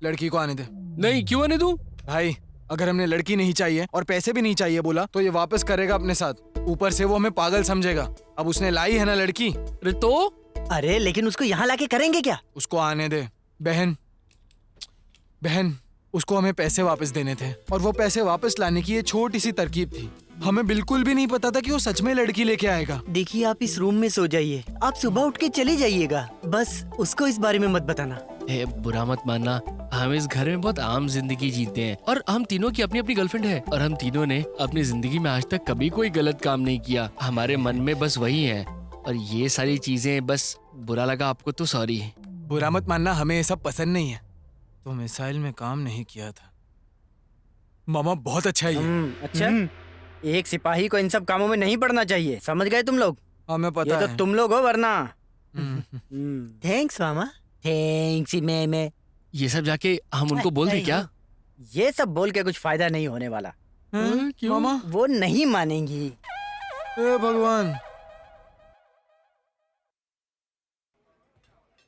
[SPEAKER 5] लड़की को आने दे।
[SPEAKER 9] नहीं, क्यों आने दूं?
[SPEAKER 5] भाई अगर हमने लड़की नहीं चाहिए और पैसे भी नहीं चाहिए बोला तो ये वापस करेगा अपने साथ। ऊपर से वो हमें पागल समझेगा। अब उसने लाई है ना लड़की।
[SPEAKER 9] अरे तो
[SPEAKER 11] अरे लेकिन उसको यहाँ लाके करेंगे क्या?
[SPEAKER 5] उसको आने दे। बहन बहन, उसको हमें पैसे वापस देने थे और वो पैसे वापस लाने की ये छोटी सी तरकीब थी। हमें बिल्कुल भी नहीं पता था कि वो सच में लड़की लेके आएगा।
[SPEAKER 11] देखिए आप इस रूम में सो जाइए, आप सुबह उठ के चले जाइएगा। बस उसको इस बारे में मत बताना।
[SPEAKER 9] बुरा मत मानना, हम इस घर में बहुत आम जिंदगी जीते हैं और हम तीनों की अपनी अपनी गर्लफ्रेंड है और हम तीनों ने अपनी जिंदगी में आज तक कभी कोई गलत काम नहीं किया। हमारे मन में बस वही है और ये सारी चीजें बस बुरा लगा आपको तो सॉरी।
[SPEAKER 5] बुरा मत मानना, हमें ये सब पसंद नहीं है। तो मिसाइल में काम नहीं किया था। मामा बहुत अच्छा है ये।
[SPEAKER 11] अच्छा, एक सिपाही को इन सब कामों में नहीं पड़ना चाहिए, समझ गए तुम लोग?
[SPEAKER 5] हमें पता
[SPEAKER 11] ये तो
[SPEAKER 5] है।
[SPEAKER 11] तुम लोग हो वरना।
[SPEAKER 5] हम्म।
[SPEAKER 11] थैंक्स मामा। थैंक्स मैं
[SPEAKER 9] ये सब जाके हम उनको बोल दें क्या?
[SPEAKER 11] ये सब बोल के कुछ फायदा नहीं होने वाला।
[SPEAKER 5] क्यों? मामा,
[SPEAKER 11] वो नहीं मानेंगी।
[SPEAKER 5] हे भगवान।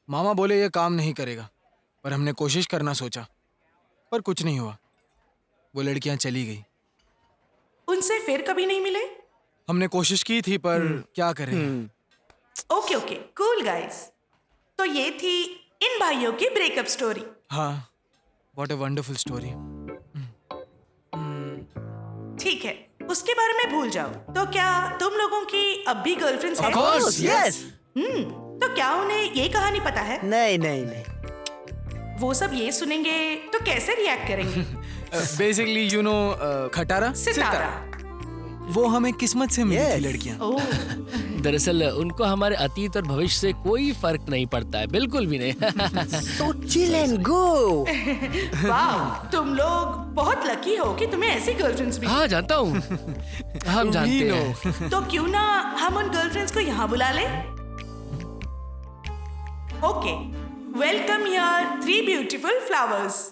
[SPEAKER 5] मामा बोले ये काम नहीं करेगा, पर हमने कोशिश करना सोचा, पर कुछ नहीं हुआ। वो लड़कियां चली गई।
[SPEAKER 10] उनसे फिर कभी नहीं मिले?
[SPEAKER 5] हमने कोशिश की थी पर क्या करें।
[SPEAKER 10] Okay okay, cool guys. तो ये थी इन भाइयों की ब्रेकअप स्टोरी।
[SPEAKER 5] हाँ, व्हाट अ वंडरफुल स्टोरी।
[SPEAKER 10] ठीक है, उसके बारे में भूल जाओ। तो क्या तुम लोगों की अब भी गर्लफ्रेंड्स हैं?
[SPEAKER 11] Of course, yes.
[SPEAKER 10] तो क्या उन्हें ये कहानी पता है?
[SPEAKER 11] नहीं नहीं नहीं।
[SPEAKER 10] वो सब ये सुनेंगे तो कैसे रिएक्ट करेंगे?
[SPEAKER 5] बेसिकली यू नो, खटारा
[SPEAKER 10] सितारा।
[SPEAKER 5] वो हमें किस्मत से मिली थी लड़कियां।
[SPEAKER 10] ओह,
[SPEAKER 9] दरअसल उनको हमारे अतीत और भविष्य से कोई फर्क नहीं पड़ता है, बिल्कुल भी नहीं।
[SPEAKER 11] So chill and go.
[SPEAKER 10] वाह, तुम लोग बहुत लकी हो कि तुम्हें ऐसी गर्लफ्रेंड्स भी।
[SPEAKER 9] हाँ जानता हूँ, हम जानते हैं।
[SPEAKER 10] तो क्यों ना हम उन गर्लफ्रेंड्स को यहाँ बुला ले? Okay, welcome here 3 beautiful flowers.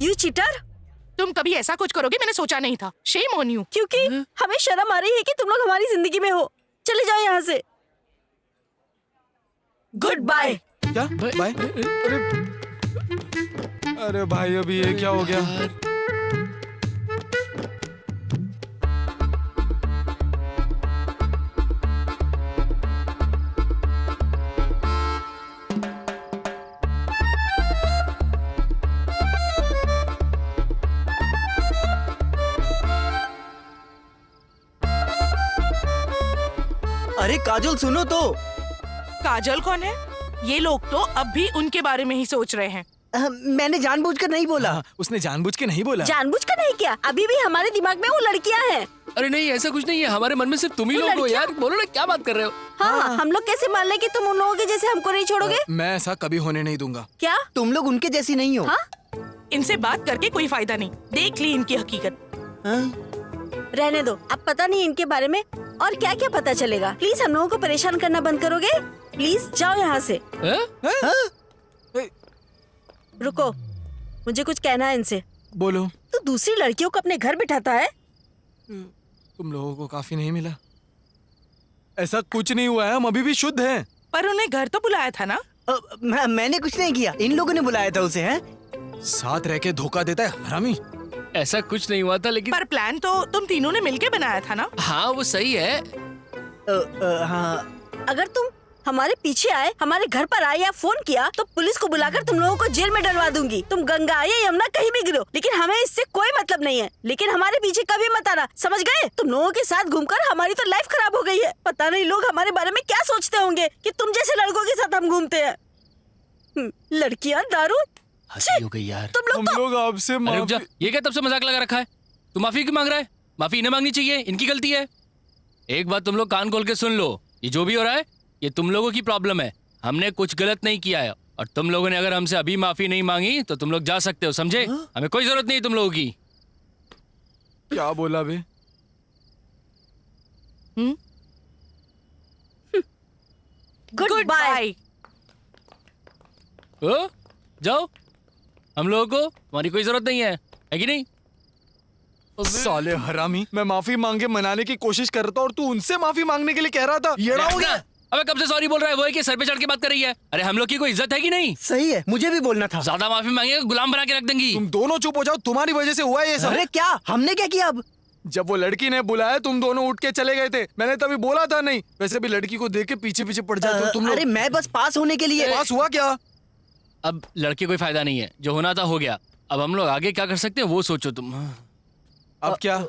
[SPEAKER 12] You cheater.
[SPEAKER 10] तुम कभी ऐसा कुछ करोगे मैंने सोचा नहीं था। Shame on you.
[SPEAKER 12] क्योंकि हमें शर्म आ रही है कि तुम लोग हमारी जिंदगी में हो। चले जाओ यहाँ से। Good bye.
[SPEAKER 5] क्या बाय? अरे भाई, अभी ये क्या हो गया?
[SPEAKER 11] अरे काजल सुनो तो।
[SPEAKER 10] काजल कौन है? ये लोग तो अब भी उनके बारे में ही सोच रहे हैं।
[SPEAKER 11] मैंने जानबूझकर नहीं बोला।
[SPEAKER 5] हाँ, उसने जानबूझ के नहीं बोला।
[SPEAKER 12] जानबूझकर नहीं किया। अभी भी हमारे दिमाग में वो लड़कियां हैं।
[SPEAKER 9] अरे नहीं, ऐसा कुछ नहीं है। हमारे मन में सिर्फ तुम ही
[SPEAKER 12] वो
[SPEAKER 9] लोग हो
[SPEAKER 12] लड़कियां?
[SPEAKER 9] यार। बोलो ना, क्या बात कर रहे हो?
[SPEAKER 12] हाँ, हम लोग कैसे मान ले कि तुम उन लोगों के जैसे हमको नहीं छोड़ोगे?
[SPEAKER 5] मैं ऐसा कभी होने नहीं दूंगा।
[SPEAKER 12] क्या
[SPEAKER 11] तुम लोग उनके जैसी नहीं हो।
[SPEAKER 12] हाँ?
[SPEAKER 10] इनसे बात करके कोई फायदा नहीं। देख ली इनकी हकीकत।
[SPEAKER 12] रहने दो। अब पता नहीं इनके बारे में और क्या क्या पता चलेगा। प्लीज हम लोगों को परेशान करना बंद करोगे? प्लीज जाओ यहाँ से। रुको, मुझे कुछ कहना है इनसे।
[SPEAKER 5] बोलो।
[SPEAKER 12] तू दूसरी लड़कियों को अपने घर बिठाता है?
[SPEAKER 5] तुम लोगों को काफी नहीं मिला? ऐसा कुछ नहीं हुआ है, हम अभी भी शुद्ध हैं।
[SPEAKER 10] पर उन्हें घर तो बुलाया था ना?
[SPEAKER 11] मैंने कुछ नहीं किया, इन लोगों ने बुलाया था उसे। हैं?
[SPEAKER 5] साथ रह के धोखा देता है हरामी।
[SPEAKER 9] ऐसा कुछ नहीं हुआ था, लेकिन
[SPEAKER 10] पर प्लान तो तुम तीनों ने मिलके बनाया था ना?
[SPEAKER 9] हाँ वो सही है।
[SPEAKER 11] हाँ
[SPEAKER 12] अगर तुम हमारे पीछे आए, हमारे घर पर आए या फोन किया तो पुलिस को बुलाकर तुम लोगों को जेल में डलवा दूंगी। तुम गंगा या यमुना कहीं भी गिरो, लेकिन हमें इससे कोई मतलब नहीं है। लेकिन हमारे पीछे कभी मत आना, समझ गए? तुम लोगों के साथ घूमकर हमारी तो लाइफ खराब हो गई है। पता नहीं लोग हमारे बारे में क्या सोचते होंगे कि तुम जैसे लड़कों के साथ हम घूमते हैं। लड़कियां, दारू,
[SPEAKER 9] हंसी हो गई यार।
[SPEAKER 12] तुम
[SPEAKER 5] हम
[SPEAKER 12] लोग
[SPEAKER 5] लोग आपसे
[SPEAKER 9] अरे रुक जा,
[SPEAKER 5] माफी।
[SPEAKER 9] ये क्या तब से मजाक लगा रखा है? तू माफी क्यों मांग रहा है? माफी इन्हें मांगनी चाहिए, इनकी गलती है। एक बात तुम लोग कान खोल के सुन लो, ये जो भी हो रहा है ये तुम लोगों की प्रॉब्लम है। हमने कुछ गलत नहीं किया है, और तुम लोगों ने अगर हमसे अभी माफी नहीं मांगी तो तुम लोग जा सकते हो, समझे? हमें कोई जरूरत नहीं तुम लोगों की।
[SPEAKER 5] क्या बोला बे?
[SPEAKER 12] Good bye.
[SPEAKER 9] ओ, जाओ, हम लोगों को हमारी कोई जरूरत नहीं है कि नहीं?
[SPEAKER 5] साले हरामी, मैं माफी मांगे मनाने की कोशिश कर रहा था और तू उनसे माफी मांगने के लिए कह रहा था। येड़ा हो गया।
[SPEAKER 9] अबे कब से सॉरी बोल रहा है? वो है कि सर पे चढ़ के बात कर रही है। अरे हम लोग की कोई इज्जत है कि नहीं?
[SPEAKER 11] सही है, मुझे भी बोलना था।
[SPEAKER 9] ज्यादा माफी मांगेगा गुलाम बना के रख देंगी।
[SPEAKER 5] तुम दोनों चुप हो जाओ, तुम्हारी वजह से हुआ है ये सब।
[SPEAKER 11] अरे क्या हमने क्या किया? अब
[SPEAKER 5] जब वो लड़की ने बुलाया तुम दोनों उठ के चले गए थे। मैंने तभी बोला था नहीं, वैसे भी लड़की को देख के पीछे पीछे पड़ जाते हो तुम लोग।
[SPEAKER 11] अरे मैं बस पास होने के लिए।
[SPEAKER 5] पास हुआ क्या?
[SPEAKER 9] अब लड़के कोई फायदा नहीं है, जो होना था हो गया। अब हम लोग आगे क्या कर सकते हैं वो सोचो तुम।
[SPEAKER 5] अब क्या,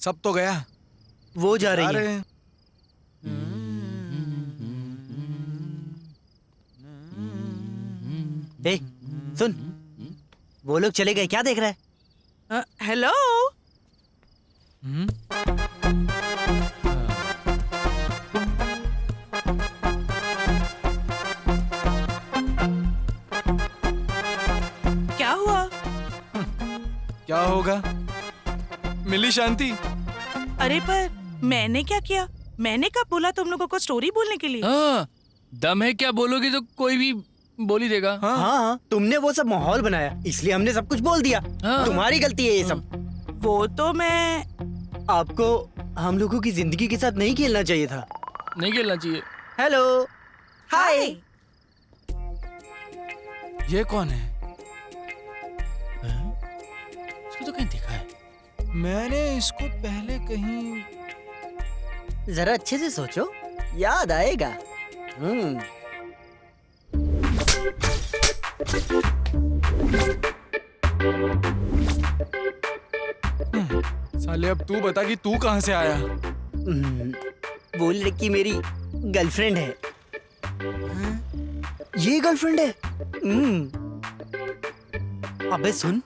[SPEAKER 5] सब तो गया।
[SPEAKER 11] वो जा रही है। ए, सुन, वो लोग चले गए, क्या देख रहा है?
[SPEAKER 10] हेलो, क्या हुआ?
[SPEAKER 5] क्या होगा, मिली शांति।
[SPEAKER 10] अरे पर मैंने क्या किया? मैंने कब बोला तुम लोगों को स्टोरी बोलने के लिए?
[SPEAKER 9] हाँ, दम है क्या बोलोगे तो कोई भी बोल ही देगा।
[SPEAKER 11] हाँ, तुमने वो सब माहौल बनाया, इसलिए हमने सब कुछ बोल दिया।
[SPEAKER 9] हाँ।
[SPEAKER 11] तुम्हारी गलती है ये सब।
[SPEAKER 10] वो तो मैं
[SPEAKER 11] आपको हम लोगों की जिंदगी के साथ नहीं खेलना चाहिए था।
[SPEAKER 9] नहीं खेलना चाहिए।
[SPEAKER 11] हेलो, हाय।
[SPEAKER 5] ये कौन है?
[SPEAKER 9] इसको तो कहीं देखा है।
[SPEAKER 5] मैंने इसको पहले कहीं।
[SPEAKER 11] जरा अच्छे से सोचो, याद आएगा।
[SPEAKER 5] साले अब तू बता कि तू कहाँ से आया?
[SPEAKER 11] वो लड़की मेरी गर्लफ्रेंड है। ये गर्लफ्रेंड है? अबे सुन,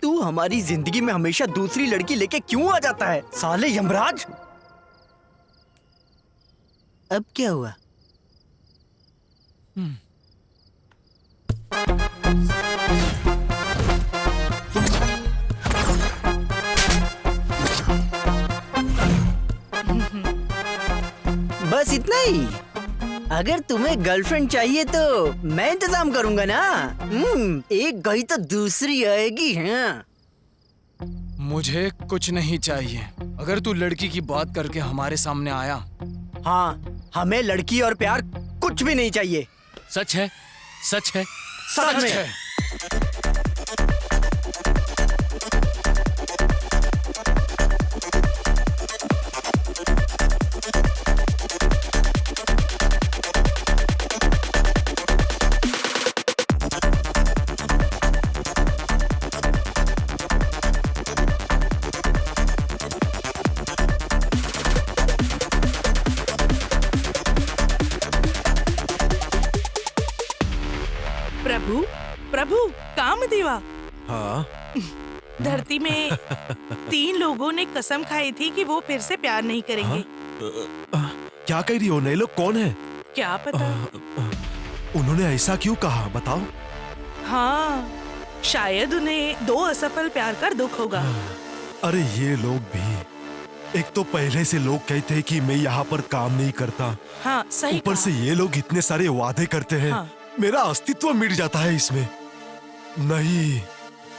[SPEAKER 11] तू हमारी जिंदगी में हमेशा दूसरी लड़की लेके क्यों आ जाता है साले यमराज? अब क्या हुआ? बस इतना ही? अगर तुम्हें गर्लफ्रेंड चाहिए तो मैं इंतजाम करूंगा ना। एक गई तो दूसरी आएगी। हाँ,
[SPEAKER 5] मुझे कुछ नहीं चाहिए। अगर तू लड़की की बात करके हमारे सामने आया।
[SPEAKER 11] हाँ, हमें लड़की और प्यार कुछ भी नहीं चाहिए।
[SPEAKER 9] सच है, सच है,
[SPEAKER 11] सच में।
[SPEAKER 10] प्रभु, प्रभु कामदेवा।
[SPEAKER 13] हाँ?
[SPEAKER 10] धरती में 3 लोगों ने कसम खाई थी कि वो फिर से प्यार नहीं करेंगे।
[SPEAKER 13] क्या कह रही हो? नए लोग कौन है?
[SPEAKER 10] क्या पता।
[SPEAKER 13] उन्होंने ऐसा क्यों कहा, बताओ।
[SPEAKER 10] हाँ, शायद उन्हें 2 असफल प्यार का दुख होगा।
[SPEAKER 13] अरे ये लोग भी, एक तो पहले से लोग कहते हैं कि मैं यहाँ पर काम नहीं करता।
[SPEAKER 10] हाँ, सही
[SPEAKER 13] ऊपर
[SPEAKER 10] कहा।
[SPEAKER 13] से ये लोग इतने सारे वादे करते हैं।
[SPEAKER 10] हाँ।
[SPEAKER 13] मेरा अस्तित्व मिट जाता है इसमें। नहीं,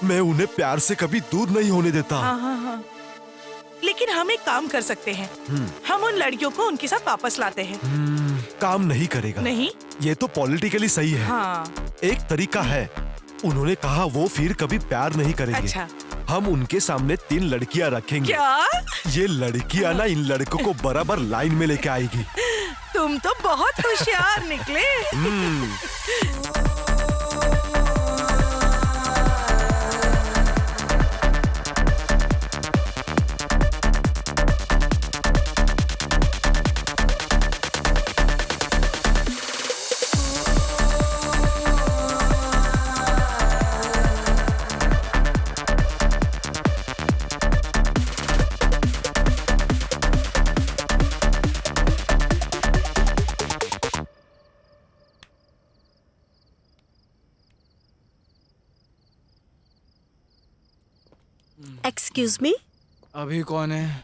[SPEAKER 13] मैं उन्हें प्यार से कभी दूर नहीं होने देता।
[SPEAKER 10] हाँ, हाँ, हाँ। लेकिन हम एक काम कर सकते हैं। हम उन लड़कियों को उनके साथ वापस लाते हैं।
[SPEAKER 13] काम नहीं करेगा।
[SPEAKER 10] नहीं?
[SPEAKER 13] ये तो पॉलिटिकली सही है।
[SPEAKER 10] हाँ।
[SPEAKER 13] एक तरीका है, उन्होंने कहा वो फिर कभी प्यार नहीं करेंगे।
[SPEAKER 10] अच्छा।
[SPEAKER 13] हम उनके सामने 3 लड़कियां रखेंगे।
[SPEAKER 10] क्या?
[SPEAKER 13] ये लड़कियां ना इन लड़कों को बराबर लाइन में लेके आएगी।
[SPEAKER 10] तुम तो बहुत होशियार निकले।
[SPEAKER 12] एक्सक्यूज मी,
[SPEAKER 5] अभी कौन है?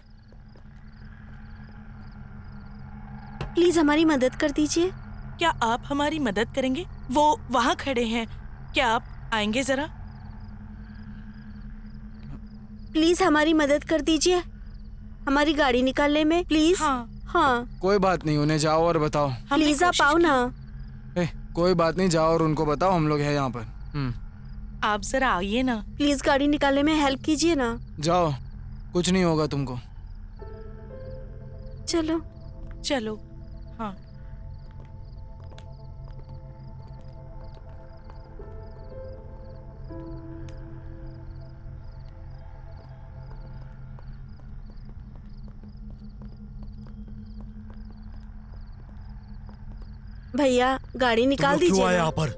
[SPEAKER 12] प्लीज हमारी मदद कर दीजिए।
[SPEAKER 10] क्या आप हमारी मदद करेंगे? वो वहाँ खड़े हैं, क्या आप आएंगे जरा?
[SPEAKER 12] प्लीज हमारी मदद कर दीजिए, हमारी गाड़ी निकालने में प्लीज। हाँ
[SPEAKER 5] कोई बात नहीं, उन्हें जाओ और बताओ।
[SPEAKER 12] प्लीज आप आओ ना।
[SPEAKER 5] कोई बात नहीं, जाओ और उनको बताओ हम लोग हैं यहाँ पर।
[SPEAKER 10] आप जरा आइए ना।
[SPEAKER 12] प्लीज गाड़ी निकालने में हेल्प कीजिए ना।
[SPEAKER 5] जाओ, कुछ नहीं होगा तुमको।
[SPEAKER 12] चलो
[SPEAKER 10] चलो। हाँ
[SPEAKER 12] भैया गाड़ी निकाल
[SPEAKER 13] क्यों
[SPEAKER 12] दीजिए
[SPEAKER 13] आए
[SPEAKER 12] ना।
[SPEAKER 13] यहाँ पर?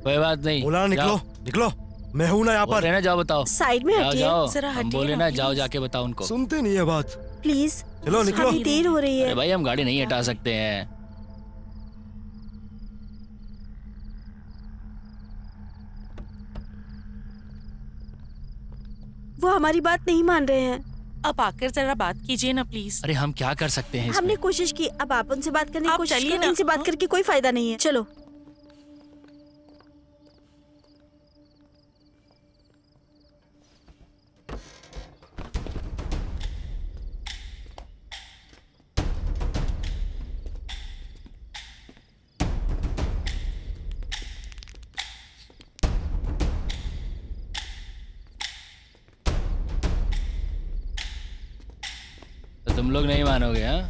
[SPEAKER 9] कोई बात नहीं,
[SPEAKER 13] बोला निकलो, निकलो। मैं हूँ ना यहाँ
[SPEAKER 9] बोल
[SPEAKER 13] पर।
[SPEAKER 9] रहे ना, जाओ बताओ।
[SPEAKER 12] साइड में
[SPEAKER 9] जाओ
[SPEAKER 12] हटिए।
[SPEAKER 9] जाओ,
[SPEAKER 12] जरा
[SPEAKER 9] हम
[SPEAKER 12] हटिए
[SPEAKER 9] बोले
[SPEAKER 12] ना,
[SPEAKER 9] ना, जाओ जाके बताओ उनको।
[SPEAKER 13] सुनते नहीं है बात।
[SPEAKER 12] प्लीज
[SPEAKER 13] चलो निकलो।
[SPEAKER 12] अभी देर हो रही
[SPEAKER 9] अरे
[SPEAKER 12] है।
[SPEAKER 9] भाई हम गाड़ी नहीं हटा सकते हैं।
[SPEAKER 12] वो हमारी बात नहीं मान रहे हैं।
[SPEAKER 10] अब आकर जरा बात कीजिए ना प्लीज।
[SPEAKER 9] अरे हम क्या कर सकते हैं
[SPEAKER 12] हमने
[SPEAKER 9] इसमें?
[SPEAKER 12] कोशिश की, अब आप उनसे बात करने की
[SPEAKER 10] आप
[SPEAKER 12] कोशिश
[SPEAKER 10] चलिए
[SPEAKER 12] करिए।
[SPEAKER 10] ना।
[SPEAKER 12] इनसे बात करके कोई फायदा नहीं है, चलो।
[SPEAKER 9] तो तुम लोग नहीं मानोगे? हाँ?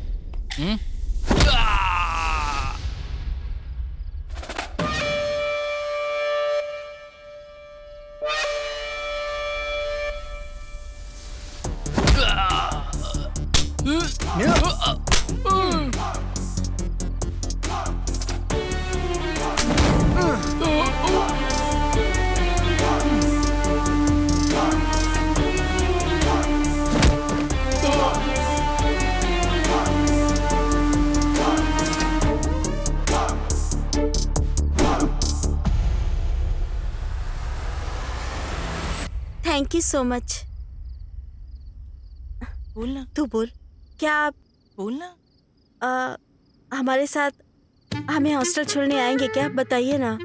[SPEAKER 12] Thank you so much.
[SPEAKER 10] बोलना।
[SPEAKER 12] तू बोल, क्या आप
[SPEAKER 10] बोलना।
[SPEAKER 12] हमारे साथ हमें हॉस्टल छोड़ने आएंगे क्या? बताइए ना,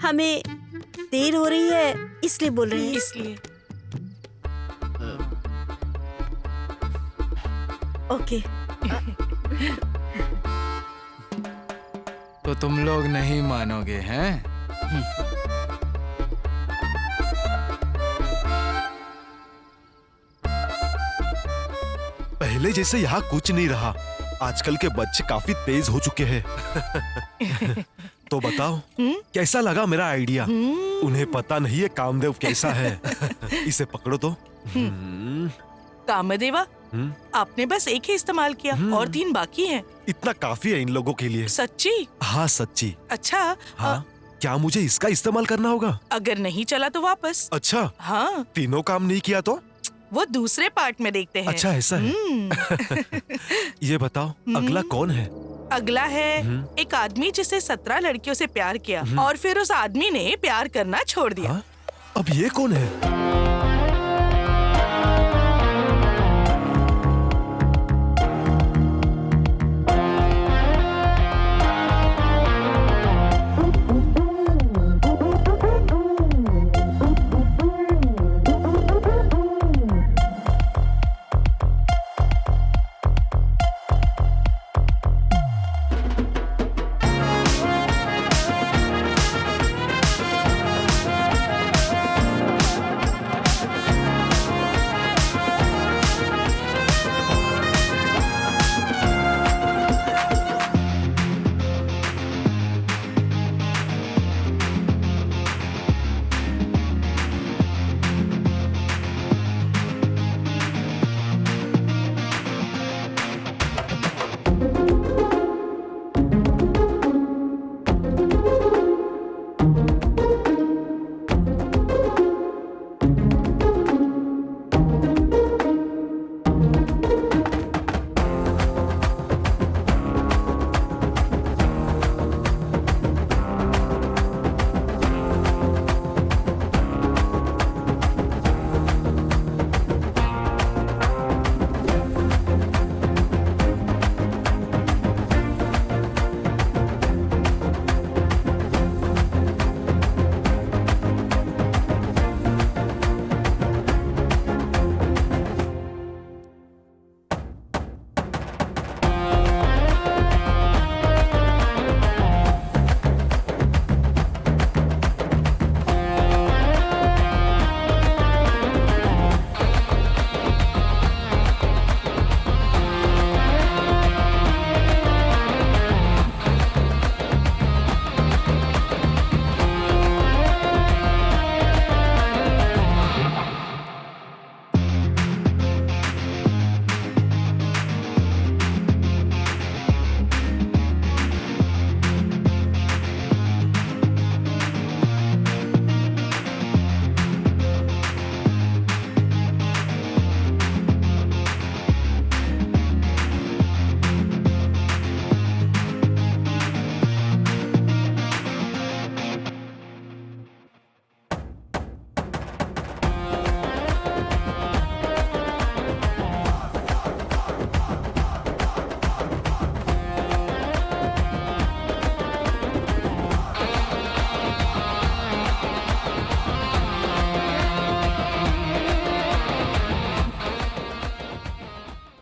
[SPEAKER 12] हमें देर हो रही है इसलिए बोल रहे हैं।
[SPEAKER 10] इसलिए
[SPEAKER 12] ओके।
[SPEAKER 5] तो तुम लोग नहीं मानोगे हैं?
[SPEAKER 13] पहले जैसे यहाँ कुछ नहीं रहा। आजकल के बच्चे काफी तेज हो चुके हैं। तो बताओ कैसा लगा मेरा आइडिया? उन्हें पता नहीं है कामदेव कैसा है। इसे पकड़ो तो।
[SPEAKER 10] कामदेवा, आपने बस एक ही इस्तेमाल किया और 3 बाकी हैं।
[SPEAKER 13] इतना काफी है इन लोगों के लिए।
[SPEAKER 10] सच्ची?
[SPEAKER 13] हाँ सच्ची।
[SPEAKER 10] अच्छा।
[SPEAKER 13] हाँ क्या मुझे इसका इस्तेमाल करना होगा?
[SPEAKER 10] अगर नहीं चला तो वापस।
[SPEAKER 13] अच्छा।
[SPEAKER 10] हाँ,
[SPEAKER 13] तीनों काम नहीं किया तो?
[SPEAKER 10] वो दूसरे पार्ट में देखते हैं।
[SPEAKER 13] अच्छा ऐसा है। ये बताओ अगला कौन है?
[SPEAKER 10] अगला है एक आदमी जिसे 17 लड़कियों से प्यार किया और फिर उस आदमी ने प्यार करना छोड़ दिया।
[SPEAKER 13] अब ये कौन है?